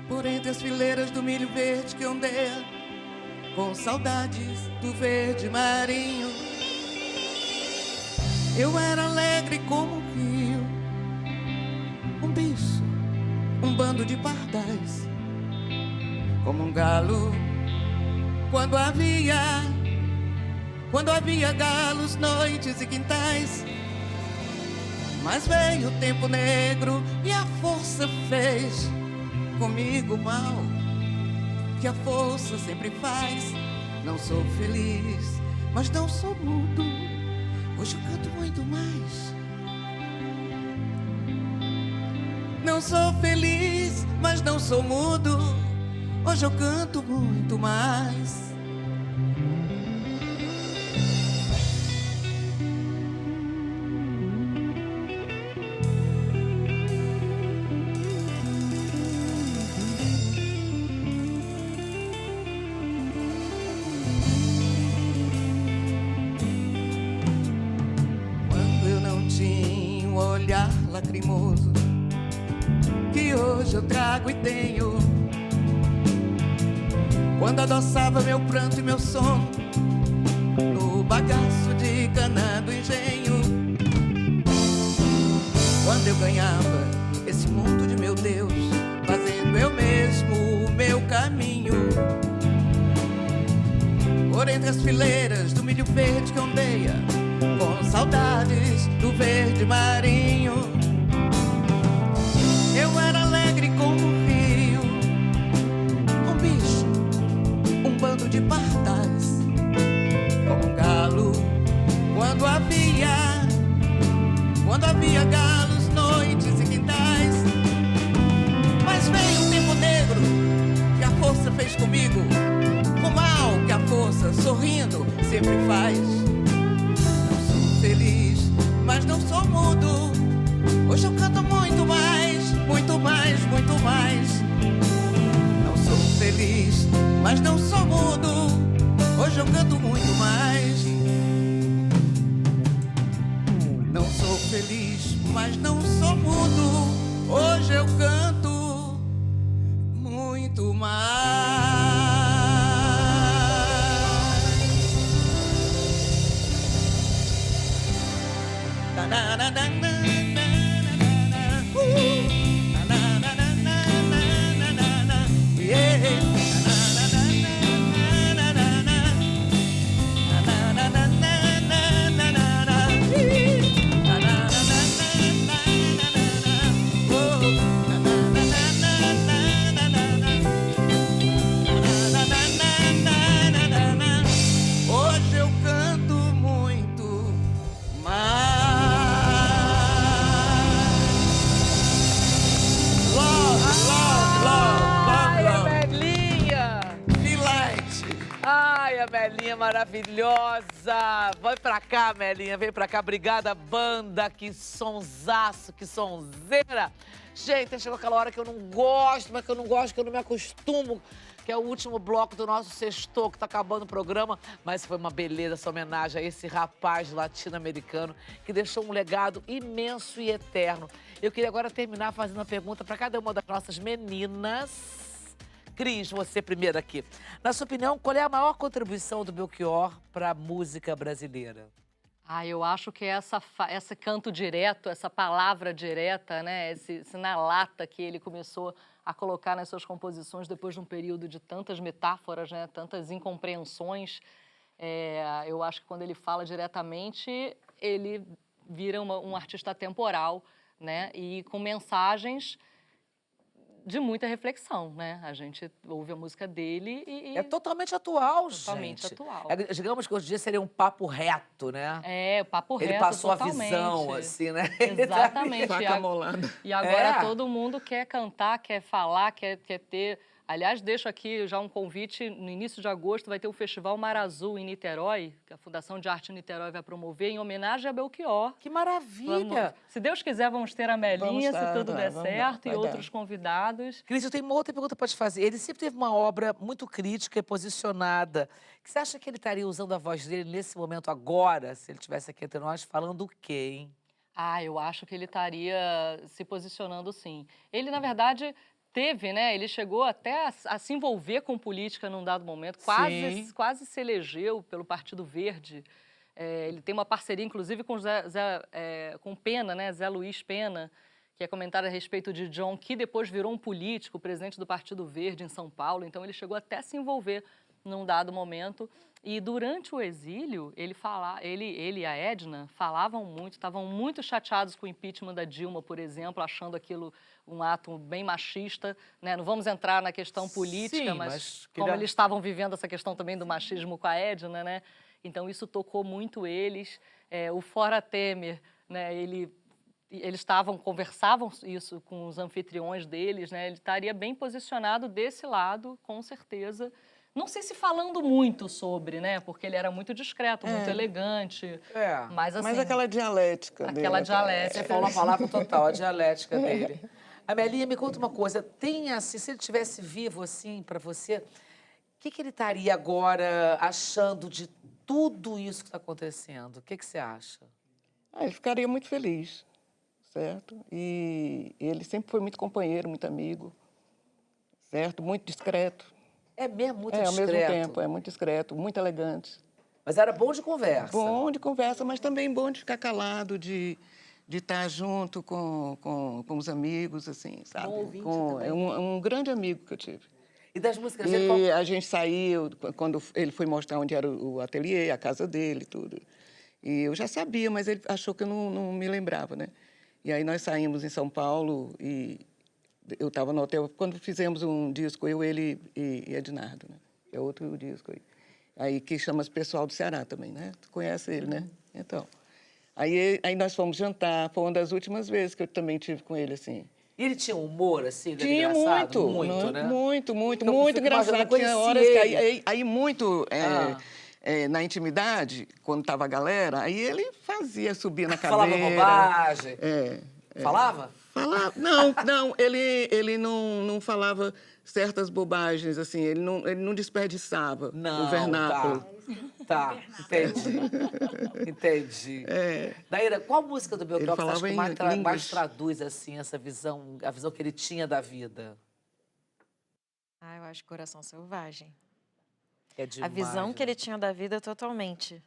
por entre as fileiras do milho verde que ondeia, com saudades do verde marinho. Eu era alegre como um rio, um bicho, um bando de pardais, como um galo quando havia galos, noites e quintais. Mas veio o tempo negro e a força fez comigo mal, que a força sempre faz. Não sou feliz, mas não sou mudo, hoje eu canto muito mais. Não sou feliz, mas não sou mudo, hoje eu canto muito mais. Lacrimoso que hoje eu trago e tenho, quando adoçava meu pranto e meu sono no bagaço de cana do engenho, quando eu ganhava esse mundo de meu Deus, fazendo eu mesmo o meu caminho, por entre as fileiras do milho verde que ondeia, com saudades do verde marinho. Eu era alegre como um rio, um bicho, um bando de pardais, como um galo quando havia galos, noites e quintais. Mas veio o tempo negro que a força fez comigo, o mal que a força, sorrindo, sempre faz. Não sou feliz, mas não sou mudo. Hoje eu canto muito mais, muito mais, muito mais. Não sou feliz, mas não sou mudo. Hoje eu canto muito mais. Não sou feliz, mas não sou mudo. Hoje eu canto muito mais. Na, na, na, na, na. Hoje eu canto muito mais. Ai, a Belinha! Delight. Ai, a Melinha maravilhosa! Vai pra cá, Melinha, vem pra cá. Obrigada, banda. Que sonsaço, que sonzeira. Gente, chegou aquela hora que eu não gosto, mas que eu não gosto, que eu não me acostumo, que é o último bloco do nosso sextou, que tá acabando o programa. Mas foi uma beleza essa homenagem a esse rapaz latino-americano que deixou um legado imenso e eterno. Eu queria agora terminar fazendo uma pergunta para cada uma das nossas meninas. Cris, você primeiro aqui. Na sua opinião, qual é a maior contribuição do Belchior para a música brasileira? Eu acho que esse canto direto, essa palavra direta, né, esse na lata que ele começou a colocar nas suas composições depois de um período de tantas metáforas, né, tantas incompreensões, eu acho que quando ele fala diretamente, ele vira um artista atemporal, né, e com mensagens de muita reflexão, né? A gente ouve a música dele e... É totalmente atual, totalmente gente. atual. Digamos que hoje em dia seria um papo reto, né? O papo reto, Ele passou totalmente. a visão, assim, né? Exatamente. Faca amolada. E agora todo mundo quer cantar, quer falar, quer ter... Aliás, deixo aqui já um convite, no início de agosto vai ter o Festival Mar Azul em Niterói, que a Fundação de Arte Niterói vai promover, em homenagem a Belchior. Que maravilha! Se Deus quiser, vamos ter a Melinha, se tudo der certo, e outros convidados. Cris, eu tenho uma outra pergunta para te fazer. Ele sempre teve uma obra muito crítica e posicionada. Você acha que ele estaria usando a voz dele nesse momento agora, se ele estivesse aqui entre nós, falando o quê, hein? Eu acho que ele estaria se posicionando, sim. Ele, na verdade... né? Ele chegou até a se envolver com política num dado momento, quase se elegeu pelo Partido Verde. Ele tem uma parceria, inclusive, com Pena, né? Zé Luiz Pena, que é comentário a respeito de John, que depois virou um político, presidente do Partido Verde em São Paulo. Então, ele chegou até a se envolver num dado momento. E durante o exílio, ele e a Edna falavam muito, estavam muito chateados com o impeachment da Dilma, por exemplo, achando aquilo um ato bem machista, né? Não vamos entrar na questão política, mas como eles estavam vivendo essa questão também do machismo com a Edna, né? Então isso tocou muito eles. O Fora Temer, né? Eles conversavam isso com os anfitriões deles, né? Ele estaria bem posicionado desse lado, com certeza. Não sei se falando muito sobre, né? Porque ele era muito discreto, muito elegante. Mas assim... Mas aquela dialética dele. Aquela dialética. Você falou a palavra total, a dialética dele. A Melinha, me conta uma coisa. Tem, assim, se ele estivesse vivo, assim, para você, o que ele estaria agora achando de tudo isso que está acontecendo? O que você acha? Ele ficaria muito feliz, certo? E ele sempre foi muito companheiro, muito amigo, certo? Muito discreto. É mesmo muito discreto? discreto? Ao mesmo tempo, muito discreto, muito elegante. Mas era bom de conversa? Bom de conversa, mas também bom de ficar calado, de estar junto com os amigos, assim, sabe? Bom ouvinte também. É um grande amigo que eu tive. E das músicas... E a gente saiu, quando ele foi mostrar onde era o ateliê, a casa dele, tudo. E eu já sabia, mas ele achou que eu não me lembrava, né? E aí nós saímos em São Paulo e eu estava no hotel quando fizemos um disco, eu, ele e Ednardo, né? É outro disco aí que chama Pessoal do Ceará também, né? Tu conhece ele, né? Então, aí nós fomos jantar, foi uma das últimas vezes que eu também tive com ele, assim. E ele tinha humor, assim, tinha engraçado? Muito, né? Muito engraçado. Tinha horas que aí muito... na intimidade, quando tava a galera, aí ele subia na cadeira. Falava bobagem. Falava? Não, ele não falava certas bobagens, assim, ele não desperdiçava o vernáculo. Tá, entendi. Daíra, qual música do Belchior que você acha que mais traduz, assim, essa visão, a visão que ele tinha da vida? Eu acho Coração Selvagem. É demais, a visão que ele tinha da vida totalmente.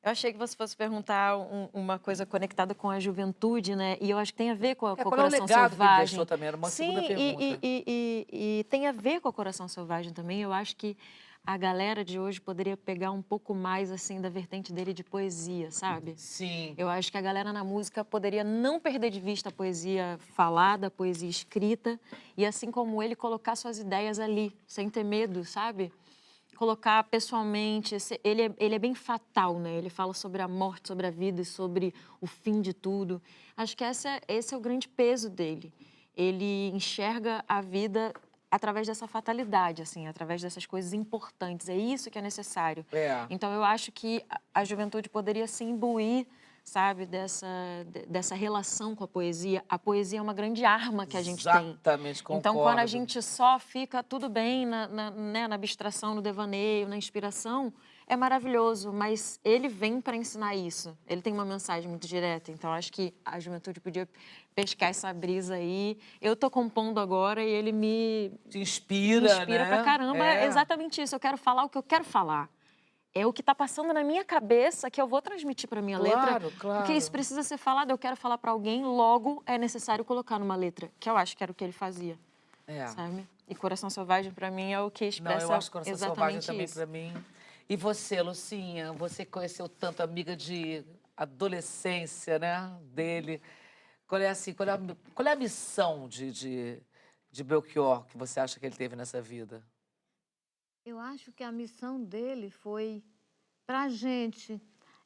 Eu achei que você fosse perguntar uma coisa conectada com a juventude, né? E eu acho que tem a ver com o Coração Selvagem. Que ele deixou também, era uma segunda pergunta. E tem a ver com o Coração Selvagem também. Eu acho que a galera de hoje poderia pegar um pouco mais, assim, da vertente dele de poesia, sabe? Sim. Eu acho que a galera na música poderia não perder de vista a poesia falada, a poesia escrita, e assim como ele, colocar suas ideias ali, sem ter medo, sabe? Colocar pessoalmente, ele é bem fatal, né? Ele fala sobre a morte, sobre a vida e sobre o fim de tudo. Acho que esse é o grande peso dele. Ele enxerga a vida através dessa fatalidade, assim, através dessas coisas importantes. É isso que é necessário. Então, eu acho que a juventude poderia se imbuir, sabe, dessa relação com a poesia. A poesia é uma grande arma que a gente tem. Exatamente, concordo. Então, quando a gente só fica tudo bem na abstração, no devaneio, na inspiração, é maravilhoso, mas ele vem para ensinar isso. Ele tem uma mensagem muito direta, então acho que a juventude podia pescar essa brisa aí. Eu tô compondo agora e ele me inspira, né? pra caramba. É exatamente isso, eu quero falar o que eu quero falar. É o que está passando na minha cabeça que eu vou transmitir para minha letra. Claro. Porque isso precisa ser falado, eu quero falar para alguém, logo é necessário colocar numa letra, que eu acho que era o que ele fazia. Sabe? E Coração Selvagem, para mim, é o que expressa eu acho Coração Selvagem também, isso. para mim. E você, Lucinha, você conheceu tanto amiga de adolescência, né, dele. Qual é a missão de Belchior que você acha que ele teve nessa vida? Eu acho que a missão dele foi pra gente.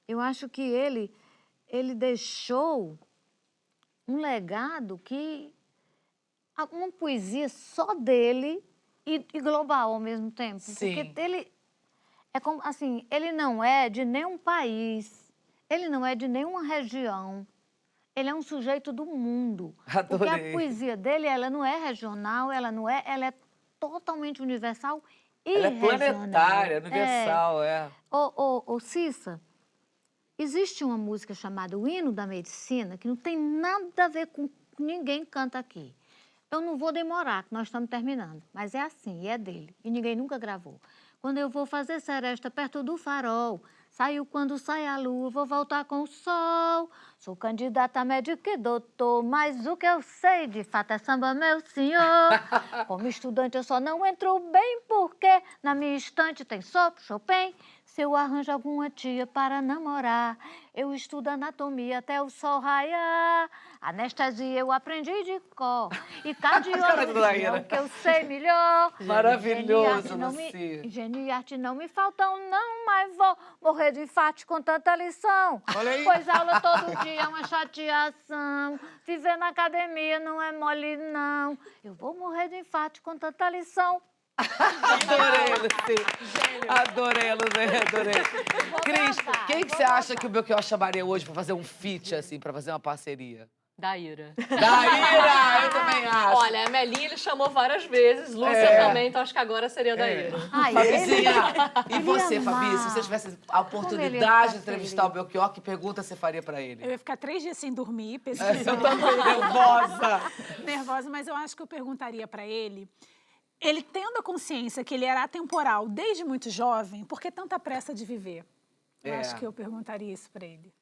Eu acho que ele deixou um legado que... uma poesia só dele e global ao mesmo tempo. Sim. Porque ele... É como, assim, ele não é de nenhum país, ele não é de nenhuma região, ele é um sujeito do mundo. Adorei. Porque a poesia dele, ela não é regional, ela é totalmente universal e ela é regional. planetária, universal, Ô, Cissa, existe uma música chamada O Hino da Medicina, que não tem nada a ver com ninguém canta aqui. Eu não vou demorar, que nós estamos terminando, mas é assim, e é dele, e ninguém nunca gravou. Quando eu vou fazer seresta perto do farol, saio quando sai a lua, vou voltar com o sol. Sou candidata a médico e doutor, mas o que eu sei de fato é samba, meu senhor. Como estudante eu só não entro bem porque na minha estante tem só Chopin. Se eu arranjo alguma tia para namorar, eu estudo anatomia até o sol raiar. Anestesia eu aprendi de cor e cardiologia é o que eu sei melhor. Maravilhoso, Lucia. Engenho e arte não me faltam, não, mas vou morrer de infarto com tanta lição. Olha aí. Pois aula todo dia é uma chateação. Viver na academia não é mole, não. Eu vou morrer de infarto com tanta lição. Adorei, Lucia. Adorei, Lucia, adorei. Cris, quem que você acha que o Belchior chamaria hoje para fazer um feat, assim, para fazer uma parceria? Daíra. Daíra, eu também acho. Olha, a Melinha ele chamou várias vezes, Lúcia também, então acho que agora seria a Daíra. Fabizinha, e Ele você, ia Fabi, amar. se você tivesse a Como ele ia oportunidade de ficar entrevistar o feliz. Belchior, que pergunta você faria para ele? Eu ia ficar 3 dias sem dormir, Eu pesquisando. também, nervosa. Nervosa, mas eu acho que eu perguntaria para ele, tendo a consciência que ele era atemporal desde muito jovem, por que tanta pressa de viver? Eu acho que eu perguntaria isso para ele.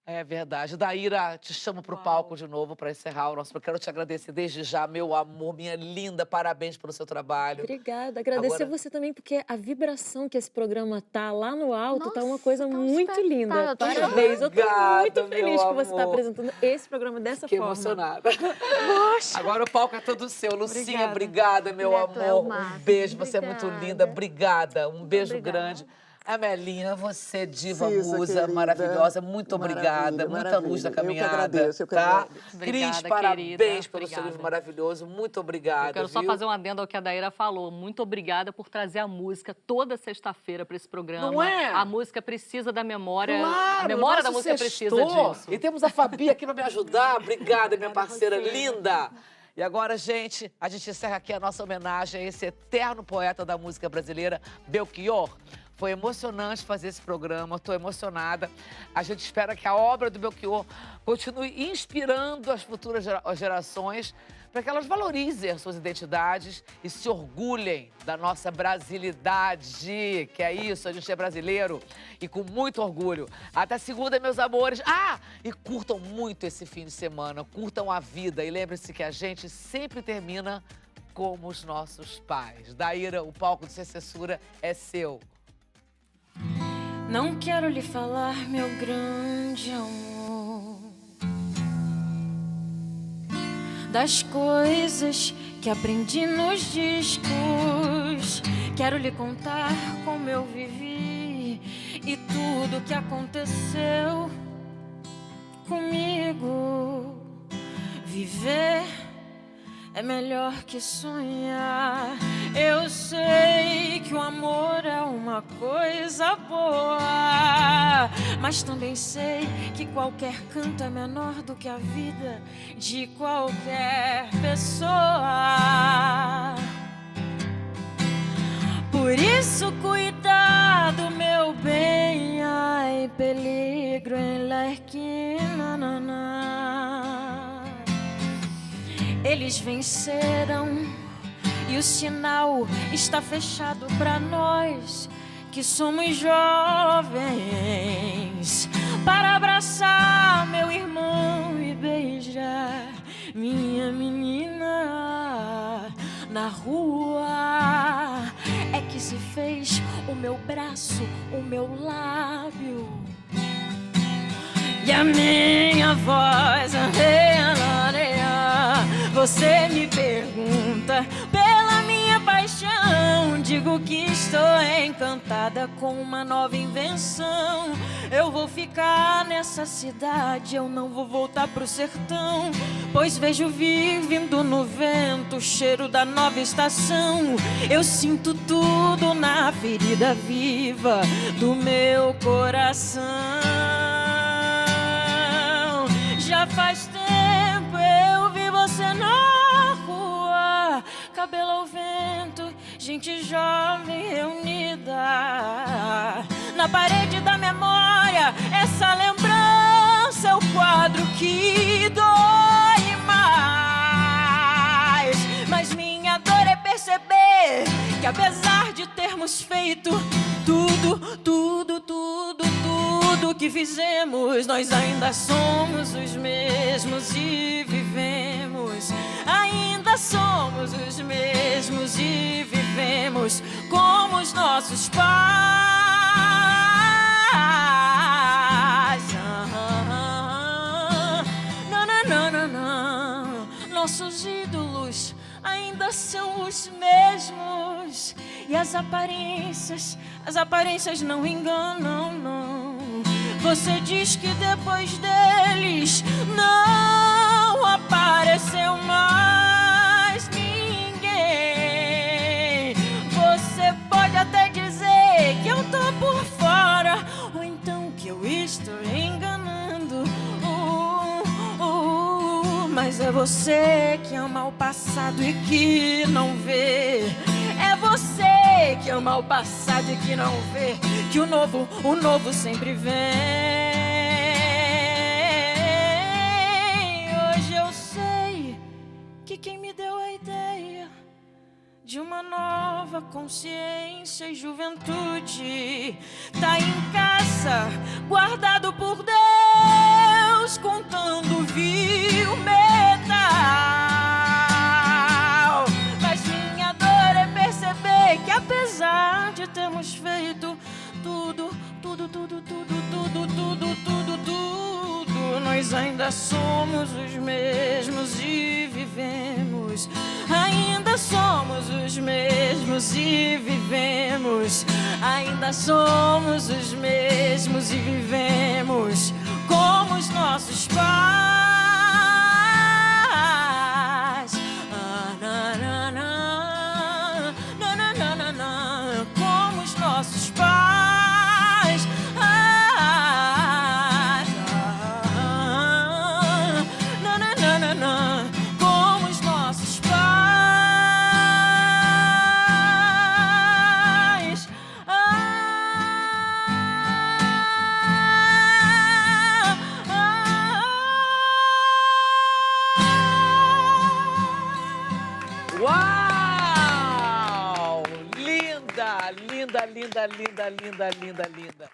É verdade. Daíra, te chamo pro palco de novo para encerrar o nosso... Eu quero te agradecer desde já, meu amor, minha linda, parabéns pelo seu trabalho. Obrigada. Agradecer Agora- você também, porque a vibração que esse programa tá lá no alto tá uma Nossa, coisa tá um muito espetáculo. linda. Eu tô Parabéns. Eu tô Obrigada, muito feliz meu que você tá amor. apresentando esse programa dessa Fiquei forma. emocionada. Agora o palco é todo seu. Lucinha, Obrigada. obrigada, meu Neto, é o amor. Um máximo. beijo, você é muito Obrigada. linda. Obrigada. Um beijo obrigada. grande. Amelinha, você diva, Cissa, musa, querida. maravilhosa, muito obrigada. Maravilha, muita luz na maravilha. Eu que caminhada. agradeço, eu que tá? agradeço. Cris, Obrigada, parabéns querida. pelo seu livro Obrigada. maravilhoso. Muito obrigada. Eu quero só viu? fazer um adendo ao que a Daíra falou. Muito obrigada por trazer a música toda sexta-feira para esse programa. Não é? A música precisa da memória. Claro, a memória da nosso música sextou. precisa disso. E temos a Fabi aqui para me ajudar. Obrigada, minha parceira linda. E agora, gente, a gente encerra aqui a nossa homenagem a esse eterno poeta da música brasileira, Belchior. Foi emocionante fazer esse programa, estou emocionada. A gente espera que a obra do Belchior continue inspirando as futuras gerações para que elas valorizem as suas identidades e se orgulhem da nossa brasilidade, que é isso, a gente é brasileiro e com muito orgulho. Até segunda, meus amores. E curtam muito esse fim de semana, curtam a vida e lembrem-se que a gente sempre termina como os nossos pais. Daíra, o palco de Sem Censura é seu. Não quero lhe falar, meu grande amor, das coisas que aprendi nos discos. Quero lhe contar como eu vivi e tudo que aconteceu comigo. Viver é melhor que sonhar. Eu sei que o amor é uma coisa boa, mas também sei que qualquer canto é menor do que a vida de qualquer pessoa. Por isso, cuidado, meu bem, ai, peligro em la esquina, naná. Eles venceram e o sinal está fechado para nós que somos jovens, para abraçar meu irmão e beijar minha menina na rua. É que se fez o meu braço, o meu lábio e a minha voz. Você me pergunta pela minha paixão, digo que estou encantada com uma nova invenção. Eu vou ficar nessa cidade, eu não vou voltar pro sertão, pois vejo vir vindo no vento o cheiro da nova estação. Eu sinto tudo na ferida viva do meu coração. Já faz tempo eu vi você na rua, cabelo ao vento, gente jovem reunida. Na parede da memória, essa lembrança é o quadro que dói mais. Mas minha dor é perceber que apesar de termos feito tudo que fizemos, nós ainda somos os mesmos e vivemos. Ainda somos os mesmos e vivemos como os nossos pais. Não. Nossos ídolos ainda são os mesmos e as aparências não enganam, não. Você diz que depois deles não apareceu mais ninguém. Você pode até dizer que eu tô por fora, ou então que eu estou enganando. Mas é você que ama o passado e que não vê. É você que ama o passado e que não vê que o novo sempre vem. Hoje eu sei que quem me deu a ideia de uma nova consciência e juventude tá em casa, guardado por Deus, contando vil metal. Mas minha dor é perceber que apesar de termos feito tudo, nós ainda somos os mesmos e vivemos. vivemos. Ainda somos os mesmos e vivemos. Ainda somos os mesmos e vivemos como os nossos pais. Como os nossos pais. Como os nossos pais. Uau! Linda, linda, linda, linda, linda, linda, linda.